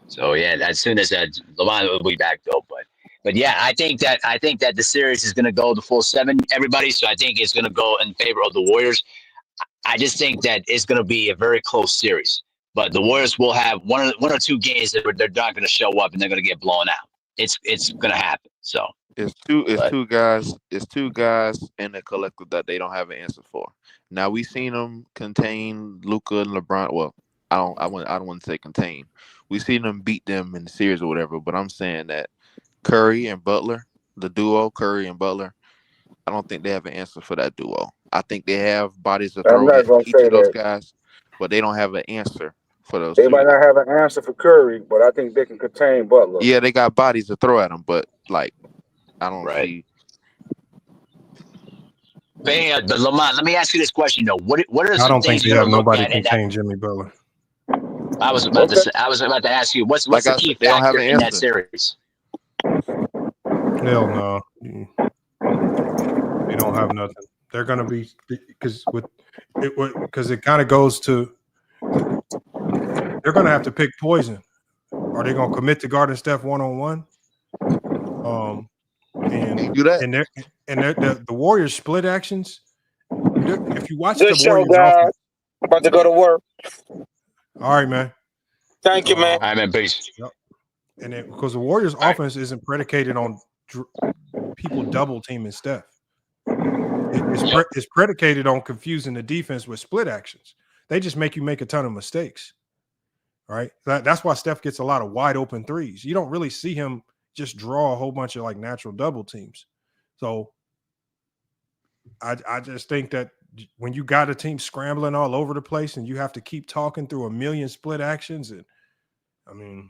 [SPEAKER 15] So yeah, as soon as Lamont will be back though, but yeah, I think that the series is going to go the full 7, everybody. So I think it's going to go in favor of the Warriors. I just think that it's going to be a very close series, but the Warriors will have one or two games that they're not going to show up and they're going to get blown out. It's going to happen. So
[SPEAKER 11] it's two guys in the collective that they don't have an answer for. Now we've seen them contain Luka and LeBron. Well, I don't want to say contain. We've seen them beat them in the series or whatever, but I'm saying that Curry and Butler, the duo Curry and Butler, I don't think they have an answer for that duo. I think they have bodies to throw at each of those guys, but they don't have an answer for those.
[SPEAKER 14] They might not have an answer for Curry, but I think they can contain Butler.
[SPEAKER 11] Yeah, they got bodies to throw at them, but like I don't
[SPEAKER 15] Right.
[SPEAKER 11] see.
[SPEAKER 15] But Lamont, let me ask you this question though. What are
[SPEAKER 2] I
[SPEAKER 15] some
[SPEAKER 2] don't think
[SPEAKER 15] things
[SPEAKER 2] they
[SPEAKER 15] you're
[SPEAKER 2] have
[SPEAKER 15] gonna look
[SPEAKER 2] nobody
[SPEAKER 15] at in that?
[SPEAKER 2] contain Jimmy Butler.
[SPEAKER 15] I was about to ask you what's
[SPEAKER 11] Like
[SPEAKER 15] the
[SPEAKER 11] I
[SPEAKER 15] key
[SPEAKER 11] said, they don't have
[SPEAKER 15] factor
[SPEAKER 11] an
[SPEAKER 15] in that
[SPEAKER 11] answer.
[SPEAKER 15] series?
[SPEAKER 2] Hell no. They don't have nothing. They're gonna be because it kind of goes to they're gonna have to pick poison. Are they gonna commit to guarding Steph one-on-one? And
[SPEAKER 11] Do that.
[SPEAKER 2] And the Warriors split actions. If you watch
[SPEAKER 13] Good
[SPEAKER 2] the
[SPEAKER 13] show,
[SPEAKER 2] Warriors
[SPEAKER 13] guys.
[SPEAKER 2] offense,
[SPEAKER 13] About to go to work.
[SPEAKER 2] all right, man.
[SPEAKER 13] Thank you, man.
[SPEAKER 15] I'm in peace.
[SPEAKER 2] Yep. And because the Warriors offense isn't predicated on people double teaming Steph. It's predicated on confusing the defense with split actions. They just make you make a ton of mistakes. All right. That's why Steph gets a lot of wide open threes. You don't really see him just draw a whole bunch of like natural double teams. So I just think that when you got a team scrambling all over the place and you have to keep talking through a million split actions, and I mean,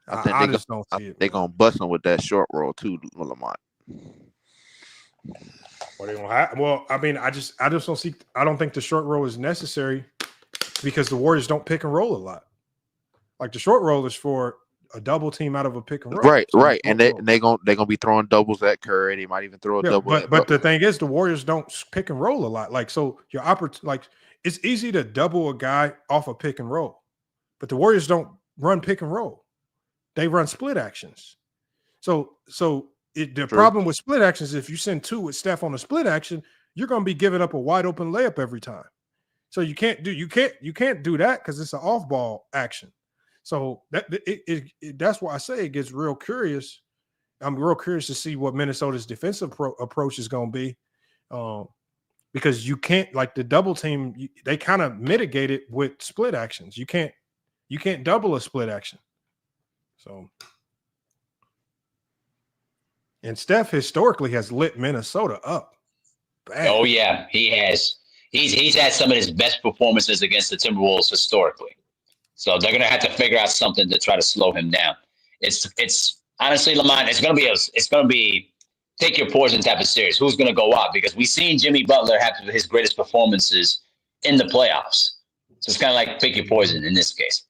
[SPEAKER 2] I just don't see it.
[SPEAKER 11] They're gonna bust them with that short roll too, Lamont.
[SPEAKER 2] Well, they don't have. Well, I mean, I just don't see. I don't think the short roll is necessary because the Warriors don't pick and roll a lot. Like the short roll is for a double team out of a pick and roll.
[SPEAKER 11] Right,
[SPEAKER 2] So
[SPEAKER 11] right, and they're gonna be throwing doubles at Curry. They might even throw a double.
[SPEAKER 2] But the thing is, the Warriors don't pick and roll a lot. Like so, it's easy to double a guy off a pick and roll, but the Warriors don't run pick and roll. They run split actions. So the problem with split actions is if you send two with Steph on a split action, you're going to be giving up a wide open layup every time. So you can't do that because it's an off ball action. So that's why I say it gets real curious. I'm real curious to see what Minnesota's defensive approach is going to be, because you can't, like the double team, they kind of mitigate it with split actions. You can't double a split action. So, and Steph historically has lit Minnesota up. Bad.
[SPEAKER 15] Oh yeah, he has. He's had some of his best performances against the Timberwolves historically. So they're gonna have to figure out something to try to slow him down. It's honestly, Lamont, it's gonna be take your poison type of series. Who's gonna go out? Because we've seen Jimmy Butler have his greatest performances in the playoffs. So it's kind of like pick your poison in this case.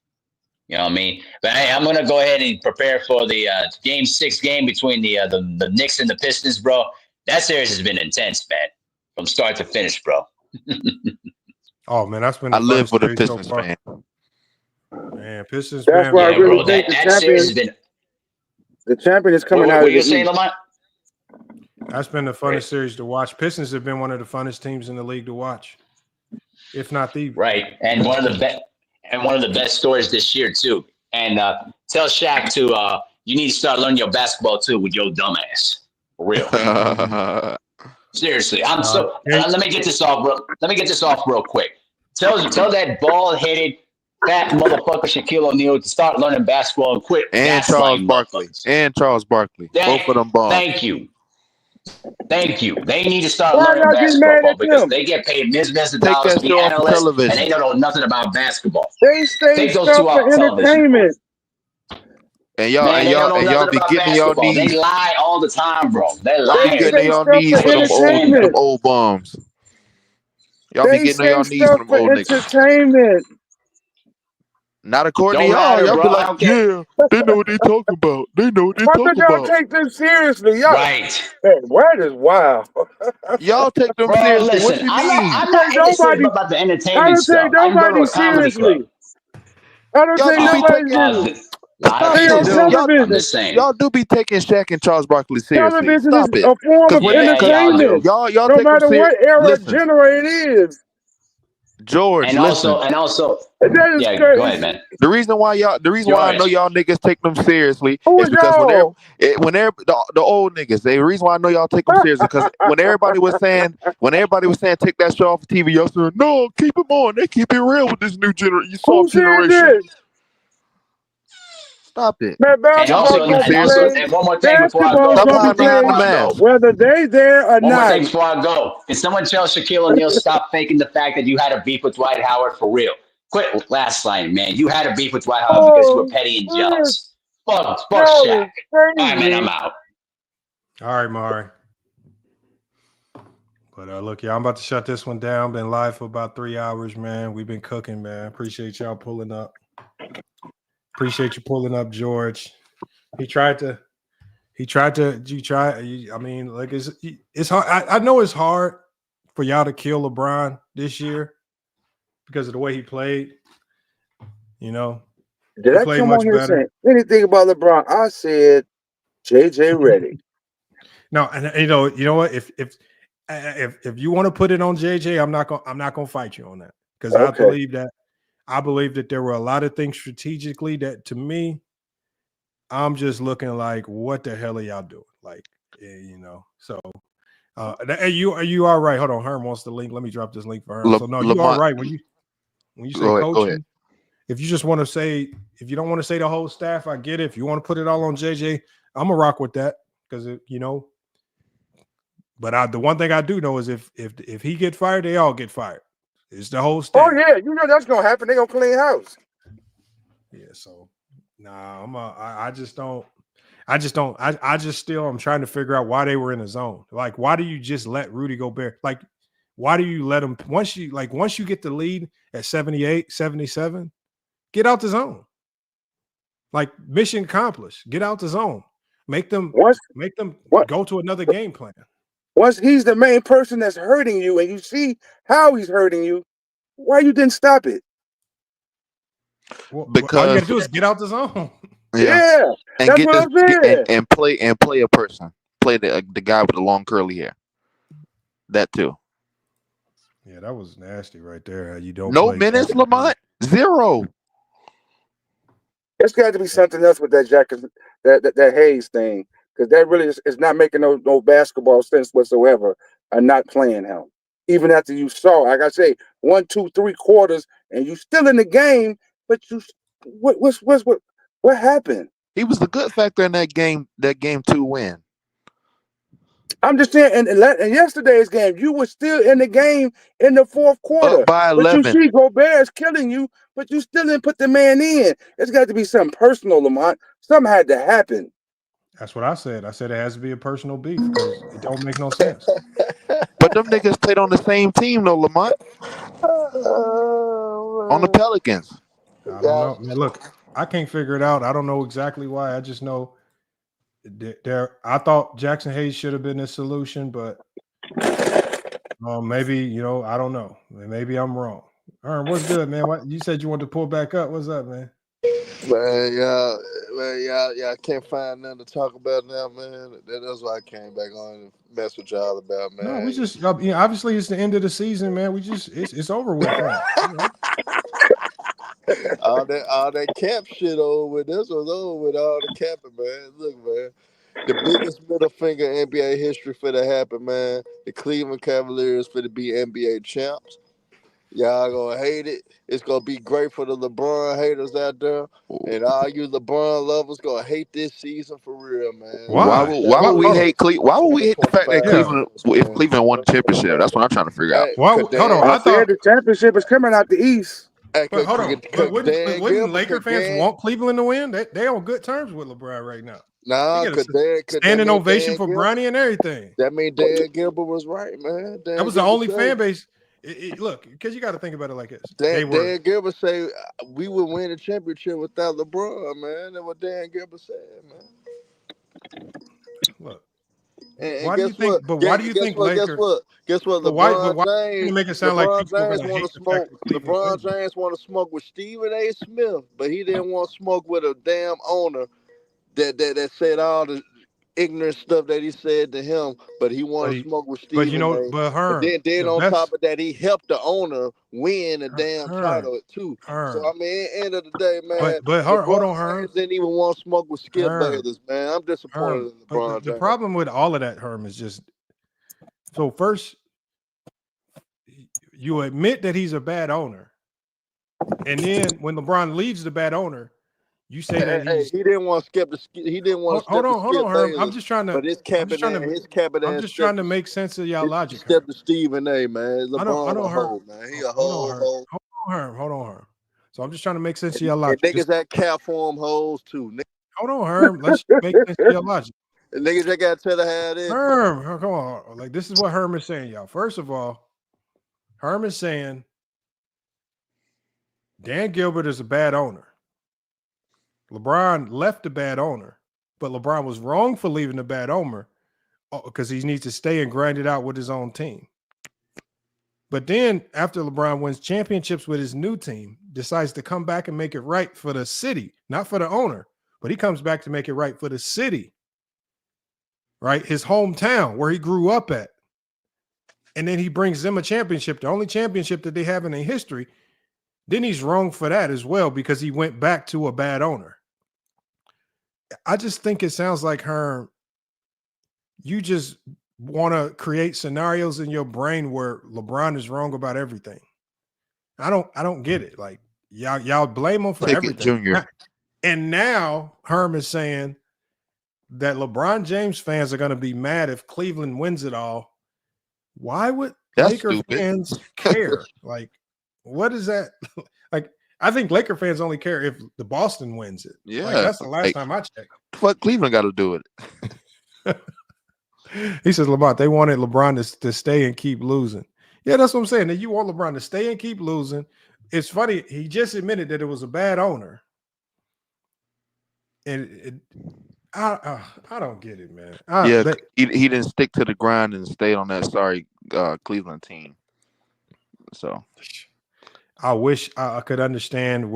[SPEAKER 15] You know what I mean? But hey, I'm gonna go ahead and prepare for the Game 6 game between the Knicks and the Pistons, bro. That series has been intense, man, from start to finish, bro.
[SPEAKER 2] Oh man, that's been.
[SPEAKER 11] I live for the Pistons, man.
[SPEAKER 2] Man, Pistons.
[SPEAKER 14] That's
[SPEAKER 2] man,
[SPEAKER 14] why I really
[SPEAKER 15] bro,
[SPEAKER 14] think
[SPEAKER 15] that series has been.
[SPEAKER 14] the champion is coming
[SPEAKER 15] What
[SPEAKER 14] out.
[SPEAKER 15] are
[SPEAKER 14] of
[SPEAKER 15] you
[SPEAKER 14] the
[SPEAKER 15] saying,
[SPEAKER 14] East.
[SPEAKER 15] Lamont?
[SPEAKER 2] That's been the funnest series to watch. Pistons have been one of the funnest teams in the league to watch, if not the
[SPEAKER 15] Right, and one of the best stories this year too. And tell Shaq to you need to start learning your basketball too with your dumbass. For real. Seriously, let me get this off. Let me get this off real quick. Tell that bald-headed fat motherfucker Shaquille O'Neal to start learning basketball and quit.
[SPEAKER 11] And Charles Barkley. Both of them bombs.
[SPEAKER 15] Thank you. They need to start learning basketball because they get paid millions of dollars to be analysts and they don't know nothing about basketball.
[SPEAKER 14] They say
[SPEAKER 15] Take those
[SPEAKER 14] stuff
[SPEAKER 15] two off
[SPEAKER 14] for
[SPEAKER 15] television.
[SPEAKER 14] entertainment.
[SPEAKER 11] And y'all be getting y'all knees.
[SPEAKER 15] They lie all the time, bro. They
[SPEAKER 11] Y'all
[SPEAKER 15] lie.
[SPEAKER 11] be getting y'all knees for them old bums. Y'all be getting y'all knees for them old niggas.
[SPEAKER 14] Entertainment.
[SPEAKER 11] Not according
[SPEAKER 15] Don't
[SPEAKER 11] to y'all.
[SPEAKER 15] matter,
[SPEAKER 11] Y'all
[SPEAKER 15] bro.
[SPEAKER 11] be
[SPEAKER 15] I
[SPEAKER 11] like,
[SPEAKER 15] don't care.
[SPEAKER 11] yeah, they know what they talking about. They know what they
[SPEAKER 14] Why
[SPEAKER 11] talking
[SPEAKER 14] don't y'all
[SPEAKER 11] about.
[SPEAKER 14] take them seriously? Y'all,
[SPEAKER 15] Right.
[SPEAKER 14] Man, word is wild.
[SPEAKER 11] Y'all take them
[SPEAKER 15] Bro,
[SPEAKER 11] seriously. What
[SPEAKER 15] listen,
[SPEAKER 11] you
[SPEAKER 15] I'm
[SPEAKER 11] mean?
[SPEAKER 15] not interested about the
[SPEAKER 14] I
[SPEAKER 15] entertainment
[SPEAKER 14] don't
[SPEAKER 15] stuff.
[SPEAKER 14] take
[SPEAKER 15] I can go to
[SPEAKER 14] nobody
[SPEAKER 15] a comedy
[SPEAKER 14] seriously.
[SPEAKER 15] club.
[SPEAKER 14] I don't
[SPEAKER 11] Y'all
[SPEAKER 14] take
[SPEAKER 11] do be
[SPEAKER 14] nobody
[SPEAKER 11] taking.
[SPEAKER 14] seriously.
[SPEAKER 15] Lot of
[SPEAKER 14] They on
[SPEAKER 15] people do. I'm
[SPEAKER 14] television.
[SPEAKER 15] just saying.
[SPEAKER 11] Y'all do be taking Shaq and Charles Barkley seriously.
[SPEAKER 14] Television
[SPEAKER 11] Stop
[SPEAKER 14] is
[SPEAKER 11] it.
[SPEAKER 14] a form of
[SPEAKER 15] Yeah, y'all do.
[SPEAKER 14] entertainment.
[SPEAKER 11] Y'all
[SPEAKER 14] No
[SPEAKER 11] take them
[SPEAKER 14] matter
[SPEAKER 11] serious.
[SPEAKER 14] what era
[SPEAKER 11] Listen,
[SPEAKER 14] genre it is.
[SPEAKER 11] George,
[SPEAKER 15] And
[SPEAKER 11] listen.
[SPEAKER 15] also,
[SPEAKER 14] That is
[SPEAKER 15] yeah,
[SPEAKER 14] crazy.
[SPEAKER 15] go ahead, man.
[SPEAKER 11] The reason why I know y'all niggas take them seriously
[SPEAKER 14] Who
[SPEAKER 11] is
[SPEAKER 14] is
[SPEAKER 11] because
[SPEAKER 14] y'all?
[SPEAKER 11] the old niggas, the reason why I know y'all take them seriously because when everybody was saying take that show off of TV, y'all said no, keep them on. They keep it real with this new generation. You
[SPEAKER 14] Who
[SPEAKER 11] soft
[SPEAKER 14] said
[SPEAKER 11] generation.
[SPEAKER 14] that?
[SPEAKER 11] Stop it.
[SPEAKER 14] Man,
[SPEAKER 15] And
[SPEAKER 14] basketball
[SPEAKER 15] also,
[SPEAKER 14] gonna be played.
[SPEAKER 15] and one more thing before I
[SPEAKER 14] Basketball
[SPEAKER 15] go.
[SPEAKER 11] Stop
[SPEAKER 14] gonna be
[SPEAKER 11] hiding behind the
[SPEAKER 14] played
[SPEAKER 11] mask.
[SPEAKER 14] whether they there or
[SPEAKER 15] One more thing
[SPEAKER 14] not.
[SPEAKER 15] before I go. Can someone tell Shaquille O'Neal stop faking the fact that you had a beef with Dwight Howard for real? Quit last line, man. You had a beef with Dwight Howard because you were
[SPEAKER 14] Oh,
[SPEAKER 15] petty and
[SPEAKER 14] man.
[SPEAKER 15] jealous. Fuck
[SPEAKER 14] That
[SPEAKER 15] Shaq.
[SPEAKER 14] is
[SPEAKER 15] All right, man, I'm
[SPEAKER 14] crazy.
[SPEAKER 15] out.
[SPEAKER 2] All right, Mari. But look, y'all, I'm about to shut this one down. Been live for about 3 hours, man. We've been cooking, man. Appreciate y'all pulling up. Appreciate you pulling up, George. I mean, like it's hard. I know it's hard for y'all to kill LeBron this year because of the way he played. You know,
[SPEAKER 14] Did
[SPEAKER 2] he
[SPEAKER 14] I
[SPEAKER 2] played
[SPEAKER 14] come on
[SPEAKER 2] much
[SPEAKER 14] here
[SPEAKER 2] better.
[SPEAKER 14] saying anything about LeBron? I said JJ Redick.
[SPEAKER 2] No, and you know what? If you want to put it on JJ, I'm not gonna fight you on that because
[SPEAKER 14] Okay.
[SPEAKER 2] I believe that there were a lot of things strategically that, to me, I'm just looking like, what the hell are y'all doing? Like, you know. So, you are right. Hold on, Herm wants the link. Let me drop this link for Herm. So, no, you are right when you say
[SPEAKER 11] Go
[SPEAKER 2] coaching.
[SPEAKER 11] ahead.
[SPEAKER 2] If you just want to say, if you don't want to say the whole staff, I get it. If you want to put it all on JJ, I'm gonna rock with that because you know. But the one thing I do know is if he get fired, they all get fired. It's the whole staff.
[SPEAKER 14] Oh yeah, you know that's gonna happen. They're gonna clean house.
[SPEAKER 2] Yeah, so nah, I'm trying to figure out why they were in the zone. Like, why do you just let Rudy Gobert? Like, why do you let him once you get the lead at 78, 77, get out the zone. Like, mission accomplished. Get out the zone. Make them go to another game plan.
[SPEAKER 14] Once he's the main person that's hurting you and you see how he's hurting you, why you didn't stop it?
[SPEAKER 2] Well,
[SPEAKER 11] Because
[SPEAKER 2] all you gotta do is get out the zone.
[SPEAKER 14] Yeah,
[SPEAKER 11] and
[SPEAKER 14] that's
[SPEAKER 11] get
[SPEAKER 14] what
[SPEAKER 11] this
[SPEAKER 14] I'm saying.
[SPEAKER 11] and play a person. Play the guy with the long curly hair. That too.
[SPEAKER 2] Yeah, that was nasty right there. You don't
[SPEAKER 11] No
[SPEAKER 2] play
[SPEAKER 11] minutes, Lamont. 0.
[SPEAKER 14] It's got to be something else with that Jackson, that Hayes thing, because that really is not making no basketball sense whatsoever. And not playing him, even after you saw, like I say, 1, 2, 3 quarters, and you still in the game, but what happened?
[SPEAKER 11] He was the good factor in that game 2 win.
[SPEAKER 14] I'm just saying, and yesterday's game, you were still in the game in the fourth quarter.
[SPEAKER 11] Up by
[SPEAKER 14] But you
[SPEAKER 11] 11.
[SPEAKER 14] see Gobert is killing you, but you still didn't put the man in. It's got to be something personal, Lamont. Something had to happen.
[SPEAKER 2] That's what I said. I said it has to be a personal beef because it don't make no sense.
[SPEAKER 11] But them niggas played on the same team though, Lamont. On the Pelicans.
[SPEAKER 2] I don't know. Man, look, I can't figure it out. I don't know exactly why. I just know I thought Jackson Hayes should have been the solution, but maybe, I don't know. Maybe I'm wrong. Aaron, what's good, man? What you said you wanted to pull back up? What's up, man?
[SPEAKER 10] Man, y'all can't find nothing to talk about now, man. That's why I came back on and mess with y'all about, man.
[SPEAKER 2] No, we just obviously it's the end of the season, man. We just it's over with.
[SPEAKER 10] all that camp shit over with. This was over with all the camping, man. Look, man. The biggest middle finger in NBA history for to happen, man. The Cleveland Cavaliers for to be NBA champs. Y'all gonna hate it. It's gonna be great for the LeBron haters out there, and all you LeBron lovers gonna hate this season for real, man.
[SPEAKER 11] Why would we hate Cleveland? Why would we hate the fact that Cleveland, if Cleveland won the championship? That's what I'm trying to figure out.
[SPEAKER 2] Hold on. I thought
[SPEAKER 14] the championship is coming out the East.
[SPEAKER 2] But hold on. But wouldn't Laker fans want Cleveland to win? They on good terms with LeBron right now.
[SPEAKER 10] Nah,
[SPEAKER 2] standing ovation for Bronny and everything.
[SPEAKER 10] That mean Dan Gilbert was right, man.
[SPEAKER 2] That was the only fan base. Look, because you got to think about it like this.
[SPEAKER 10] Dan Gilbert say we would win the championship without LeBron, man. That's what Dan Gilbert said, man.
[SPEAKER 2] Look,
[SPEAKER 10] and
[SPEAKER 2] why do you think? But why do you think Lakers?
[SPEAKER 10] Guess what?
[SPEAKER 2] LeBron James. You make it sound like
[SPEAKER 10] LeBron James want to smoke. LeBron James want to smoke with Stephen A. Smith, but he didn't want to smoke with a damn owner that said all the ignorant stuff that he said to him, but he wanted to smoke with Stephen A.
[SPEAKER 2] But
[SPEAKER 10] then on top of that, he helped the owner win a damn title too. So I mean, end of the day, man.
[SPEAKER 2] But hold on,
[SPEAKER 10] Herm didn't even want to smoke with Skip Bayless, man. I'm disappointed in LeBron James.
[SPEAKER 2] The problem with all of that, Herm, is just so first you admit that he's a bad owner, and then when LeBron leaves the bad owner, you say that
[SPEAKER 10] he didn't want to skip the. He didn't want to.
[SPEAKER 2] Hold on, Herm. I'm just trying to.
[SPEAKER 10] But his cabinet,
[SPEAKER 2] I'm just trying to make sense of y'all logic.
[SPEAKER 10] Step to Stephen A. Man, LeBron a hoe, man. He a hoe.
[SPEAKER 2] Hold on, Herm. So I'm just trying to make sense of y'all logic.
[SPEAKER 10] Niggas that cap form hoes too.
[SPEAKER 2] Hold on, Herm. Let's make sense of your logic.
[SPEAKER 10] The niggas that got to the head in.
[SPEAKER 2] Herm, come on. Like, this is what Herm is saying, y'all. First of all, Herm is saying Dan Gilbert is a bad owner. LeBron left a bad owner, but LeBron was wrong for leaving a bad owner because he needs to stay and grind it out with his own team. But then after LeBron wins championships with his new team, decides to come back and make it right for the city, not for the owner, but he comes back to make it right for the city, right? His hometown where he grew up at. And then he brings them a championship, the only championship that they have in their history. Then he's wrong for that as well because he went back to a bad owner. I just think it sounds like, Herm, you just want to create scenarios in your brain where LeBron is wrong about everything. I don't get it. Like, y'all blame him for
[SPEAKER 11] Take
[SPEAKER 2] everything.
[SPEAKER 11] it, Junior.
[SPEAKER 2] And now Herm is saying that LeBron James fans are going to be mad if Cleveland wins it all. Why would Laker fans care? Like, what is that? Like, I think Laker fans only care if the Boston wins it.
[SPEAKER 11] Yeah,
[SPEAKER 2] like, that's the last time I checked.
[SPEAKER 11] What Cleveland got to do it?
[SPEAKER 2] He says, Lamont, they wanted LeBron to stay and keep losing. Yeah, that's what I'm saying. That you want LeBron to stay and keep losing. It's funny. He just admitted that it was a bad owner. And I don't get it, man.
[SPEAKER 11] He didn't stick to the grind and stayed on that sorry Cleveland team. So
[SPEAKER 2] I wish I could understand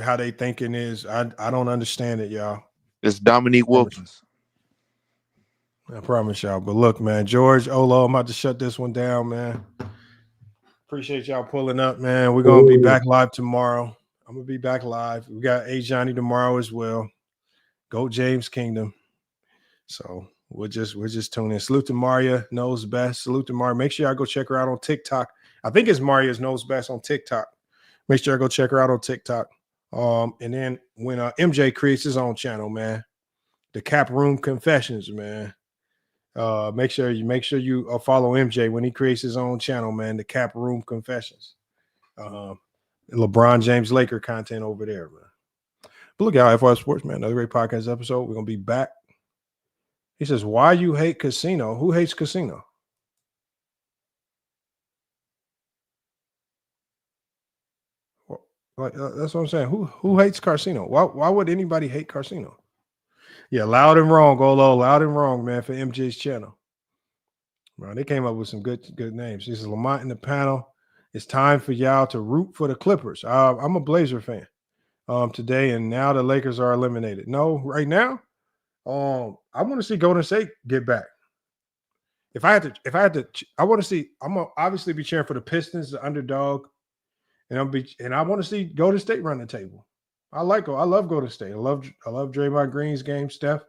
[SPEAKER 2] how they thinking is. I don't understand it, y'all.
[SPEAKER 11] It's Dominique Wilkins.
[SPEAKER 2] I promise y'all. But look, man, George, Olo, I'm about to shut this one down, man. Appreciate y'all pulling up, man. We're gonna be back live tomorrow. I'm gonna be back live. We got A Johnny tomorrow as well. Go James Kingdom. So we're just tuning in. Salute to Maria Knows Best. Salute to Maria. Make sure y'all go check her out on TikTok. I think it's Maria's Knows Best on TikTok. Make sure I go check her out on TikTok. And then when MJ creates his own channel, man, the Cap Room Confessions, man. Make sure you follow MJ when he creates his own channel, man. The Cap Room Confessions. LeBron James Laker content over there, man. But look out, FYF Sports, man. Another great podcast episode. We're gonna be back. He says, "Why you hate casino? Who hates casino?" Like that's what I'm saying. Who hates casino? Why would anybody hate casino? Yeah, loud and wrong, Golo. Loud and wrong, man, for MJ's channel. Bro, they came up with some good names. This is Lamont in the panel. It's time for y'all to root for the Clippers. I'm a Blazer fan today, and now the Lakers are eliminated. No, right now, I want to see Golden State get back. If I had to, I want to see. I'm gonna obviously be cheering for the Pistons, the underdog, and I want to see Golden State run the table. I love Golden State. I love Draymond Green's game, Steph.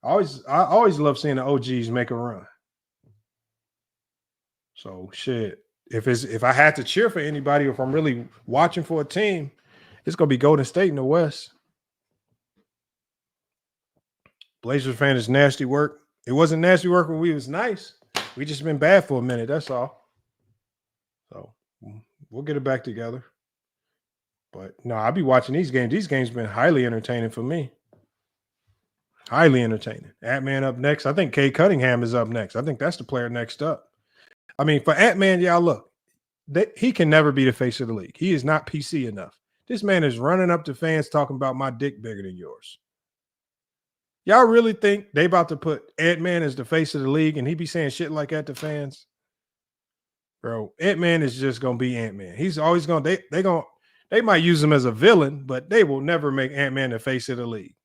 [SPEAKER 2] I always love seeing the OGs make a run. So shit. If I had to cheer for anybody, or if I'm really watching for a team, it's gonna be Golden State in the West. Blazers fan is nasty work. It wasn't nasty work when we was nice. We just been bad for a minute. That's all. So we'll get it back together. But no, I'll be watching these games. These games been highly entertaining for me. Highly entertaining. Ant-Man up next. I think Cade Cunningham is up next. I think that's the player next up. I mean, for Ant-Man, y'all look, he can never be the face of the league. He is not PC enough. This man is running up to fans talking about my dick bigger than yours. Y'all really think they about to put Ant-Man as the face of the league and he be saying shit like that to fans? Bro, Ant-Man is just going to be Ant-Man. He's always going to, they might use him as a villain, but they will never make Ant-Man the face of the league.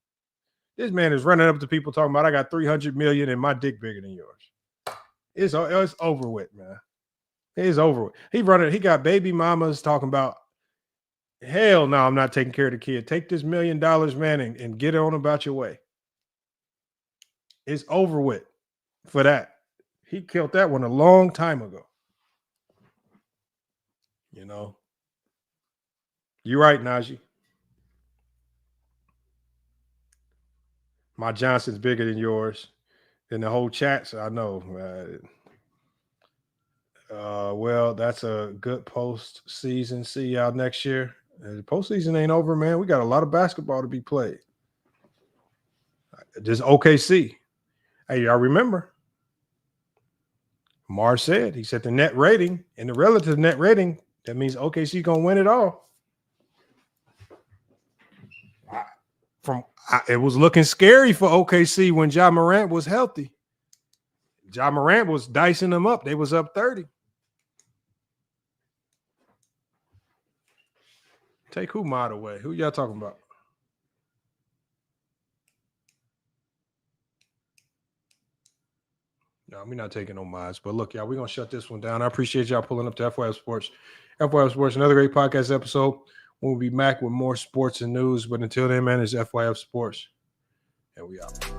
[SPEAKER 2] This man is running up to people talking about, I got 300 million and my dick bigger than yours. It's over with, man. It's over with. He got baby mamas talking about, hell no, I'm not taking care of the kid. Take this $1 million, man, and get on about your way. It's over with for that. He killed that one a long time ago. You know. You're right, Najee. My Johnson's bigger than yours. In the whole chat, so I know. Well, that's a good postseason. See y'all next year. The postseason ain't over, man. We got a lot of basketball to be played. This OKC. Hey, y'all remember? Mars said, he said the net rating and the relative net rating, that means OKC going to win it all. It was looking scary for OKC when Ja Morant was healthy. Ja Morant was dicing them up. They was up 30. Take who mod away? Who y'all talking about? No, we're not taking no mods. But look, y'all, we're going to shut this one down. I appreciate y'all pulling up to FYF Sports. FYF Sports, another great podcast episode. We'll be back with more sports and news. But until then, man, it's FYF Sports. And we out.